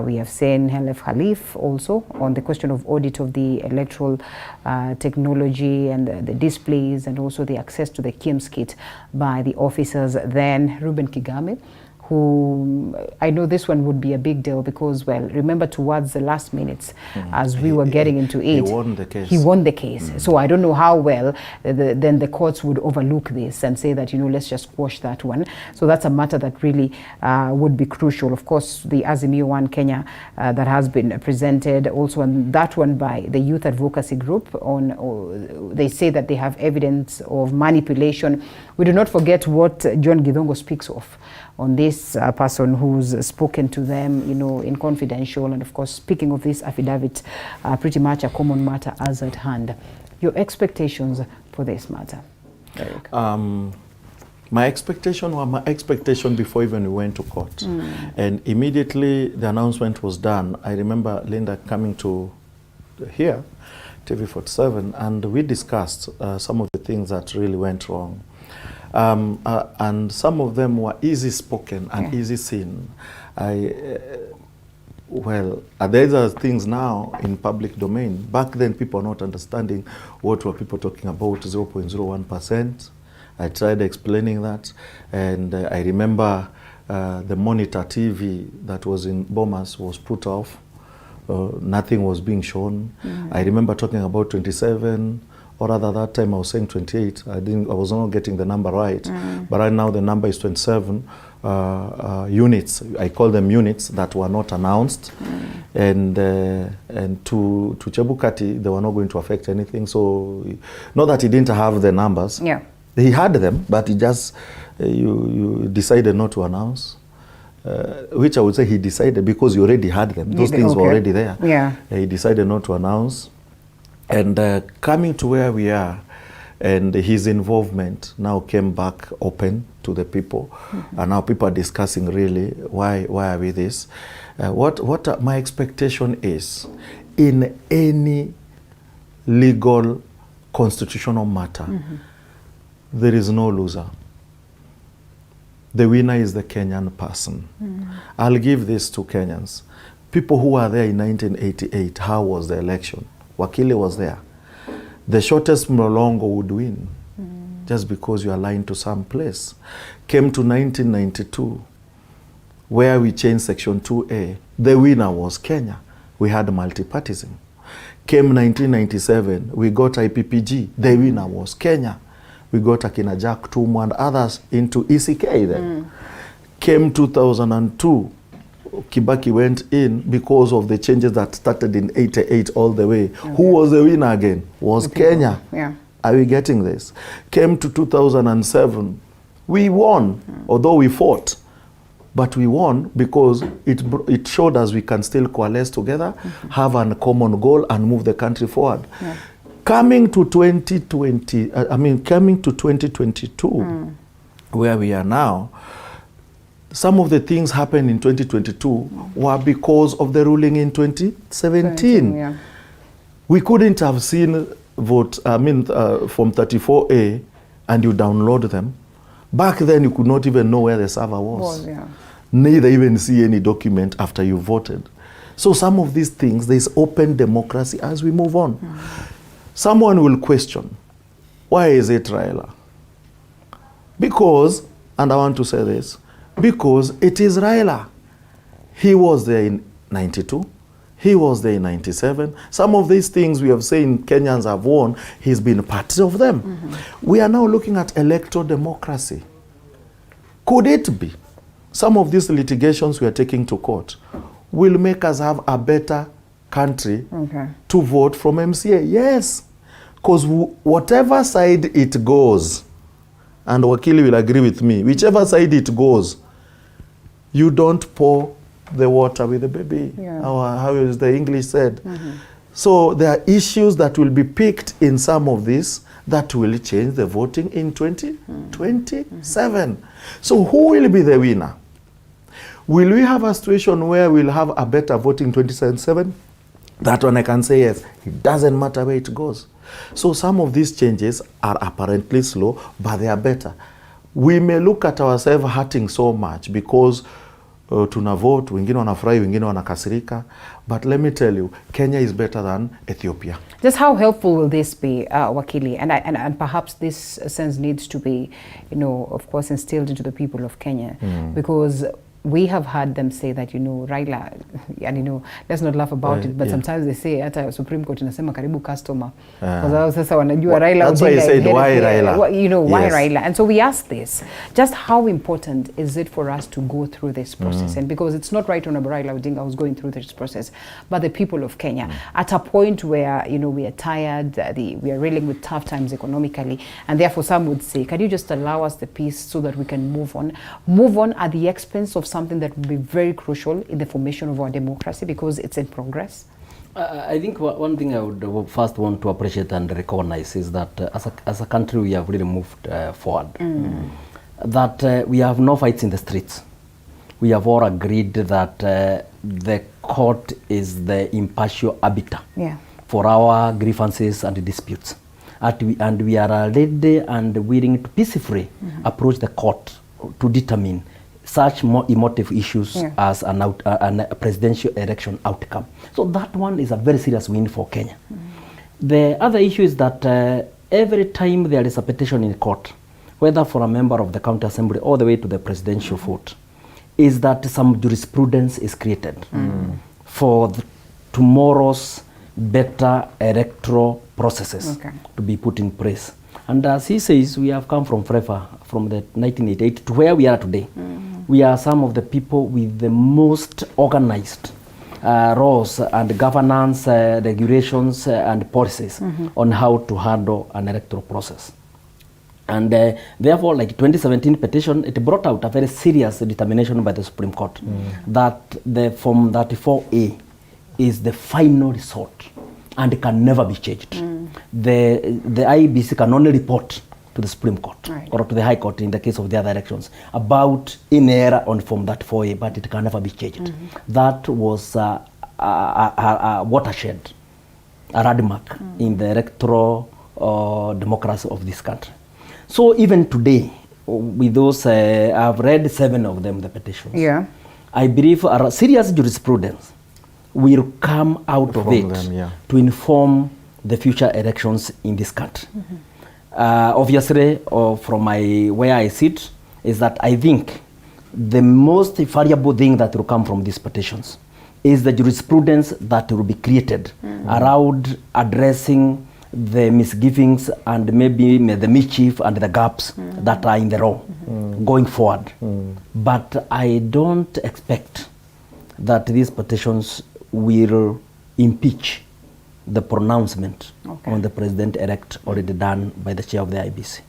We have seen Helef Khalif also on the question of audit of the electoral technology and the displays and also the access to the KIMS kit by the officers. Then Ruben Kigame, who I know this one would be a big deal because, well, remember towards the last minutes as we were getting into it, he won the case. He won the case. So I don't know how well then the courts would overlook this and say that, you know, let's just quash that one. So that's a matter that really would be crucial. Of course, the Azimio One Kenya that has been presented, also on that one by the youth advocacy group on, they say that they have evidence of manipulation. We do not forget what John Githongo speaks of on this person who's spoken to them, you know, in confidential, and of course, speaking of this affidavit, pretty much a common matter as at hand. Your expectations for this matter, Eric? My expectation was my expectation before even we went to court. And immediately the announcement was done, I remember Linda coming to here, TV47, and we discussed some of the things that really went wrong. And some of them were easy spoken and easy seen. Well, there are things now in public domain. Back then, people are not understanding what were people talking about, 0.01%. I tried explaining that. And I remember the monitor TV that was in Bomas was put off. Nothing was being shown. I remember talking about 27, or rather that time I was saying 28. I was not getting the number right. But right now the number is 27 units. I call them units that were not announced. And to Chebukati, they were not going to affect anything. So not that he didn't have the numbers. Yeah. He had them, but he just you decided not to announce. Which I would say he decided because he already had them. Those things were already there. Yeah. He decided not to announce. And coming to where we are, and his involvement now came back open to the people. And now people are discussing really why are we this. What my expectation is, in any legal constitutional matter, there is no loser. The winner is the Kenyan person. I'll give this to Kenyans. People who were there in 1988, how was the election? Wakili was there. The shortest Mlolongo would win, just because you are aligned to some place. Came to 1992, where we changed Section 2A. The winner was Kenya. We had multipartism. Came 1997, we got IPPG. The winner was Kenya. We got Akina Jack Tumu and others into ECK then. Came 2002, Kibaki went in because of the changes that started in 88 all the way. Who was the winner again? Was Kenya. Yeah. Are we getting this? Came to 2007, we won, although we fought. But we won because it showed us we can still coalesce together, have a common goal, and move the country forward. Yeah. Coming to 2022, where we are now, some of the things happened in 2022 were because of the ruling in 2017. Yeah. We couldn't have seen vote, from 34A, and you download them. Back then, you could not even know where the server was. Neither even see any document after you voted. So some of these things, there's open democracy as we move on. Someone will question, why is it Raila? Because, and I want to say this, because it is Raila. He was there in 92. He was there in 97. Some of these things we have seen Kenyans have won, he's been part of them. We are now looking at electoral democracy. Could it be some of these litigations we are taking to court will make us have a better country to vote from MCA? Yes, because whatever side it goes, and Wakili will agree with me, whichever side it goes, you don't pour the water with the baby. How is the English said? So there are issues that will be picked in some of this that will change the voting in 2027. So who will be the winner? Will we have a situation where we'll have a better voting in 2027? That one I can say yes. It doesn't matter where it goes. So some of these changes are apparently slow, but they are better. We may look at ourselves hurting so much because tuna vote, wengine wanafurahi, wengine wanakasirika. But let me tell you, Kenya is better than Ethiopia. Just how helpful will this be, Wakili? And perhaps this sense needs to be, of course, instilled into the people of Kenya. Because we have heard them say that, Raila, and let's not laugh about it, but sometimes they say, at Supreme Court, inasema karibu customer. Because sasa wanajua Raila Odinga. That's why he said, why Raila? Why Raila? And so we ask this, just how important is it for us to go through this process? And because it's not right on Raila Odinga who's going through this process, but the people of Kenya, at a point where, we are tired, we are reeling with tough times economically, and therefore some would say, can you just allow us the peace so that we can move on at the expense of something that will be very crucial in the formation of our democracy because it's in progress? I think one thing I would first want to appreciate and recognize is that as a country we have really moved forward. That we have no fights in the streets. We have all agreed that the court is the impartial arbiter for our grievances and disputes. And we are ready and willing to peacefully approach the court to determine such more emotive issues as a presidential election outcome. So that one is a very serious win for Kenya. The other issue is that every time there is a petition in court, whether for a member of the county assembly all the way to the presidential vote, is that some jurisprudence is created for tomorrow's better electoral processes to be put in place. And as he says, we have come from forever, from the 1988 to where we are today. We are some of the people with the most organized laws and governance, regulations and policies on how to handle an electoral process. And therefore, like 2017 petition, it brought out a very serious determination by the Supreme Court that the Form 34A is the final resort and can never be changed. The IEBC can only report to the Supreme Court or to the High Court in the case of the other elections about in error on Form 34A, but it can never be changed. That was a watershed, a landmark in the electoral democracy of this country. So even today, with those, I've read 7 of them, the petitions. Yeah. I believe a serious jurisprudence will come out of it to inform the future elections in this country. Obviously, from where I sit, is that I think the most valuable thing that will come from these petitions is the jurisprudence that will be created around addressing the misgivings and maybe the mischief and the gaps that are in the law going forward. But I don't expect that these petitions will impeach the pronouncement on the president-elect already done by the chair of the IEBC.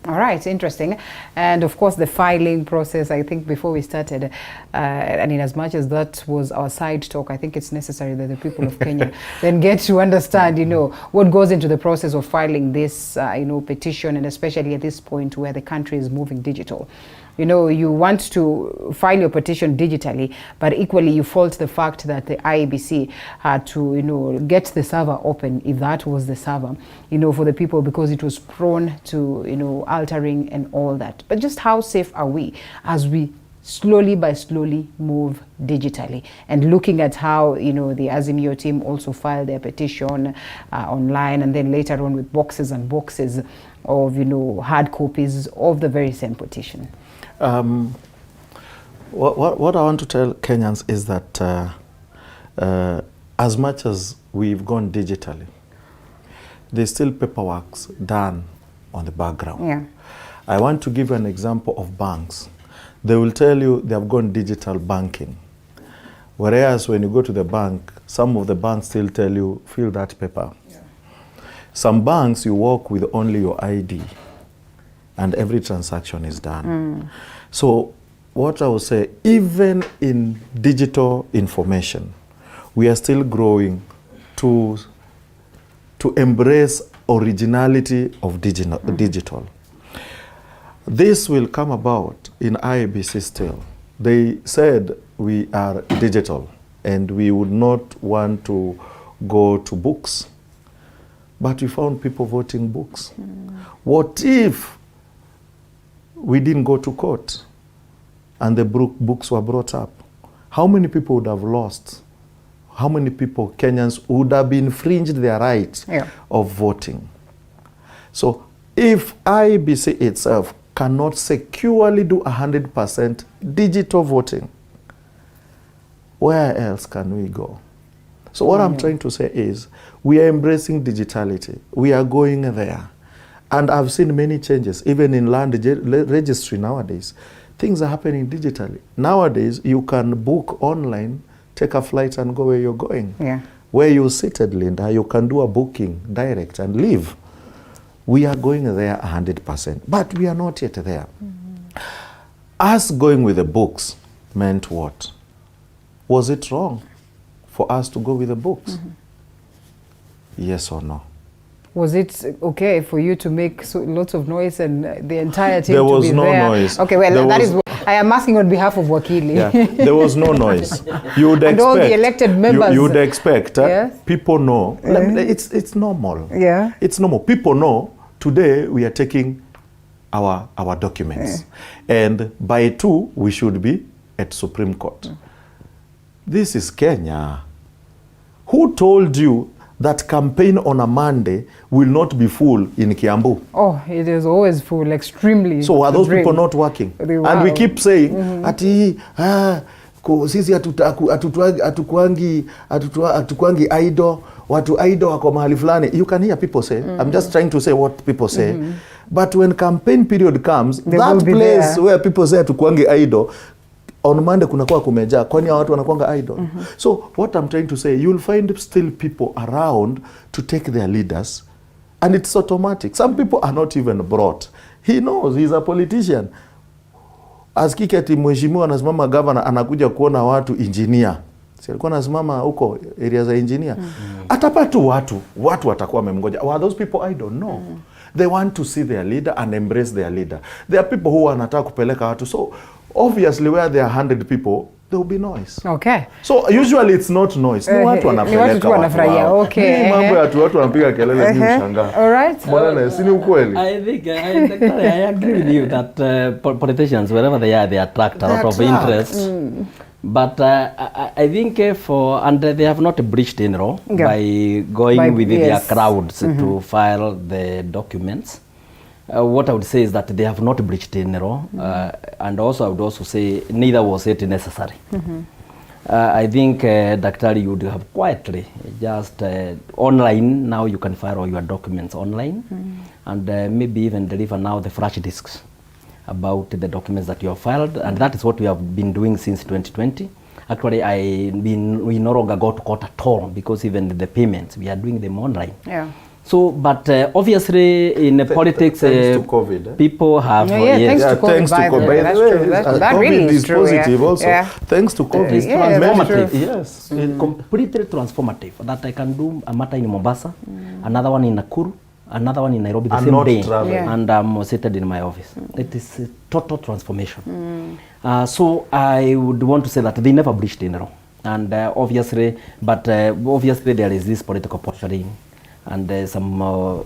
All right, interesting. And of course, the filing process, I think before we started, and in as much as that was our side talk, I think it's necessary that the people of Kenya then get to understand, you know, what goes into the process of filing this, you know, petition, and especially at this point where the country is moving digital. You know, you want to file your petition digitally, but equally you fault the fact that the IEBC had to, you know, get the server open, if that was the server, you know, for the people, because it was prone to, you know, altering and all that. But just how safe are we as we slowly by slowly move digitally, and looking at how, you know, the Azimio team also filed their petition online, and then later on with boxes and boxes of, you know, hard copies of the very same petition. What I want to tell Kenyans is that as much as we've gone digitally, there's still paperwork done on the background. Yeah. I want to give you an example of banks. They will tell you they have gone digital banking. Whereas when you go to the bank, some of the banks still tell you, fill that paper. Yeah. Some banks, you walk with only your ID, and every transaction is done. So what I would say, even in digital information, we are still growing to embrace originality of digital. This will come about in IEBC still. They said we are digital and we would not want to go to books, but we found people voting books. What if we didn't go to court and the books were brought up? How many people would have lost? How many people, Kenyans, would have been infringed their right of voting? So if IEBC itself cannot securely do 100% digital voting, where else can we go? So what I'm trying to say is, we are embracing digitality. We are going there. And I've seen many changes, even in land registry nowadays. Things are happening digitally. Nowadays, you can book online, take a flight and go where you're going. Yeah. Where you're seated, Linda, you can do a booking direct and leave. We are going there 100%, but we are not yet there. Us going with the books meant what? Was it wrong for us to go with the books? Yes or no? Was it okay for you to make lots of noise and the entire team there to was be no there? Noise. Okay, well, that is. I am asking on behalf of Wakili. Yeah, there was no noise. You would and expect, all the elected members. You would expect Yes. people know. It's normal. Yeah. It's normal. People know. Today we are taking our documents, and by 2 we should be at Supreme Court. This is Kenya. Who told you that campaign on a Monday will not be full in Kiambu? Oh, it is always full, extremely. So are those people not working? And we keep saying, ati, sisi hatukuangi idol, watu idol wako mahali fulani. You can hear people say, I'm just trying to say what people say. But when campaign period comes, that place where people say hatukuangi idol, on Monday kunakuwa kumeja, kwani watu wanakuanga idol. So what I'm trying to say, you'll find still people around to take their leaders, and it's automatic. Some people are not even brought. He knows, he's a politician. Asikike ati mheshimiwa anasimama governor anakuja kuona watu engineer. Si alikuwa anasimama huko area za engineer. Atapatu watu watakuwa wamemngoja. Are those people I don't know. They want to see their leader and embrace their leader. There are people who wanataka kupeleka watu. So obviously where there are 100 people, there will be noise. Okay. So usually it's not noise. Ni watu wanapeleka watu wao. Okay. Ni mambo ya watu wanapiga kelele ni mshangaa. All right. Bwana, si ni ukweli? I think I agree with you that politicians, wherever they attract a lot of interest. But I think and they have not breached in law by going with their crowds to file the documents. What I would say is that they have not breached in law, and also I would also say neither was it necessary. I think Daktari, you would have quietly just online, now you can file all your documents online, and maybe even deliver now the flash disks about the documents that you have filed, and that is what we have been doing since 2020. Actually, we no longer go to court at all, because even the payments, we are doing them online. Yeah. So, but obviously in politics, thanks to COVID, people have... thanks to COVID, that's true. That really is true. Positive also. Yeah. Thanks to COVID. It's transformative. Yes. Completely transformative. That I can do a matter in Mombasa, another one in Nakuru, another one in Nairobi the same day, and I'm seated in my office. It is a total transformation. So I would want to say that they never breached in law, and obviously there is this political posturing and some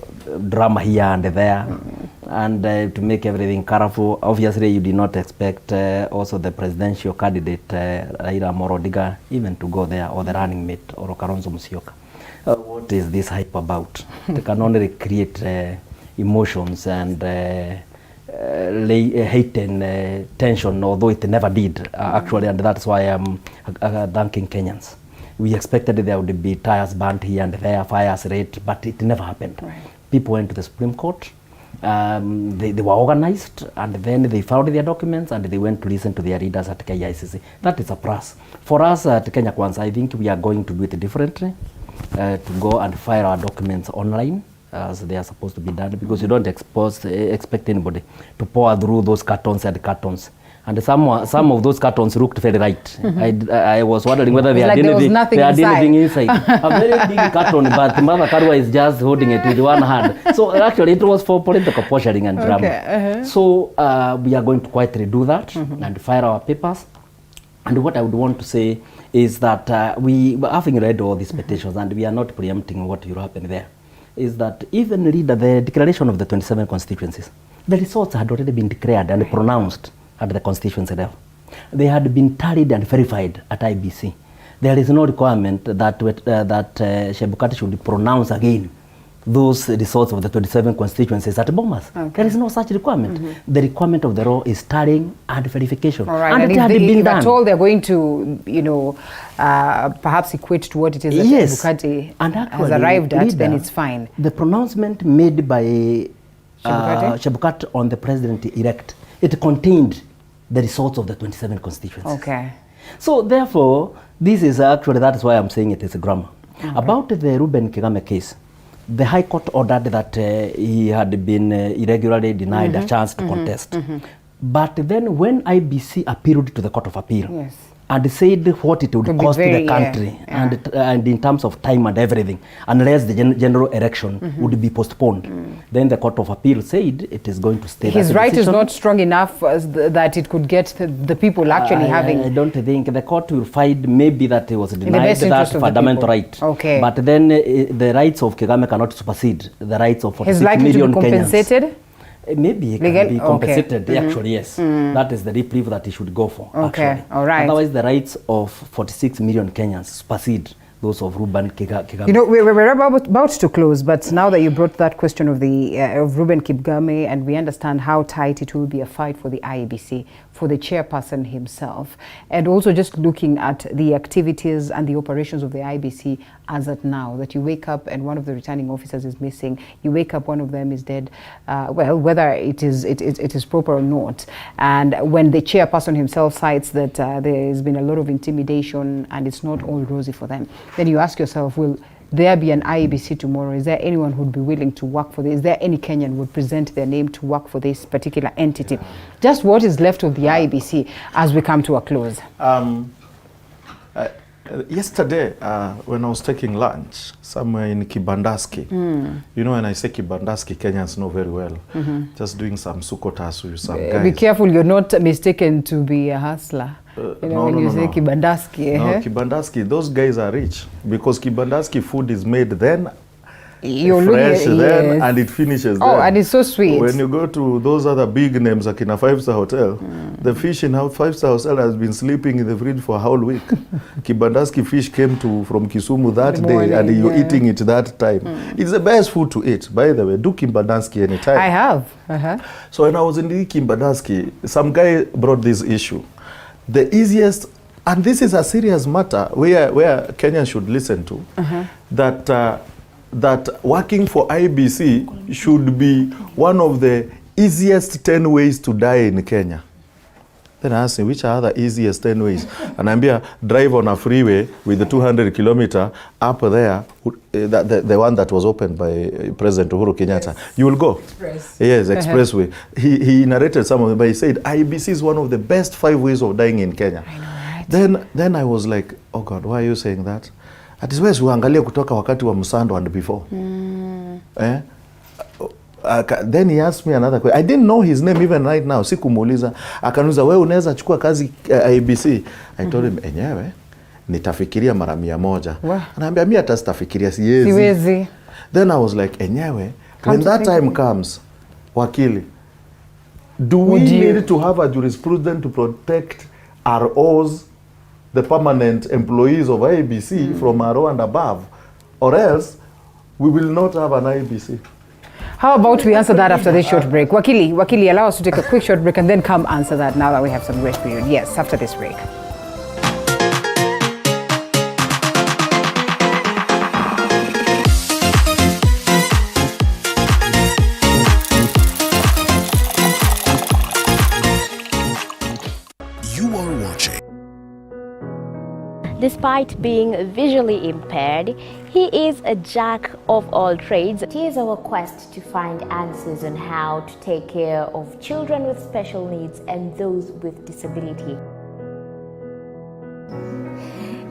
drama here and there, and to make everything colorful. Obviously, you did not expect also the presidential candidate Raila Odinga even to go there, or the running mate, or Kalonzo Musyoka. What is this hype about? They can only create emotions and hate and tension, although it never did actually, and that's why I'm thanking Kenyans. We expected there would be tires burnt here and there, fires lit, but it never happened. Right. People went to the Supreme Court, they were organized, and then they filed their documents, and they went to listen to their leaders at KICC. That is a plus. For us at Kenya Kwanza, I think we are going to do it differently, to go and file our documents online, as they are supposed to be done, because you don't expect anybody to pour through those cartons and cartons. And some of those cartons looked very right. I was wondering whether they had anything inside. A very big carton, but Mother Karua is just holding it with one hand. So actually it was for political posturing and drama. So we are going to quietly do that and file our papers. And what I would want to say is that we, having read all these petitions, and we are not preempting what will happen there, is that even read the declaration of the 27 constituencies, the results had already been declared and pronounced at the constituency level. They had been tallied and verified at IEBC. There is no requirement that Chebukati should pronounce again those results of the 27 constituencies at Bomas. There is no such requirement. The requirement of the law is tallying and verification. All right. And it had been done. If at all they're going to, perhaps equate to what it is that Chebukati has arrived at, then it's fine. The pronouncement made by Chebukati on the president-elect, it contained the results of the 27 constituencies. Okay. So therefore, this is actually, that is why I'm saying it is a grammar. About the Reuben Kigame case, the High Court ordered that he had been irregularly denied a chance to contest. But then when IEBC appealed to the Court of Appeal, and said what it would cost the country, and in terms of time and everything, unless the general election would be postponed. Then the Court of Appeal said it is going to stay. His right is not strong enough that it could get the people actually having... I don't think the court will find maybe that he was denied that fundamental right. Okay. But then the rights of Kigame cannot supersede the rights of 46 million Kenyans. His right to be compensated? Maybe he can be compensated, actually, yes. That is the reprieve that he should go for, actually. All right. Otherwise, the rights of 46 million Kenyans supersede those of Reuben Kigame. You know, we're about to close, but now that you brought that question of Reuben Kigame, and we understand how tight it will be a fight for the IEBC, for the chairperson himself, and also just looking at the activities and the operations of the IEBC as at now, that you wake up and one of the returning officers is missing, you wake up, one of them is dead, well, whether it is proper or not, and when the chairperson himself cites that there has been a lot of intimidation and it's not all rosy for them, then you ask yourself, will there be an IEBC tomorrow? Is there anyone who would be willing to work for this? Is there any Kenyan who would present their name to work for this particular entity? Just what is left of the IEBC as we come to a close? Yesterday, when I was taking lunch somewhere in Kibandaski, you know, when I say Kibandaski, Kenyans know very well. Just doing some sukotas with some guys. Be careful, you're not mistaken to be a hustler. when you say Kibandaski. No, Kibandaski, those guys are rich because Kibandaski food is made then, fresh then, and it finishes then. Oh, and it's so sweet. When you go to those other big names like in a 5-star hotel, the fish in a 5-star hotel has been sleeping in the fridge for a whole week. Kibandaski fish came from Kisumu that day, and you're eating it that time. It's the best food to eat, by the way. Do Kibandaski anytime. I have. So when I was in the Kibandaski, some guy brought this issue. The easiest, and this is a serious matter where Kenya should listen to, that working for IEBC should be one of the easiest 10 ways to die in Kenya. Then I asked him, which are the easiest 10 ways? And I'm here, drive on a freeway with the 200 kilometer up there, the one that was opened by President Uhuru Kenyatta. You will go. Yes, expressway. He narrated some of them, but he said, IEBC is one of the best 5 ways of dying in Kenya. I know, right? Then I was like, oh God, why are you saying that? At this way, uangalie kutoka wakati wa Musando and before. Then he asked me another question. I didn't know his name even right now. Sikumuuliza. Akaniuliza, wewe unaweza chukua kazi IEBC? I told him, enyewe, nitafikiria mara 100. Anaambia mimi hata sitafikiria siwezi. Then I was like, enyewe, when that time comes, wakili, do we need to have a jurisprudence to protect ROs, the permanent employees of IEBC from RO and above, or else we will not have an IEBC? How about we answer that after this short break? Wakili, allow us to take a quick short break and then come answer that now that we have some grace period. Yes, after this break. Despite being visually impaired, he is a jack of all trades. It is our quest to find answers on how to take care of children with special needs and those with disability.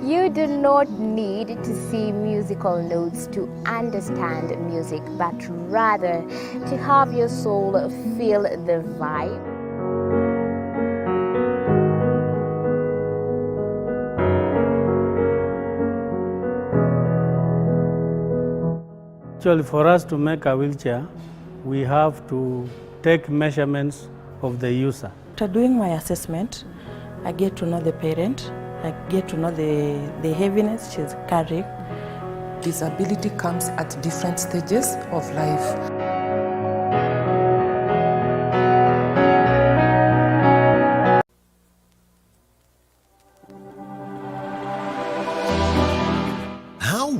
You do not need to see musical notes to understand music, but rather to have your soul feel the vibe. Actually, for us to make a wheelchair, we have to take measurements of the user. After doing my assessment, I get to know the parent, I get to know the heaviness she's carrying. Disability comes at different stages of life.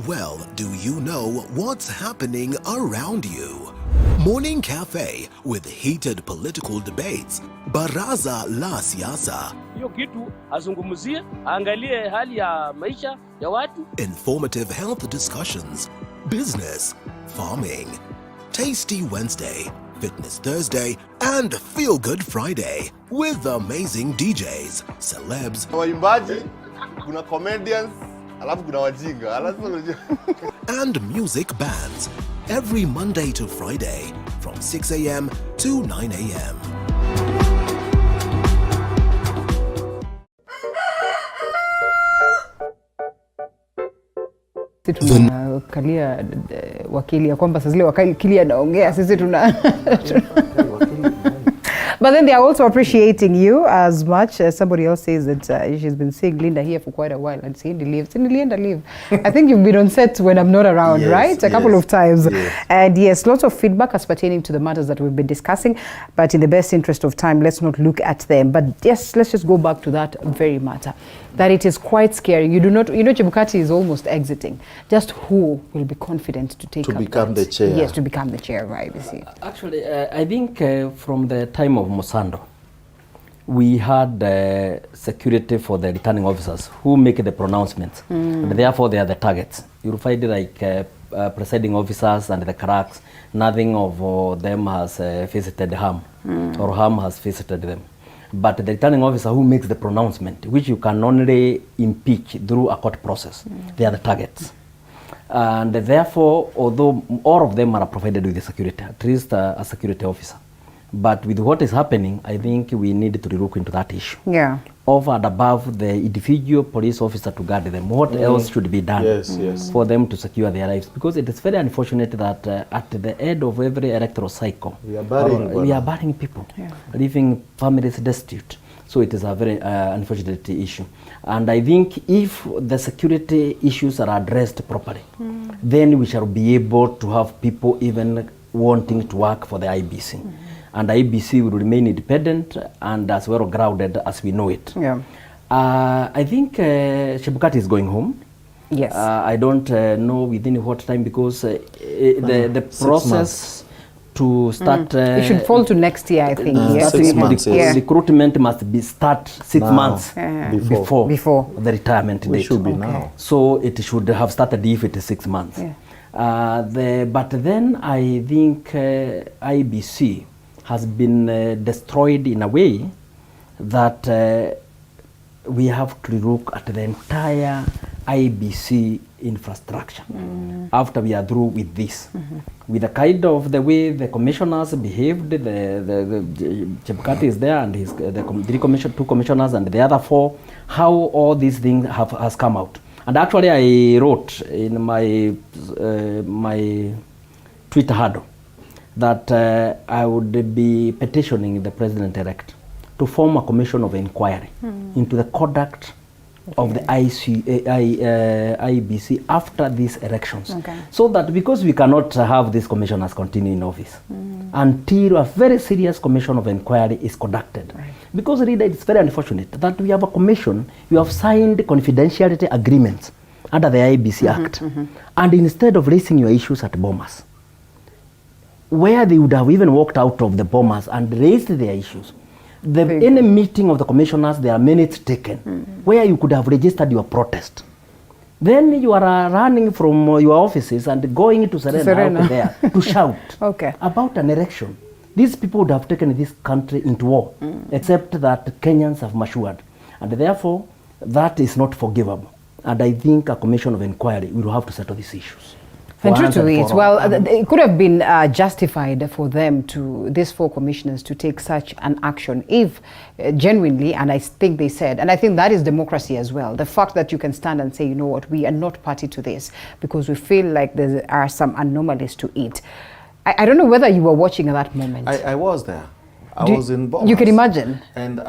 Well, do you know what's happening around you? Morning Cafe with heated political debates. Baraza la siasa. Hiyo kitu azungumzie, angalie hali ya maisha ya watu. Informative health discussions. Business, farming. Tasty Wednesday, Fitness Thursday, and Feel Good Friday with amazing DJs, celebs, waimbaji, kuna comedians, alafu kuna wajinga, and music bands every Monday to Friday from 6 a.m. to 9 a.m. Tunakalia wakili ya kwamba sasa zile wakili anaongea sisi tuna But then they are also appreciating you as much as somebody else says that she's been seeing Linda here for quite a while and Cindy leave. I think you've been on set when I'm not around, yes, right? A couple of times. Yes. And yes, lots of feedback as pertaining to the matters that we've been discussing. But in the best interest of time, let's not look at them. But yes, let's just go back to that very matter. That it is quite scary. You know, Chebukati is almost exiting. Just who will be confident to take up become the chair? Yes, to become the chair of IEBC. Actually, I think from the time of Musando, we had security for the returning officers who make the pronouncements, and therefore they are the targets. You'll find like presiding officers and the cracks, nothing of them has visited harm, or harm has visited them. But the returning officer who makes the pronouncement, which you can only impeach through a court process, they are the targets. And therefore, although all of them are provided with the security, at least a security officer, But with what is happening, I think we need to look into that issue. Yeah. Over and above the individual police officer to guard them, what else should be done for them to secure their lives? Because it is very unfortunate that at the end of every electoral cycle, we are burying people, leaving families destitute. So it is a very unfortunate issue. And I think if the security issues are addressed properly, then we shall be able to have people even wanting to work for the IEBC. And IEBC will remain independent and as well grounded as we know it. Yeah. I think Chebukati is going home. Yes. I don't know within what time, because the process to start... it should fall to next year, I think. 6 months. Recruitment must be start 6 months before the retirement date. It should be now. So it should have started if it is 6 months. Yeah. But then I think IEBC has been destroyed in a way that we have to look at the entire IEBC infrastructure after we are through with this. With the kind of the way the commissioners behaved, the Chebukati is there and his, two commissioners and the other 4, how all these things has come out. And actually I wrote in my my Twitter handle that I would be petitioning the president-elect to form a commission of inquiry into the conduct of the IEBC after these elections. So that, because we cannot have these commissioners continue in office until a very serious commission of inquiry is conducted. Because really it's very unfortunate that we have a commission, we have signed confidentiality agreements under the IEBC Act, and instead of raising your issues at Bomas, where they would have even walked out of the Bomas and raised their issues. In a meeting of the commissioners, there are minutes taken where you could have registered your protest. Then you are running from your offices and going to Serena out there to shout about an election. These people would have taken this country into war, except that Kenyans have matured. And therefore, that is not forgivable. And I think a commission of inquiry will have to settle these issues. And true to it, well, it could have been justified for them to, these 4 commissioners, to take such an action if genuinely, and I think they said, and I think that is democracy as well, the fact that you can stand and say, you know what, we are not party to this because we feel like there are some anomalies to it. I don't know whether you were watching at that moment. I was there. I was in Bomas. You can imagine. And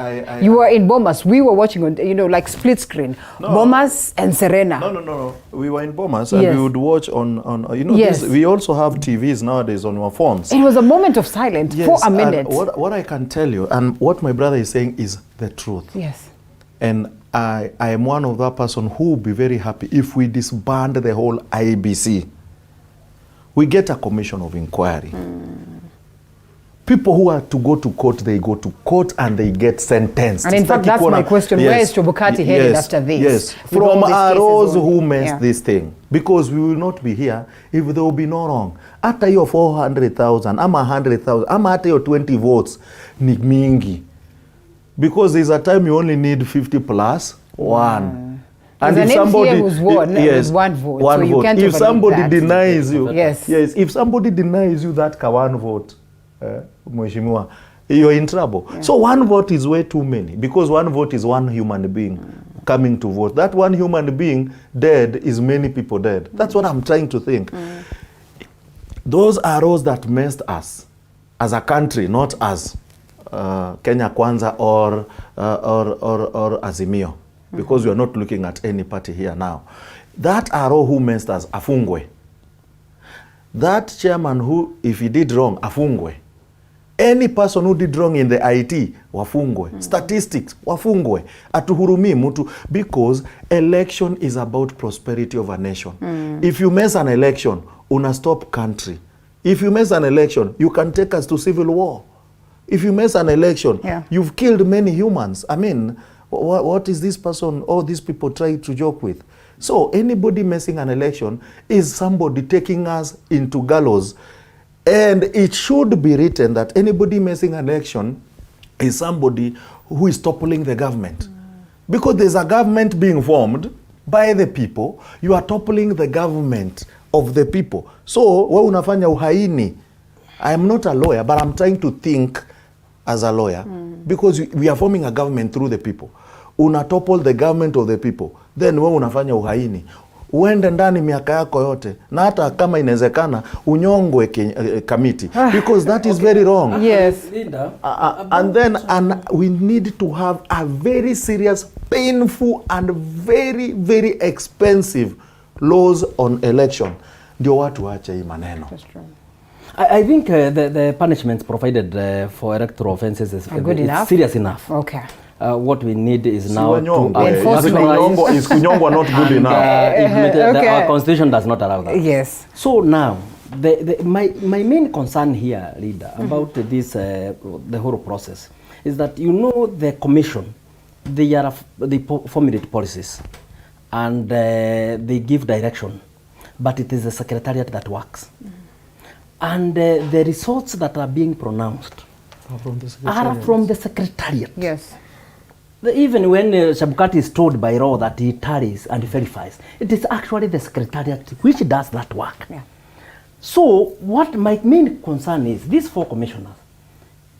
you were in Bomas. We were watching on, you know, like split screen. Bomas and Serena. No. We were in Bomas and we would watch on you know, this, we also have TVs nowadays on our phones. It was a moment of silence for a minute. What I can tell you, and what my brother is saying is the truth. Yes. And I am one of that person who will be very happy if we disband the whole IEBC. We get a commission of inquiry. People who are to go to court, they go to court and they get sentenced. And in fact, that's my question. Where is Chebukati headed after this? Yes, from those who messed this thing. Because we will not be here if there will be no wrong. After your 400,000, I'm 100,000, I'm after your 20 votes, ni mingi. Because there's a time you only need 50 plus 1. And if somebody was one vote, so you can't if somebody denies you, if somebody denies you that one vote, Mheshimiwa, you're in trouble. So 1 vote is way too many, because 1 vote is 1 human being coming to vote. That 1 human being dead is many people dead. That's what I'm trying to think. Those are those that messed us as a country, not as Kenya Kwanza or Azimio, because we are not looking at any party here now. That Aro who messed us, afungwe. That chairman who, if he did wrong, afungwe. Any person who did wrong in the IT, wafungwe. Statistics, wafungwe. Atuhurumi mutu, because election is about prosperity of a nation. If you mess an election, una stop country. If you mess an election, you can take us to civil war. If you mess an election, you've killed many humans. I mean, what is this person, all these people try to joke with? So anybody messing an election is somebody taking us into gallows. And it should be written that anybody messing an election is somebody who is toppling the government. Because there's a government being formed by the people, you are toppling the government of the people. So, wewe unafanya uhaini I am not a lawyer, but I'm trying to think as a lawyer, because we are forming a government through the people. Unatopple the government of the people, then wewe unafanya uhaini, uende ndani miaka yako yote, na hata kama inawezekana unyongwe kamiti, because that is very wrong. Yes. And then we need to have a very serious, painful and very, very expensive laws on election. Ndio watu waache hii maneno. I think the punishments provided for electoral offences is serious enough. Okay. What we need is now to enforcement. Is kunyongwa not good enough? Our constitution does not allow that. Yes. So now, my main concern here, leader, about this the whole process is that the commission, they formulate policies and they give direction, but it is the secretariat that works. And the results that are being pronounced are from the secretariat. Yes. Even when Chebukati is told by law that he tallies and verifies, it is actually the secretariat which does that work. Yeah. So what my main concern is, these 4 commissioners,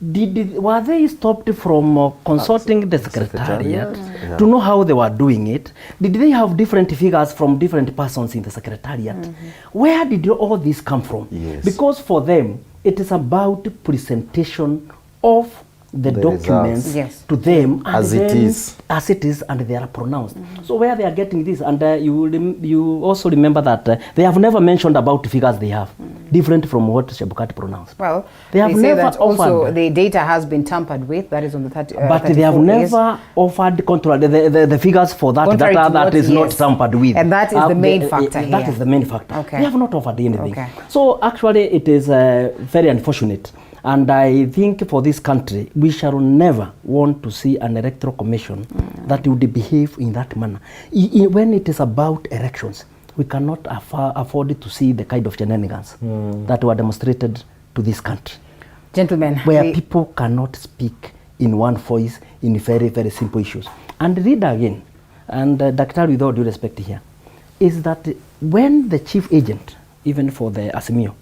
were they stopped from consulting the secretariat to know how they were doing it? Did they have different figures from different persons in the secretariat? Where did all this come from? Yes. Because for them, it is about presentation of the documents to them as it is, and they are pronounced. So where they are getting this, and you also remember that they have never mentioned about figures they have, different from what Chebukati pronounced. Well, they have never that also the data has been tampered with. That is on the 30. But they have never offered control the figures for that data that is not tampered with, and that is the main factor here. That is the main factor. Okay. They have not offered anything. Okay. So actually, it is very unfortunate. And I think for this country, we shall never want to see an electoral commission that would behave in that manner. When it is about elections, we cannot afford to see the kind of shenanigans that were demonstrated to this country. Gentlemen. Where people cannot speak in one voice in very, very simple issues. And read again, and Dr. with all due respect here, is that when the chief agent, even for the Azimio,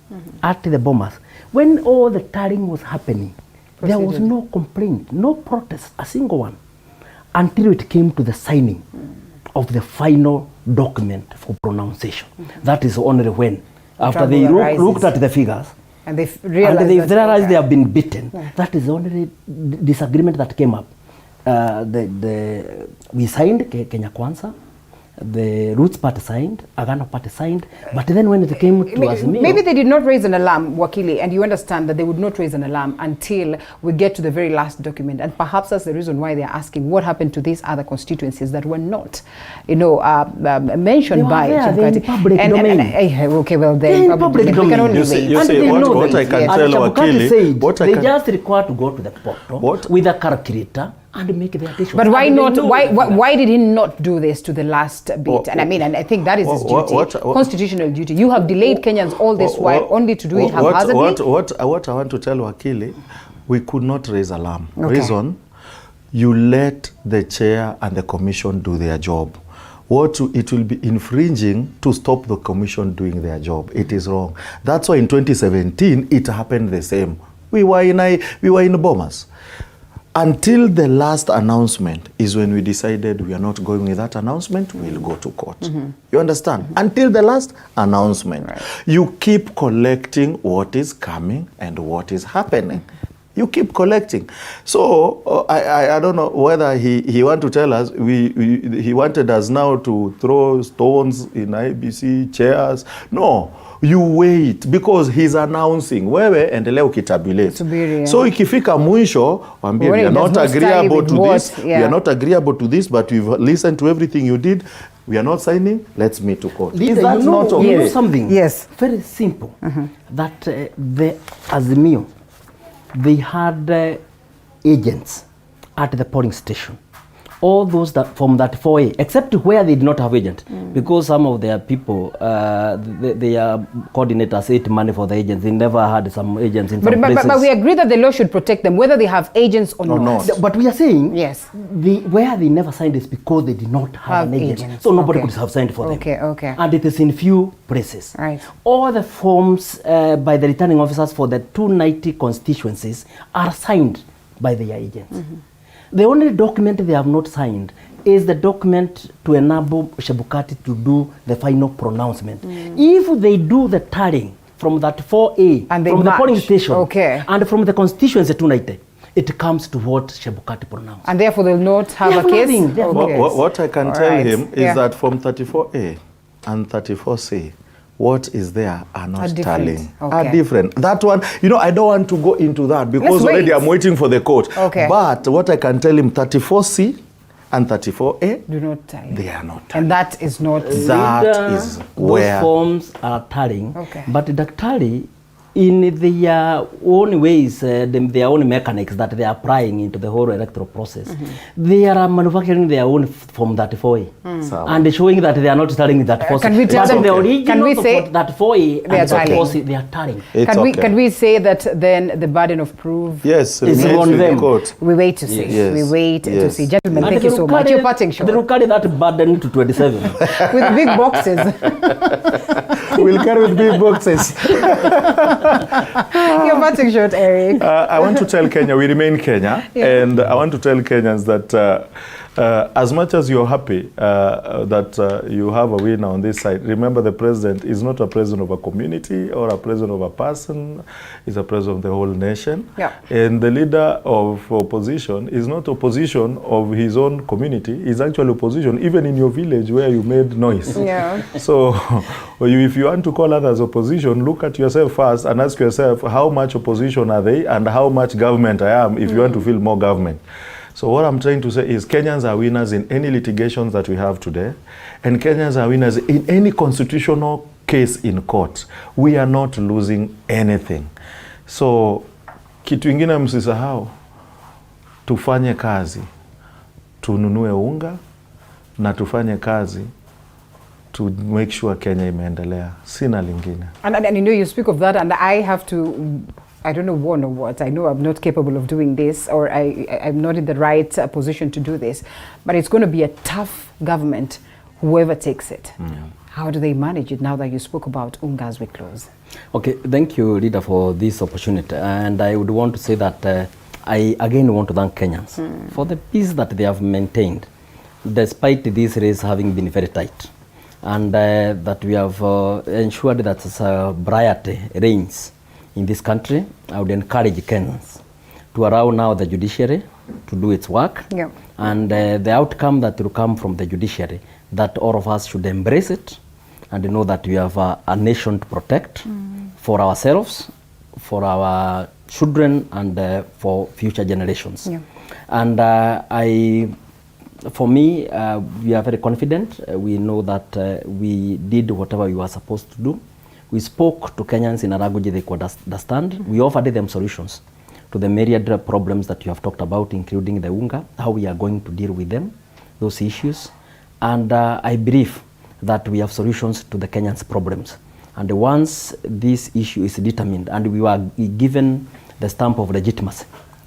at the Bomas, when all the tallying was happening, there was no complaint, no protest, a single one, until it came to the signing of the final document for pronunciation. That is only when, after they looked at the figures, and they realized they have been beaten. Yeah. That is the only disagreement that came up. We signed Kenya Kwanza, the Roots Party signed, Agano Party signed, but then when it came to Azimio... Maybe they did not raise an alarm, Wakili, and you understand that they would not raise an alarm until we get to the very last document. And perhaps that's the reason why they're asking what happened to these other constituencies that were not, mentioned by Chebukati. Public domain. Okay, well, they're in public domain. We can only wait. You see, what I can tell Wakili... They just required to go to the portal with a calculator and make the additions. But why not? Why did he not do this to the last bit? And I think that is his duty, constitutional duty. You have delayed Kenyans all this while only to do it haphazardly. What I want to tell Wakili, we could not raise alarm. Okay. Reason, you let the chair and the commission do their job. It will be infringing to stop the commission doing their job. It is wrong. That's why in 2017 it happened the same. We were in Bomas. Until the last announcement is when we decided we are not going with that announcement, we'll go to court. You understand? Until the last announcement. Right. You keep collecting what is coming and what is happening. You keep collecting. So I don't know whether he want to tell us, he wanted us now to throw stones in IEBC chairs. No. You wait because he's announcing wewe endelea ukitabulate. So ikifika mwisho wambie we are not agreeable to this, we are not agreeable to this, but we've listened to everything you did, we are not signing, let's meet to court. Is that not okay? You know something? Yes. Very simple. That the Azimio, they had agents at the polling station all those that from that 4A, except where they did not have agent, because some of their people, their coordinators ate money for the agents. They never had some agents in some places. But we agree that the law should protect them, whether they have agents or not. But we are saying, yes, where they never signed is because they did not have an agent. Agents. So nobody could have signed for them. Okay. And it is in few places. Right. All the forms by the returning officers for the 290 constituencies are signed by their agents. The only document they have not signed is the document to enable Chebukati to do the final pronouncement. If they do the tallying from that 4A, and from the polling station, and from the constituency 290, it comes to what Chebukati pronounced. And therefore they will not have a case? What I can tell him is that from 34A and 34C, what is there are not tallying. Are different. That one, I don't want to go into that because already I'm waiting for the court. But what I can tell him, 34C and 34A do not tally. They are not tallying. And that is not. That is where those forms are tallying. But the tally, in their own ways, their own mechanics that they are applying into the whole electoral process, they are manufacturing their own from that 4A and showing that they are not tallying that 4C. Can we tell them the original can we say that 4A they are and that tallying? 4C, they are tallying. Can we say that then the burden of proof is on them? Court. We wait to see. Yes. We wait to see. Gentlemen, And thank you so much. You're parting short. They will carry that burden to 27. With big boxes. We'll carry with big boxes. You're parting short, Eric. I want to tell Kenya, we remain Kenya, and I want to tell Kenyans that as much as you're happy that you have a winner on this side, remember the president is not a president of a community or a president of a person, he's a president of the whole nation. And the leader of opposition is not opposition of his own community, he's actually opposition even in your village where you made noise. So if you want to call others opposition, look at yourself first and ask yourself how much opposition are they and how much government I am if you want to feel more government. So what I'm trying to say is Kenyans are winners in any litigations that we have today, and Kenyans are winners in any constitutional case in court. We are not losing anything. So kitu ingine msisahau, tufanye kazi, tununue unga na tufanye kazi to make sure Kenya imeendelea. Sina lingine. And you speak of that, and I have to, I don't know what or what. I know I'm not capable of doing this, or I'm not in the right position to do this. But it's going to be a tough government, whoever takes it. How do they manage it now that you spoke about unga as we close? Okay, thank you, Leader, for this opportunity. And I would want to say that I again want to thank Kenyans for the peace that they have maintained, despite this race having been very tight. And that we have ensured that sobriety reigns in this country. I would encourage Kenyans to allow now the judiciary to do its work. And the outcome that will come from the judiciary, that all of us should embrace it and know that we have a nation to protect for ourselves, for our children, and for future generations. And for me, we are very confident. We know that we did whatever we were supposed to do. We spoke to Kenyans in a language they could understand. We offered them solutions to the myriad problems that you have talked about, including the unga, how we are going to deal with them, those issues. And I believe that we have solutions to the Kenyans' problems. And once this issue is determined and we were given the stamp of legitimacy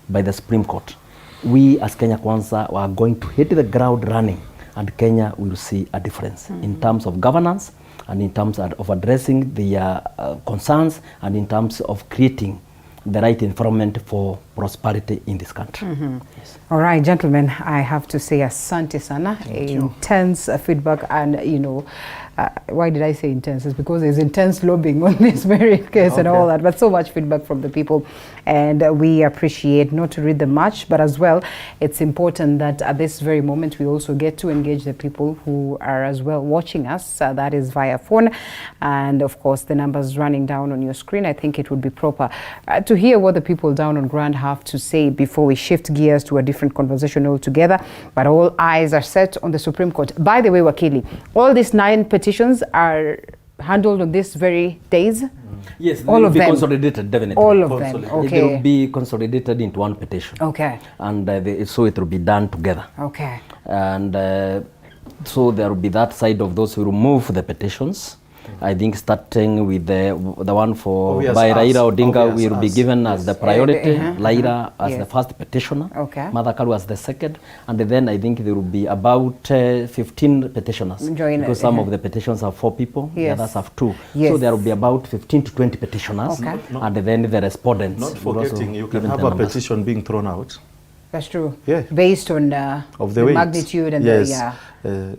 by the Supreme Court, we as Kenya Kwanza are going to hit the ground running, and Kenya will see a difference in terms of governance, and in terms of addressing the concerns, and in terms of creating the right environment for prosperity in this country. Yes. All right, gentlemen, I have to say asante sana. Intense feedback, and why did I say intense? It's because there's intense lobbying on this very case and all that, but so much feedback from the people, and we appreciate not to read them much, but as well, it's important that at this very moment we also get to engage the people who are as well watching us, that is via phone, and of course the numbers running down on your screen. I think it would be proper to hear what the people down on ground have to say before we shift gears to a different conversation altogether, but all eyes are set on the Supreme Court. By the way, Wakili, all these 9 petitions are handled on these very days? Yes, all of them. Consolidated, definitely. All of them. Okay. They will be consolidated into one petition. Okay. And so it will be done together. Okay. And so there will be that side of those who remove the petitions. I think starting with the one for by Raila Odinga will be given as the priority, Raila as the first petitioner, Martha Karua as the second, and then I think there will be about 15 petitioners because some of the petitions have 4 people, the others have 2. So there will be about 15 to 20 petitioners, and then the respondents. Not forgetting, you can have a petition being thrown out. That's true. Yeah. Based on of the magnitude and the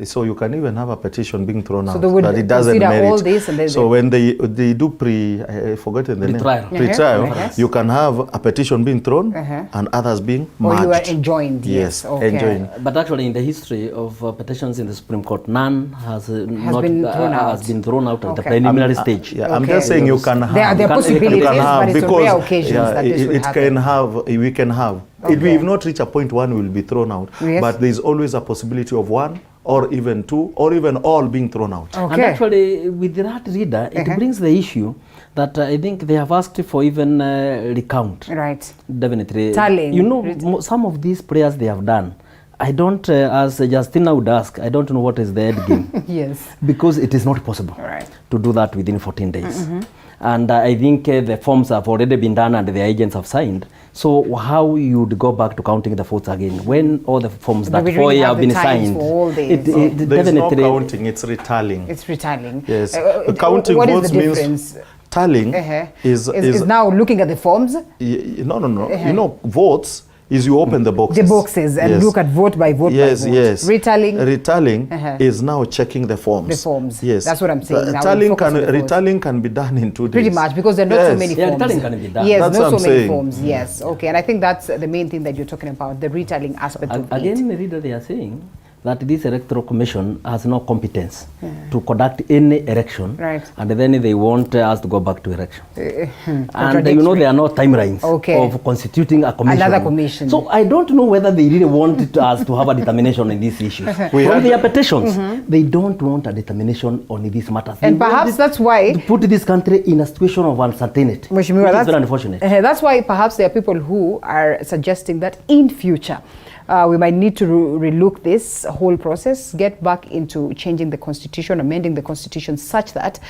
so you can even have a petition being thrown out, they would but it doesn't merit. All this and so when they do forgotten the pre-trial. name, pre-trial, you can have a petition being thrown and others being merged. Or you are enjoined. Yes, enjoined. But actually, in the history of petitions in the Supreme Court, none has been thrown out at the preliminary stage. I'm just saying you can have. There are possibilities, but it's on rare occasions that this will happen. We can have. If we have not reached a point one will be thrown out, but there is always a possibility of one, or even 2, or even all being thrown out. And actually, with that reader, it brings the issue that I think they have asked for even recount. Right. Definitely. Tallying. You know, some of these prayers they have done, I don't, as Justina would ask, I don't know what is the end game. Yes. Because it is not possible to do that within 14 days. And I think the forms have already been done and the agents have signed. So how you would go back to counting the votes again when all the forms that really have been signed? There is no counting, it's retallying. It's retallying. Yes. Counting votes means tallying is now looking at the forms? No. You know, votes is you open the boxes. The boxes and look at vote by vote by vote. Yes. Retallying is now checking the forms. The forms. Yes. That's what I'm saying. Retallying can be done in 2 days. Pretty much, because there are not so many forms. Retallying can be done. Yes, that's not what so I'm many saying. forms. Yes. Okay. And I think that's the main thing that you're talking about, the retallying aspect of it. Again, Reader, they are saying that this electoral commission has no competence to conduct any election, and then they want us to go back to election. And you know there are no timelines of constituting a commission. Another commission. So I don't know whether they really want us to have a determination on these issues. From their petitions, they don't want a determination on these matters. And perhaps that's why to put this country in a situation of uncertainty, which is very unfortunate. That's why perhaps there are people who are suggesting that in future we might need to relook this whole process, get back into changing the constitution, amending the constitution such that,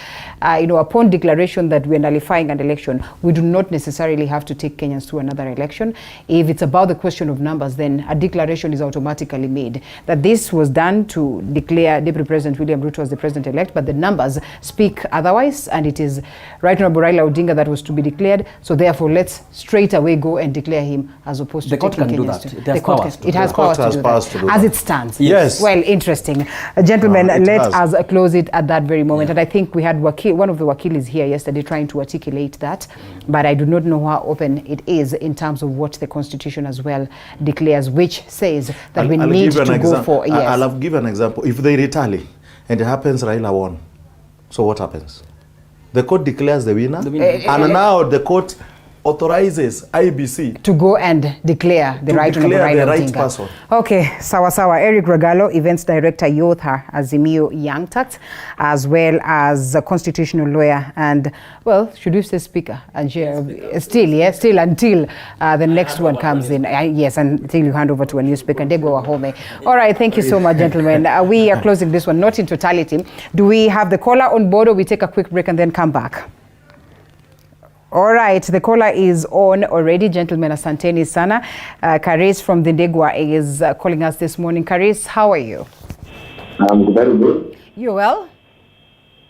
upon declaration that we are nullifying an election, we do not necessarily have to take Kenyans to another election. If it's about the question of numbers, then a declaration is automatically made that this was done to declare Deputy President William Ruto as the president-elect, but the numbers speak otherwise, and it is Right Honorable Raila Odinga that was to be declared. So therefore, let's straight away go and declare him as opposed to the court taking can do Kenyans that. It has powers. It has powers to do that, as it stands. Yes. Well, interesting. Gentlemen, let us close it at that very moment. And I think we had one of the wakilis here yesterday trying to articulate that, but I do not know how open it is in terms of what the Constitution as well declares, which says that we need to go for... Yes. I'll give an example. If they retally and it happens Raila won, so what happens? The court declares the winner, and now the court authorizes IEBC to go and declare the right person. Okay, sawa. Eric Ragalo, Events Director, YOTHA Azimio Young Turks, as well as a constitutional lawyer and, well, should we say speaker? And still until the next one comes in. Yes, until you hand over to a new speaker, Ndegwa Wahome. All right, thank you so much, gentlemen. We are closing this one, not in totality. Do we have the caller on board, or we take a quick break and then come back? All right, the caller is on already. Gentlemen, asanteni sana. Karis from the Ndegwa is calling us this morning. Karis, how are you? I'm very good. You well?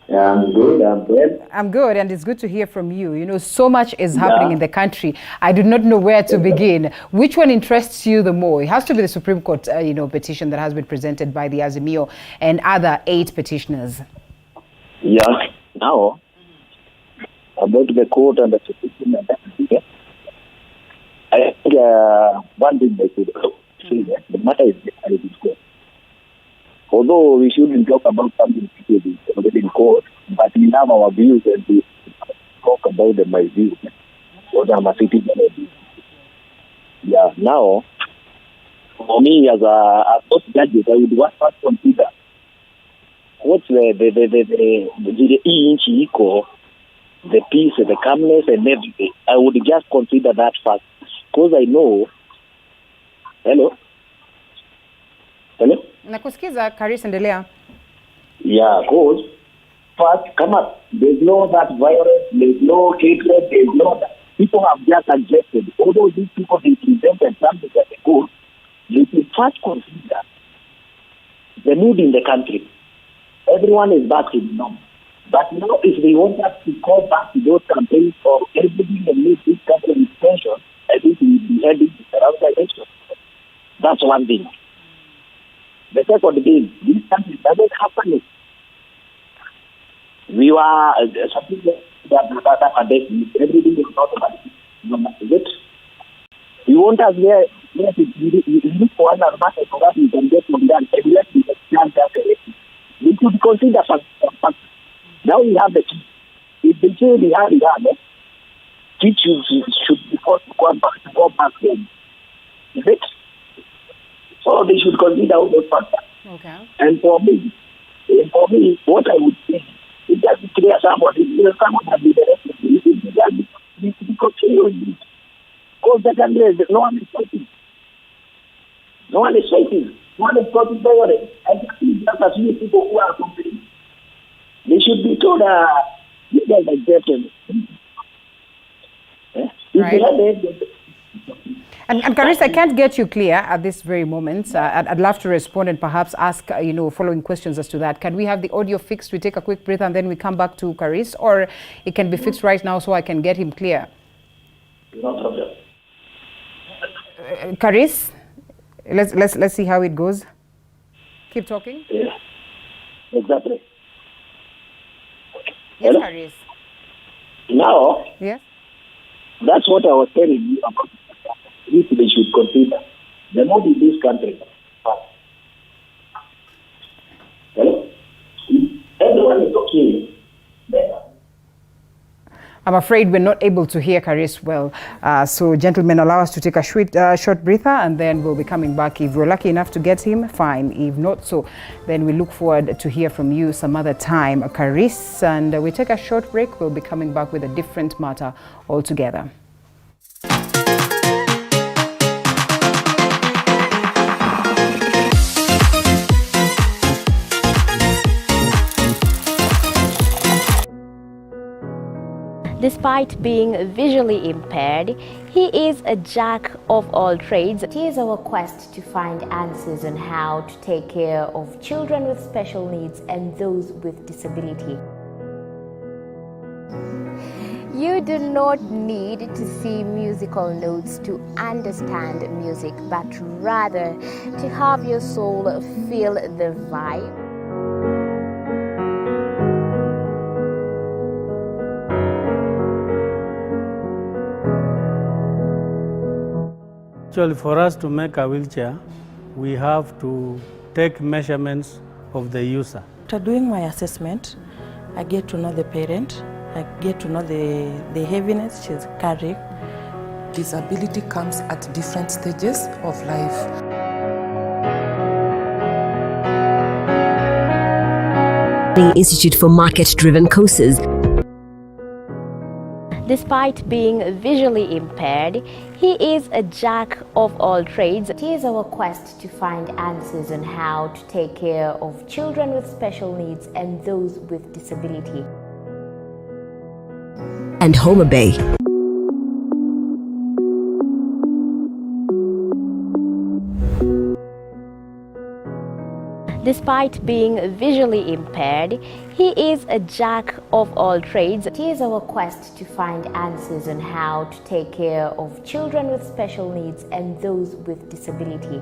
Yeah, I'm good. I'm good. I'm good, and it's good to hear from you. You know, so much is happening in the country. I do not know where to begin. Which one interests you the more? It has to be the Supreme Court, petition that has been presented by the Azimio and other 8 petitioners. Yes. Now, about the court and the petition and everything, I think one thing they should say that the matter is decided in court. Although we shouldn't talk about something that is already in court, but we have our views and we talk about them, my views. What I'm a citizen of. Yeah, now, for me as those judges, I would first consider what's the inch equal, the peace, the calmness, and everything. I would just consider that first, because I know. Hello. Nakusikiza, Karis, endelea. Yeah, because first, come up. There's no that violence. There's no hatred. There's no that. People have just adjusted. Although these people they presented something that they could, they should first consider the mood in the country. Everyone is back to normal. But now, if they want us to go back to those campaigns for everything and make this country in tension, I think we will be heading to the wrong direction. That's one thing. The second thing, this country doesn't happen. We were something that everything is not about it. You want us there, yes, you look for another market so that we can get from that, and let me expand that direction. We could consider some. Now we have the key. If they say they have teach should be forced to go back then. Is it? So they should consider all those factors. Okay. And for me, what I would say is just clear somebody, someone has been arrested. It should be continuing. Because the country, no one is fighting. No one is fighting. No one is fighting violence. I just see just a few people who are complaining. They should be told, you guys accept them. Right. And Karis, I can't get you clear at this very moment. I'd love to respond and perhaps ask, following questions as to that. Can we have the audio fixed? We take a quick breath and then we come back to Karis, or it can be fixed right now so I can get him clear. No problem. Karis, let's see how it goes. Keep talking. Yeah, exactly. Yes, Karis. Now, yes, that's what I was telling you about. If they should consider the mood in this country. Hello? Everyone is okay. I'm afraid we're not able to hear Karis well. So gentlemen, allow us to take a short breather and then we'll be coming back. If we're lucky enough to get him, fine. If not so, then we look forward to hear from you some other time, Karis. And we take a short break. We'll be coming back with a different matter altogether. Despite being visually impaired, he is a jack of all trades. It is our quest to find answers on how to take care of children with special needs and those with disability. You do not need to see musical notes to understand music, but rather to have your soul feel the vibe. Actually, for us to make a wheelchair, we have to take measurements of the user. After doing my assessment, I get to know the parent, I get to know the heaviness she's carrying. Disability comes at different stages of life. The Institute for Market-Driven Courses. Despite being visually impaired, he is a jack of all trades. It is our quest to find answers on how to take care of children with special needs and those with disability. And Homer Bay. Despite being visually impaired, he is a jack of all trades. It is our quest to find answers on how to take care of children with special needs and those with disability.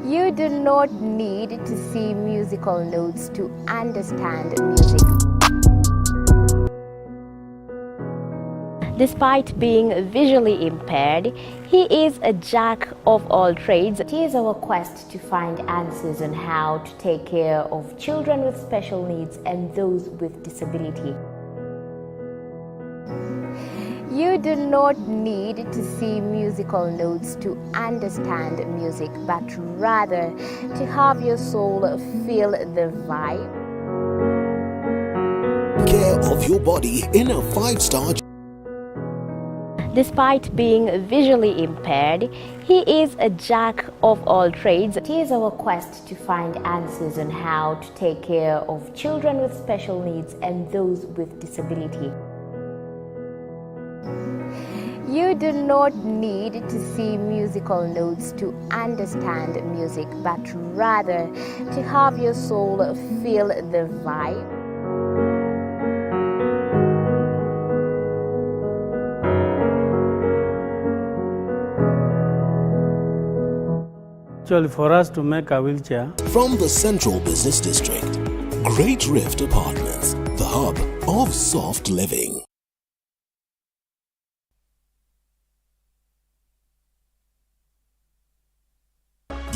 You do not need to see musical notes to understand music. Despite being visually impaired, he is a jack of all trades. It is our quest to find answers on how to take care of children with special needs and those with disability. You do not need to see musical notes to understand music, but rather to have your soul feel the vibe. Care of your body in a 5-star. Despite being visually impaired, he is a jack of all trades. It is our quest to find answers on how to take care of children with special needs and those with disability. You do not need to see musical notes to understand music, but rather to have your soul feel the vibe. Actually, for us to make a wheelchair. From the Central Business District, Great Rift Apartments, the hub of soft living.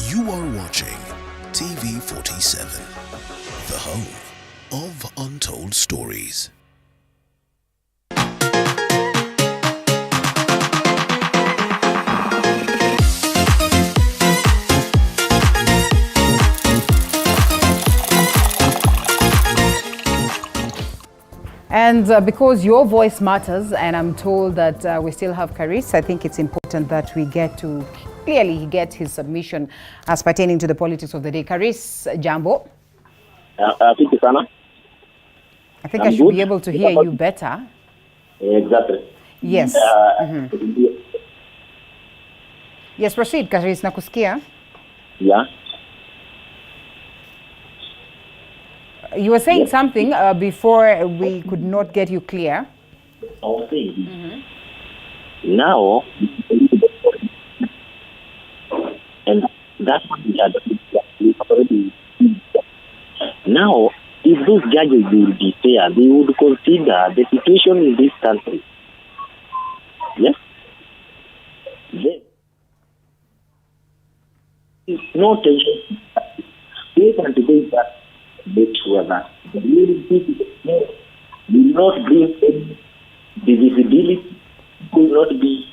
You are watching TV 47, the home of untold stories. And because your voice matters, and I'm told that we still have Karis, I think it's important that we get to clearly get his submission as pertaining to the politics of the day. Karis, Jambo. Thank you, Sana. I think I should be able to hear you better. Exactly. Yes. Yes, proceed, Karis, nakusikia. Yeah. You were saying something before we could not get you clear. Okay. Now, and that's what we had already. Now, if those judges will be fair, they would consider the situation in this country. Yes? There is no tension. They can debate that. Make sure that the people will not bring any divisibility, will not be